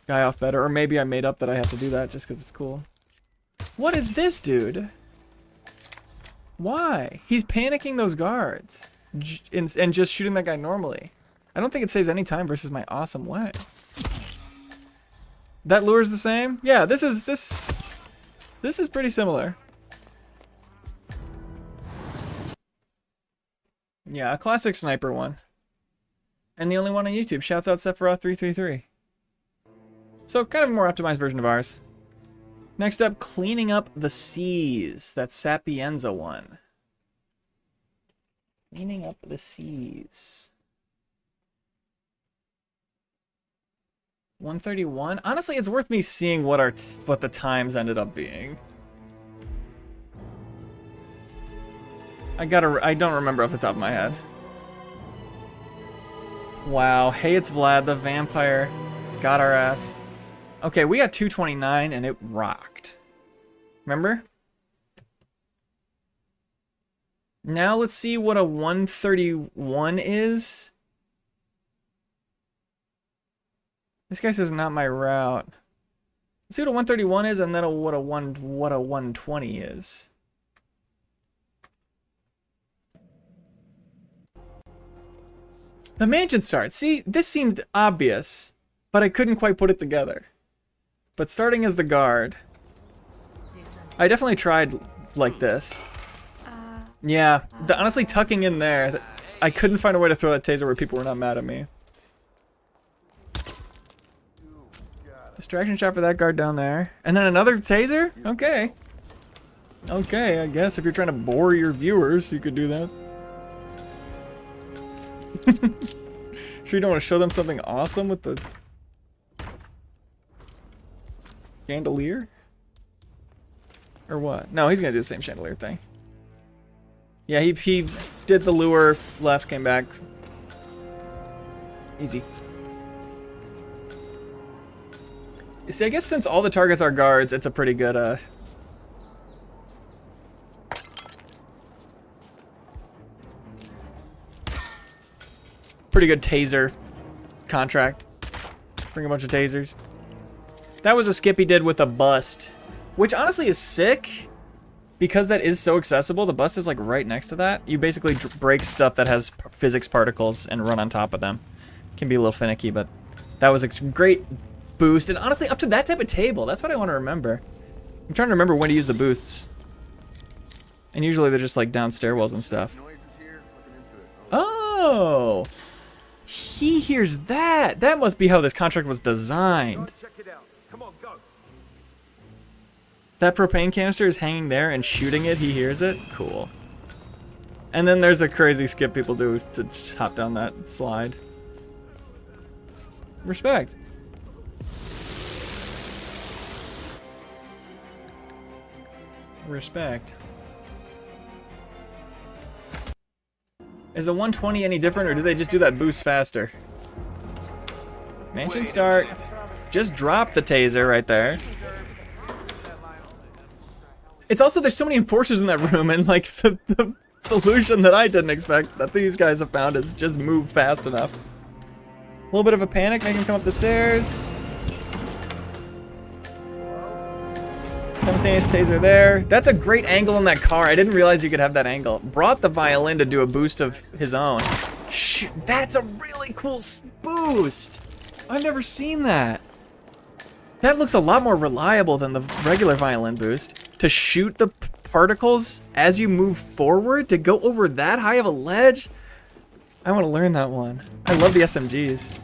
guy off better. Or maybe I made up that I have to do that just because it's cool. What is this, dude? Why? He's panicking those guards. And just shooting that guy normally. I don't think it saves any time versus my awesome way. That lure's the same? Yeah, this is pretty similar. Yeah, a classic sniper one. And the only one on YouTube. Shouts out Sephiroth333. So, kind of a more optimized version of ours. Next up, Cleaning Up the Seas. That's Sapienza one. Cleaning Up the Seas. 131. Honestly, it's worth me seeing what the times ended up being. I don't remember off the top of my head. Wow, hey, it's Vlad the vampire. Got our ass. Okay, we got 229 and it rocked. Remember? Now let's see what a 131 is. This guy says not my route. Let's see what a 131 is and then what a 120 is. The mansion start. See, this seemed obvious, but I couldn't quite put it together. But starting as the guard, I definitely tried like this. Yeah, honestly tucking in there, I couldn't find a way to throw that taser where people were not mad at me. Distraction shot for that guard down there. And then another taser? Okay. Okay, I guess if you're trying to bore your viewers, you could do that. Sure you don't want to show them something awesome with the chandelier? Or what? No, he's gonna do the same chandelier thing. Yeah, he did the lure, left, came back. Easy. See, I guess since all the targets are guards, it's a pretty good, pretty good taser contract. Bring a bunch of tasers. That was a skip he did with a bust, which honestly is sick because that is so accessible. The bust is like right next to that. You basically break stuff that has physics particles and run on top of them. Can be a little finicky, but that was a great boost. And honestly, up to that type of table, that's what I want to remember. I'm trying to remember when to use the boosts. And usually they're just like down stairwells and stuff. Oh! He hears that. That must be how this contract was designed. That propane canister is hanging there and shooting it. He hears it. Cool. And then there's a crazy skip people do to hop down that slide. Respect. Respect. Is the 120 any different, or do they just do that boost faster? Mansion start. Just drop the taser right there. It's also, there's so many enforcers in that room, and like the solution that I didn't expect that these guys have found is just move fast enough. A little bit of a panic, make him come up the stairs. Simultaneous taser there. That's a great angle in that car. I didn't realize you could have that angle. Brought the violin to do a boost of his own. Shoot, that's a really cool boost. I've never seen that. That looks a lot more reliable than the regular violin boost. To shoot the particles as you move forward, to go over that high of a ledge. I want to learn that one. I love the SMGs.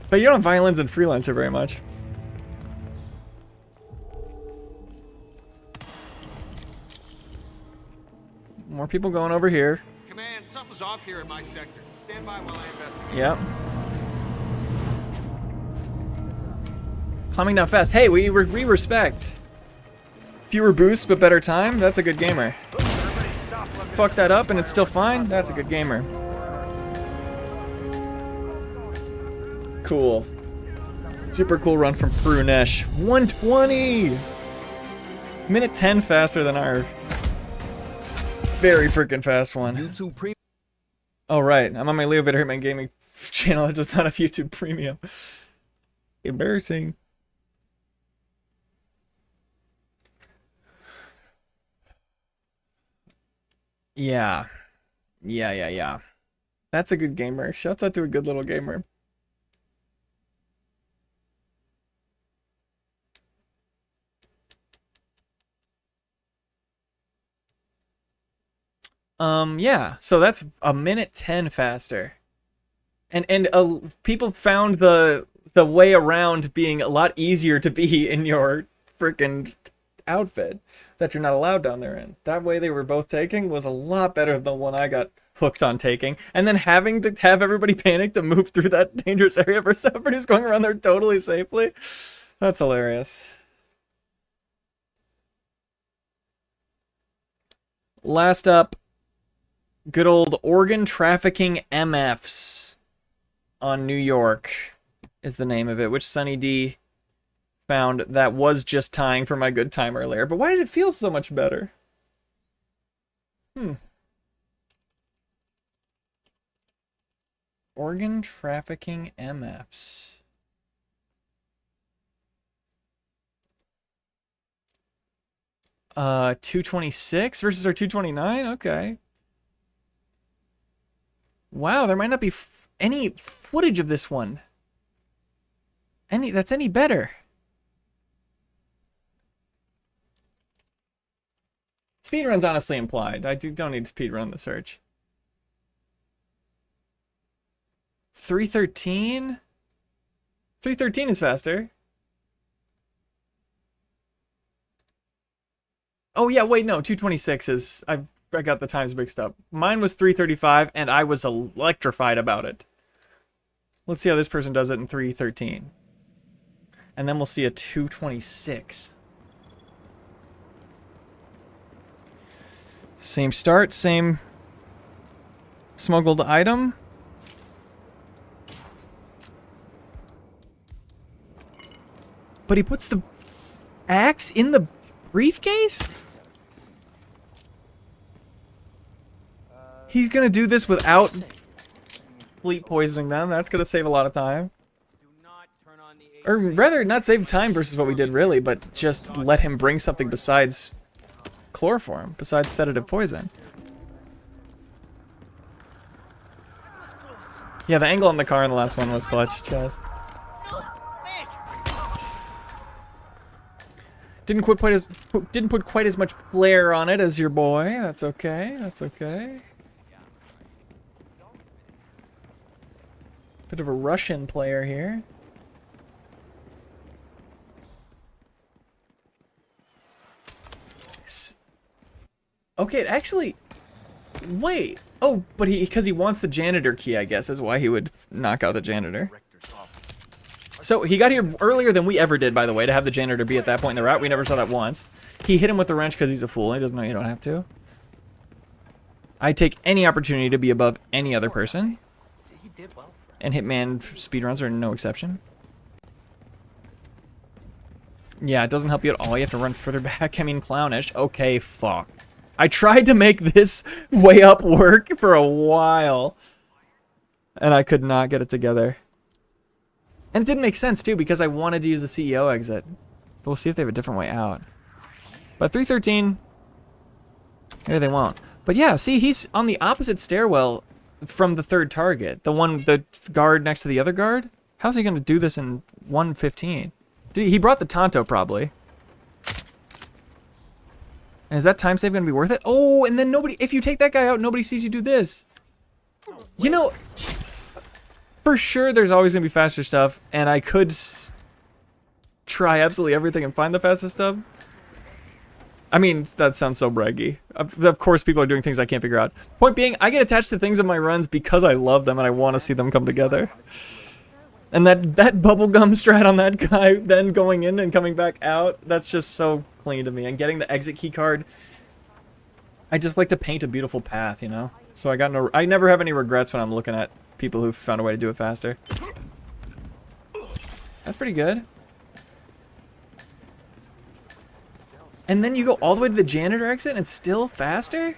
But you don't have violins in Freelancer very much. More people going over here. Command, something's off here in my sector. Stand by while I investigate. Yep. Climbing down fast. Hey, we respect. Fewer boosts but better time. That's a good gamer. Fuck that up and it's still fine. That's a good gamer. Cool. Super cool run from Prunesh. 120. Minute 10 faster than our very freaking fast one. YouTube Premium. Oh right, I'm on my Leo Bitter Hitman Gaming channel. I just not have YouTube Premium. Embarrassing. Yeah. Yeah. That's a good gamer. Shouts out to a good little gamer. Yeah, so that's a minute 10 faster. And people found the way around being a lot easier to be in your freaking outfit that you're not allowed down there in. That way they were both taking was a lot better than the one I got hooked on taking. And then having to have everybody panic to move through that dangerous area for somebody who's going around there totally safely. That's hilarious. Last up, good old organ trafficking MFs on New York is the name of it, which Sunny D found that was just tying for my good time earlier. But why did it feel so much better? Organ trafficking MFs. Uh, 226 versus our 229? Okay. Wow, there might not be any footage of this one. That's any better. Speedrun's honestly implied. I don't need to speedrun the search. 313? 313 is faster. Oh yeah, wait, no, 226 is... I got the times mixed up. Mine was 335, and I was electrified about it. Let's see how this person does it in 313. And then we'll see a 226. Same start, same smuggled item. But he puts the axe in the briefcase? He's gonna do this without fleet poisoning them. That's gonna save a lot of time. Or rather, not save time versus what we did really, but just let him bring something besides chloroform, besides sedative poison. Yeah, the angle on the car in the last one was clutch, Chaz. Didn't put quite as much flair on it as your boy. That's okay. That's okay. Bit of a Russian player here. Okay, actually... Wait. Oh, but because he wants the janitor key, I guess, is why he would knock out the janitor. So, he got here earlier than we ever did, by the way, to have the janitor be at that point in the route. We never saw that once. He hit him with the wrench because he's a fool. He doesn't know you don't have to. I take any opportunity to be above any other person. And Hitman speedruns are no exception. Yeah, it doesn't help you at all. You have to run further back. I mean, clownish. Okay, fuck. I tried to make this way up work for a while. And I could not get it together. And it didn't make sense, too, because I wanted to use the CEO exit. But we'll see if they have a different way out. But 313... Maybe they won't. But yeah, see, he's on the opposite stairwell from the third target. The guard next to the other guard? How's he going to do this in 1:15? He brought the Tonto, probably. And is that time save going to be worth it? Oh, and then nobody... If you take that guy out, nobody sees you do this. You know... For sure, there's always going to be faster stuff, and I could try absolutely everything and find the fastest stuff. I mean, that sounds so braggy. Of course, people are doing things I can't figure out. Point being, I get attached to things in my runs because I love them and I want to see them come together. And that bubblegum strat on that guy, then going in and coming back out, that's just so clean to me. And getting the exit key card, I just like to paint a beautiful path, you know? So I never have any regrets when I'm looking at people who've found a way to do it faster. That's pretty good. And then you go all the way to the janitor exit and it's still faster?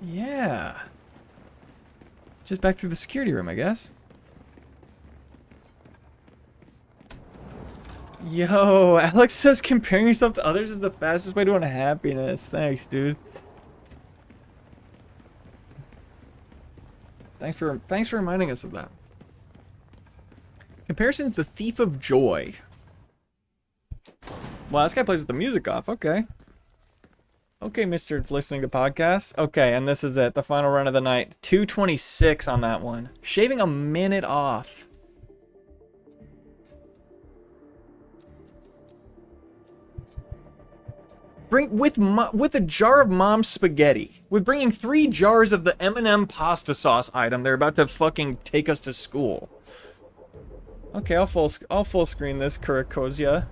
Yeah. Just back through the security room, I guess. Yo, Alex says comparing yourself to others is the fastest way to unhappiness. Thanks, dude. Thanks for reminding us of that. Comparison's the thief of joy. Wow, this guy plays with the music off. Okay. Okay, Mr. Listening to Podcasts. Okay, and this is it. The final run of the night. 226 on that one. Shaving a minute off. With a jar of mom's spaghetti. With bringing 3 jars of the M&M pasta sauce item, they're about to fucking take us to school. Okay, I'll full screen this, Kurakozia.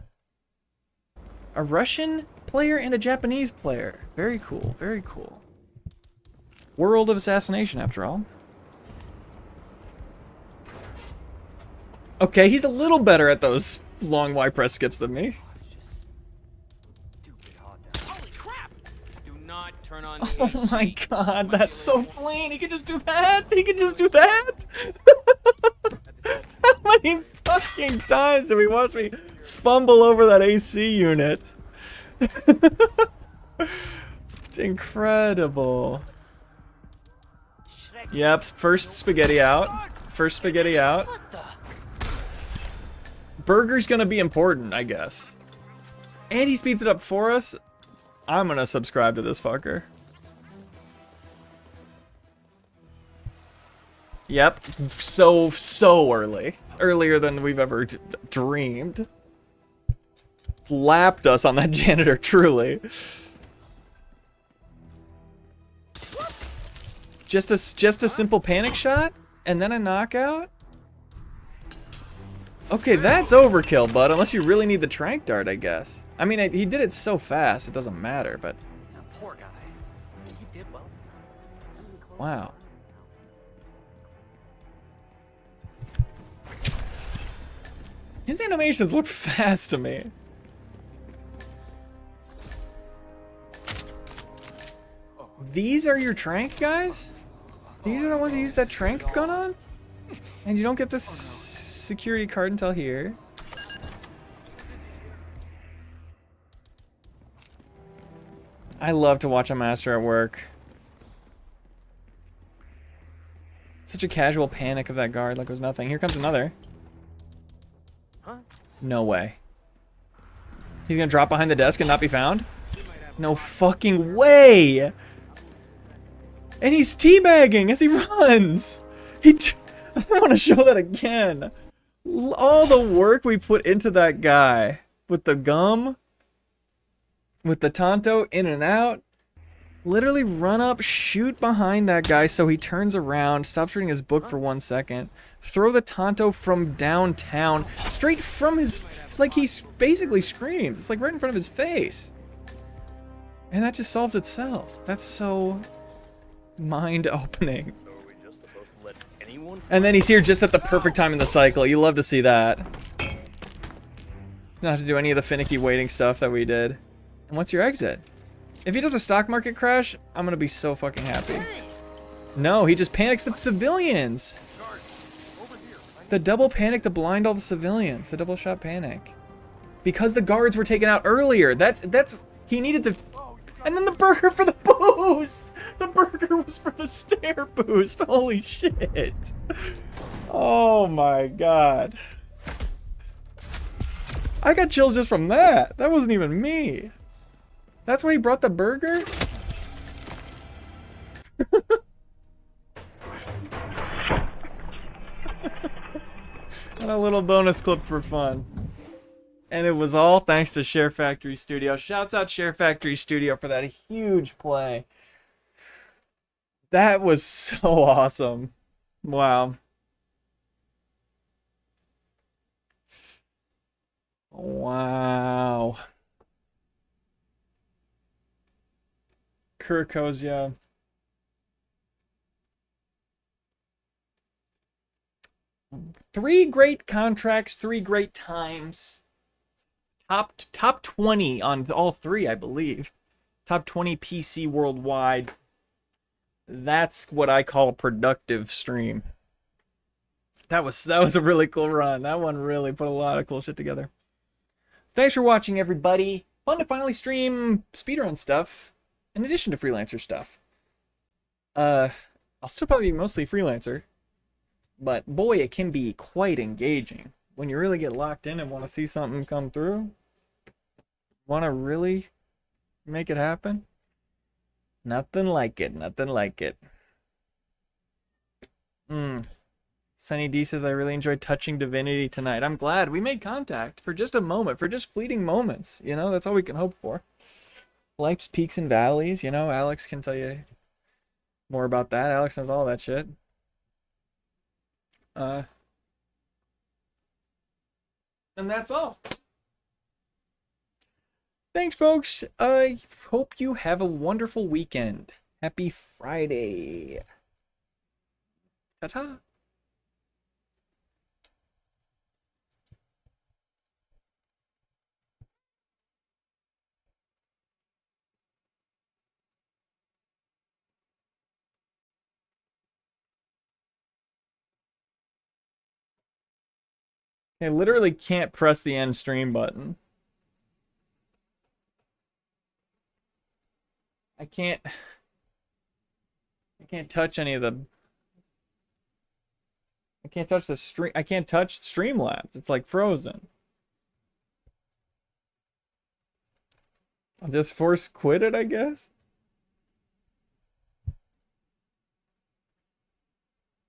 A Russian player and a Japanese player. Very cool, very cool. World of Assassination, after all. Okay, he's a little better at those long Y press skips than me. Holy crap! Do not turn on the Oh AC. my god, that's so plain. He can just do that. He can just do that. How many fucking times did we watch me fumble over that AC unit? It's incredible. Yep, first spaghetti out. First spaghetti out. Burger's gonna be important, I guess. And he speeds it up for us. I'm gonna subscribe to this fucker. Yep, so early. Earlier than we've ever dreamed. Lapped us on that janitor, truly. Just a simple panic shot? And then a knockout? Okay, that's overkill, bud, unless you really need the trank dart, I guess. I mean, he did it so fast, it doesn't matter, but... Poor guy. He did well. Wow. His animations look fast to me. These are your trank guys? These are the ones you use that trank gun on? And you don't get this security card until here. I love to watch a master at work. Such a casual panic of that guard like it was nothing. Here comes another. Huh? No way. He's gonna drop behind the desk and not be found? No fucking way! And he's teabagging as he runs! I want to show that again. All the work we put into that guy. With the gum. With the Tonto in and out. Literally run up, shoot behind that guy so he turns around, stops reading his book for 1 second. Throw the Tonto from downtown. Straight from his... Like he basically screams. It's like right in front of his face. And that just solves itself. That's so... mind-opening. And then he's here just at the perfect time in the cycle. You love to see that. Don't have to do any of the finicky waiting stuff that we did. And what's your exit? If he does a stock market crash, I'm gonna be so fucking happy. No, he just panics the civilians. The double panic to blind all the civilians. The double shot panic. Because the guards were taken out earlier. That's he needed to... And then the burger for the boost! The burger was for the stair boost. Holy shit. Oh my god. I got chills just from that. That wasn't even me. That's why he brought the burger? And a little bonus clip for fun. And it was all thanks to Share Factory Studio. Shouts out Share Factory Studio for that huge play. That was so awesome. Wow. Wow. Kurkozia. Three great contracts, 3 great times. Top 20 on all 3, I believe. Top 20 PC worldwide. That's what I call a productive stream. That was a really cool run. That one really put a lot of cool shit together. Thanks for watching, everybody. Fun to finally stream speedrun stuff in addition to freelancer stuff. I'll still probably be mostly freelancer, but boy, it can be quite engaging when you really get locked in and want to see something come through. Want to really make it happen? Nothing like it. Nothing like it. Sunny D says, I really enjoyed touching Divinity tonight. I'm glad we made contact for just a moment, for just fleeting moments. You know, that's all we can hope for. Life's peaks and valleys, you know. Alex can tell you more about that. Alex knows all that shit. And that's all. Thanks, folks. I hope you have a wonderful weekend. Happy Friday. Ta-ta. I literally can't press the end stream button. I can't touch any of the I can't touch the stream. I can't touch Streamlabs. It's like frozen. I'll just force quit it, I guess.